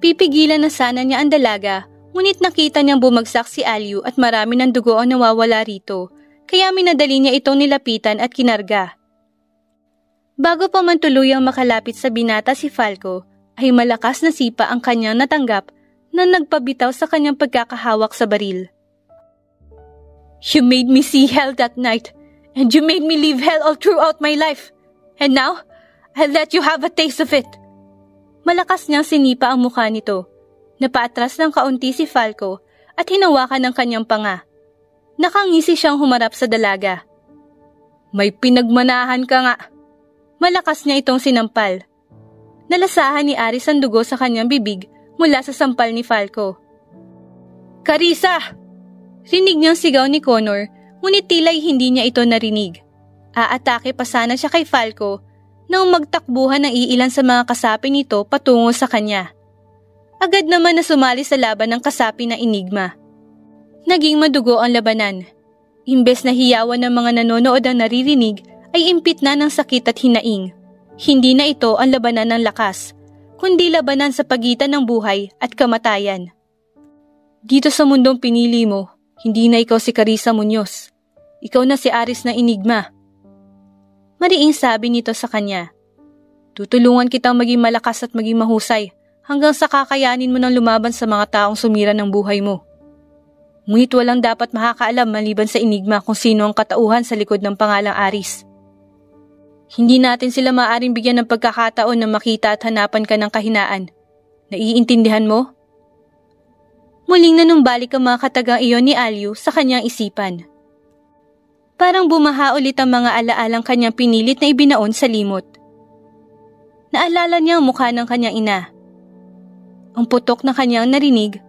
Pipigilan na sana niya ang dalaga, ngunit nakita niyang bumagsak si Alyu at marami ng dugo ang nawawala rito, kaya minadali niya itong nilapitan at kinarga. Bago pa man tuluyang makalapit sa binata si Falco, ay malakas na sipa ang kanyang natanggap na nagpabitaw sa kanyang pagkakahawak sa baril. You made me see hell that night, and you made me live hell all throughout my life, and now, I'll let you have a taste of it. Malakas niyang sinipa ang mukha nito. Napaatras ng kaunti si Falco at hinawakan ng kanyang panga. Nakangisi siyang humarap sa dalaga. May pinagmanahan ka nga. Malakas niya itong sinampal. Nalasahan ni Aris ang dugo sa kanyang bibig mula sa sampal ni Falco. Carissa! Rinig niyang sigaw ni Connor, ngunit tila'y hindi niya ito narinig. Aatake pa sana siya kay Falco nang magtakbuhan ng iilan sa mga kasapi nito patungo sa kanya. Agad naman na sumali sa laban ng kasapi na Enigma. Naging madugo ang labanan. Imbes na hiyawan ng mga nanonood ang naririnig, ay impit na ng sakit at hinaing. Hindi na ito ang labanan ng lakas, kundi labanan sa pagitan ng buhay at kamatayan. Dito sa mundong pinili mo, hindi na ikaw si Carissa Muñoz. Ikaw na si Aris na Enigma. Mariing sabi nito sa kanya. Tutulungan kitang maging malakas at maging mahusay hanggang sa kakayanin mo ng lumaban sa mga taong sumira ng buhay mo. Ngunit walang dapat makakaalam maliban sa Enigma kung sino ang katauhan sa likod ng pangalang Aris. Hindi natin sila maaaring bigyan ng pagkakataon na makita at hanapan ka ng kahinaan. Naiintindihan mo? Muling nanumbalik ang mga katagang iyon ni Alyu sa kanyang isipan. Parang bumaha ulit ang mga alaalang kanyang pinilit na ibinaon sa limot. Naalala niya ang mukha ng kanyang ina. Ang putok na kanyang narinig,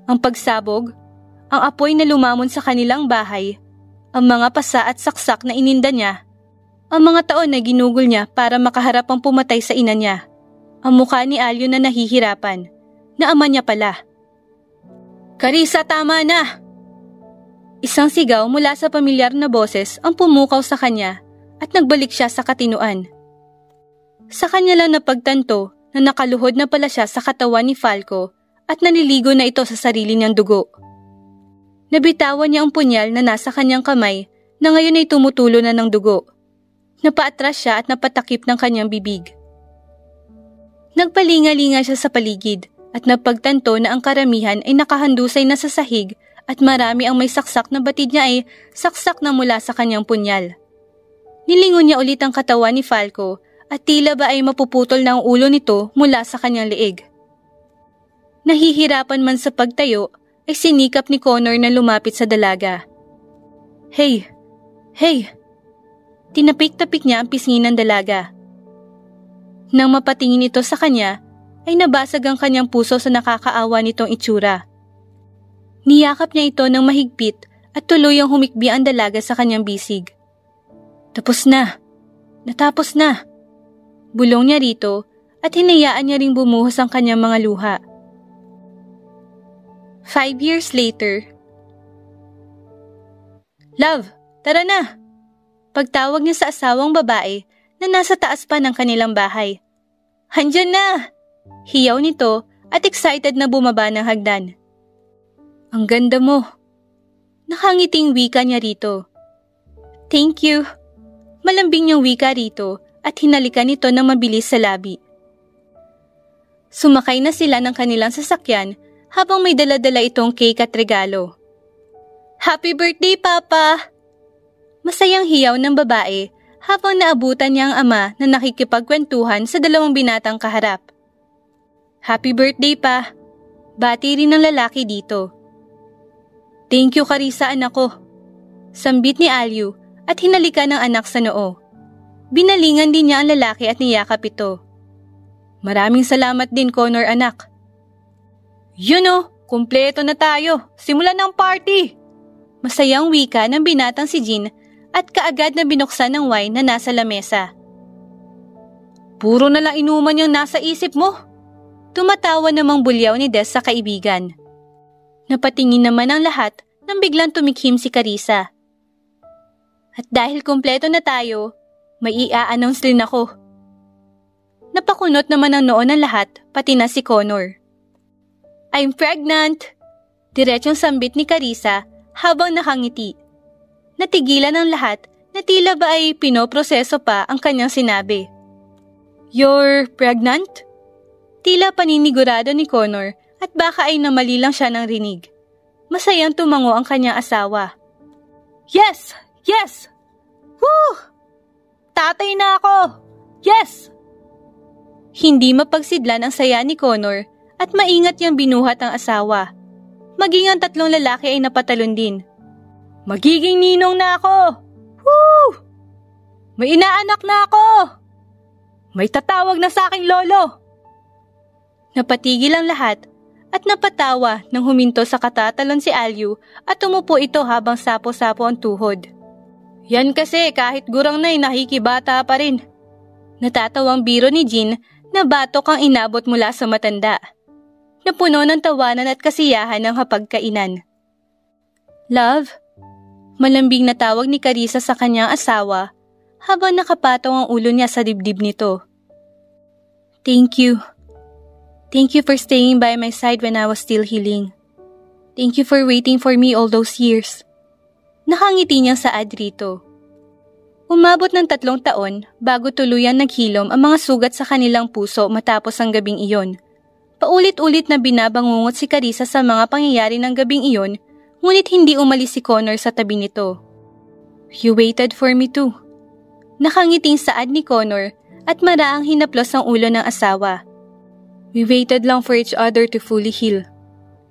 ang pagsabog, ang apoy na lumamon sa kanilang bahay, ang mga pasa at saksak na ininda niya, ang mga taon na ginugol niya para makaharap ang pumatay sa ina niya, ang mukha ni Alyu na nahihirapan, na ama niya pala. Carissa, tama na! Isang sigaw mula sa pamilyar na boses ang pumukaw sa kanya at nagbalik siya sa katinuan. Sa kanya lang napagtanto na nakaluhod na pala siya sa katawan ni Falco at naliligo na ito sa sarili niyang dugo. Nabitawan niya ang punyal na nasa kanyang kamay na ngayon ay tumutulo na ng dugo. Napaatras siya at napatakip ng kanyang bibig. Nagpalinga-linga siya sa paligid at napagtanto na ang karamihan ay nakahandusay na sa sahig at marami ang may saksak na batid niya ay saksak na mula sa kanyang punyal. Nilingon niya ulit ang katawan ni Falco at tila ba ay mapuputol na ang ulo nito mula sa kanyang leeg. Nahihirapan man sa pagtayo, ay sinikap ni Connor na lumapit sa dalaga. Hey! Hey! Tinapik-tapik niya ang pisngi ng dalaga. Nang mapatingin ito sa kanya, ay nabasag ang kanyang puso sa nakakaawa nitong itsura. Niyakap niya ito ng mahigpit at tuluyang humikbi ang dalaga sa kanyang bisig. Tapos na! Natapos na! Bulong niya rito at hinayaan niya ring bumuhos ang kanyang mga luha. 5 years later. Love, tara na! Pagtawag niya sa asawang babae na nasa taas pa ng kanilang bahay. Handyan na! Hiyaw nito at excited na bumaba ng hagdan. Ang ganda mo! Nakangiting wika niya rito. Thank you! Malambing niyang wika rito at hinalikan nito ng mabilis sa labi. Sumakay na sila ng kanilang sasakyan habang may dala-dala itong cake at regalo. Happy birthday, Papa! Masayang hiyaw ng babae habang naabutan niya ang ama na nakikipagkwentuhan sa dalawang binatang kaharap. Happy birthday, Pa! Bati rin ng lalaki dito. Thank you, Carissa, anak ko. Sambit ni Alyu at hinalikan ng anak sa noo. Binalingan din niya ang lalaki at niyakap ito. Maraming salamat din, Connor, anak. Yun o, kumpleto na tayo. Simulan ng party! Masayang wika ng binatang si Jean at kaagad na binuksan ng wine na nasa lamesa. Puro na lang inuman yung nasa isip mo. Tumatawa namang bulyaw ni Des sa kaibigan. Napatingin naman ang lahat nang biglang tumikhim si Carissa. At dahil kumpleto na tayo, may i-a-announce rin ako. Napakunot naman ang noo ng lahat, pati na si Connor. I'm pregnant! Diretsong sambit ni Carissa habang nakangiti. Natigilan ang lahat na tila ba ay pinoproseso pa ang kanyang sinabi. You're pregnant? Tila paninigurado ni Connor at baka ay namali lang siya ng rinig. Masayang tumango ang kanyang asawa. Yes! Yes! Woo! Tatay na ako! Yes! Hindi mapagsidlan ang saya ni Connor at maingat niyang binuhat ang asawa. Maging ang tatlong lalaki ay napatalon din. Magiging ninong na ako! Woo! May inaanak na ako! May tatawag na sa aking lolo! Napatigil ang lahat at napatawa nang huminto sa katatalon si Alyu at umupo ito habang sapo-sapo ang tuhod. Yan kasi kahit gurang na'y nakikibata pa rin. Natatawang biro ni Jean na batok ang inabot mula sa matanda. Napuno ng tawanan at kasiyahan ng hapagkainan. Love, malambing na tawag ni Carissa sa kanyang asawa habang nakapataw ang ulo niya sa dibdib nito. Thank you. Thank you for staying by my side when I was still healing. Thank you for waiting for me all those years. Nakangiti niyang saad rito. Umabot ng 3 taon bago tuluyan naghilom ang mga sugat sa kanilang puso matapos ang gabing iyon. Paulit-ulit na binabangungot si Carissa sa mga pangyayari ng gabing iyon, ngunit hindi umalis si Connor sa tabi nito. You waited for me too. Nakangiting saad ni Connor at maraang hinaplos ang ulo ng asawa. We waited long for each other to fully heal.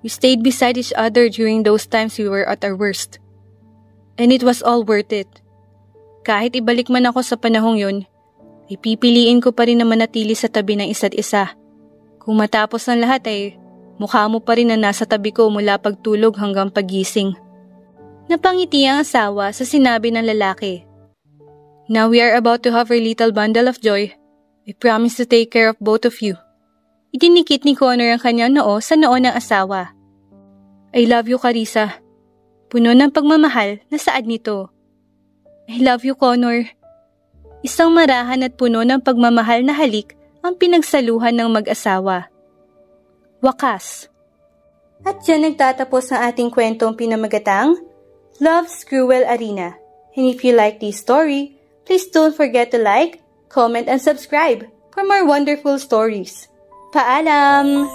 We stayed beside each other during those times we were at our worst. And it was all worth it. Kahit ibalik man ako sa panahong yun, ay pipiliin ko pa rin na manatili sa tabi ng isa't isa. Kung matapos ang lahat ay mukha mo pa rin na nasa tabi ko mula pagtulog hanggang pagising. Napangiti ang asawa sa sinabi ng lalaki. Now we are about to have our little bundle of joy. I promise to take care of both of you. Itinikit ni Connor ang kanyang noo sa noo ng asawa. I love you, Carissa. Puno ng pagmamahal na saad nito. I love you, Connor. Isang marahan at puno ng pagmamahal na halik ang pinagsaluhan ng mag-asawa. Wakas. At dyan nagtatapos ang ating kwentong pinamagatang Love's Cruel Arena. And if you like this story, please don't forget to like, comment, and subscribe for more wonderful stories. Paalam!